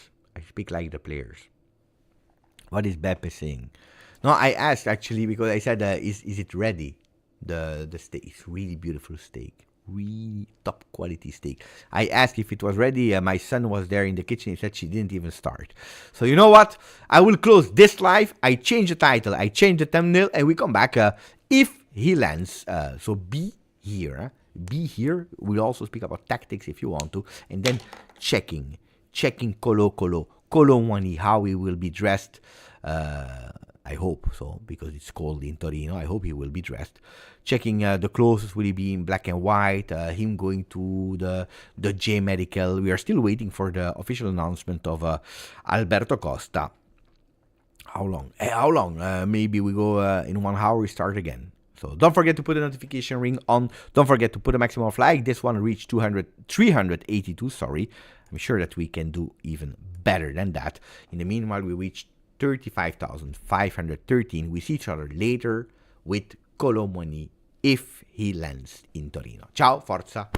[SPEAKER 3] What is Beppe saying? No, I asked actually because I said, is it ready? The steak. It's really beautiful steak. Really top quality steak. I asked if it was ready. My son was there in the kitchen. He said she didn't even start. So you know what? I will close this live. I change the title. I change the thumbnail. And we come back if he lands. So be here. Be here. We'll also speak about tactics if you want to. And then checking Kolo Muani, how he will be dressed. I hope so, because it's cold in Torino. I hope he will be dressed. Checking the clothes, will he be in black and white? Him going to the J Medical. We are still waiting for the official announcement of Alberto Costa. How long? Maybe we go in 1 hour, we start again. So don't forget to put the notification ring on. Don't forget to put a maximum of like. This one reached 382, sorry. I'm sure that we can do even better than that. In the meanwhile, we reached 35,513. We see each other later with Kolo Muani if he lands in Torino. Ciao, forza!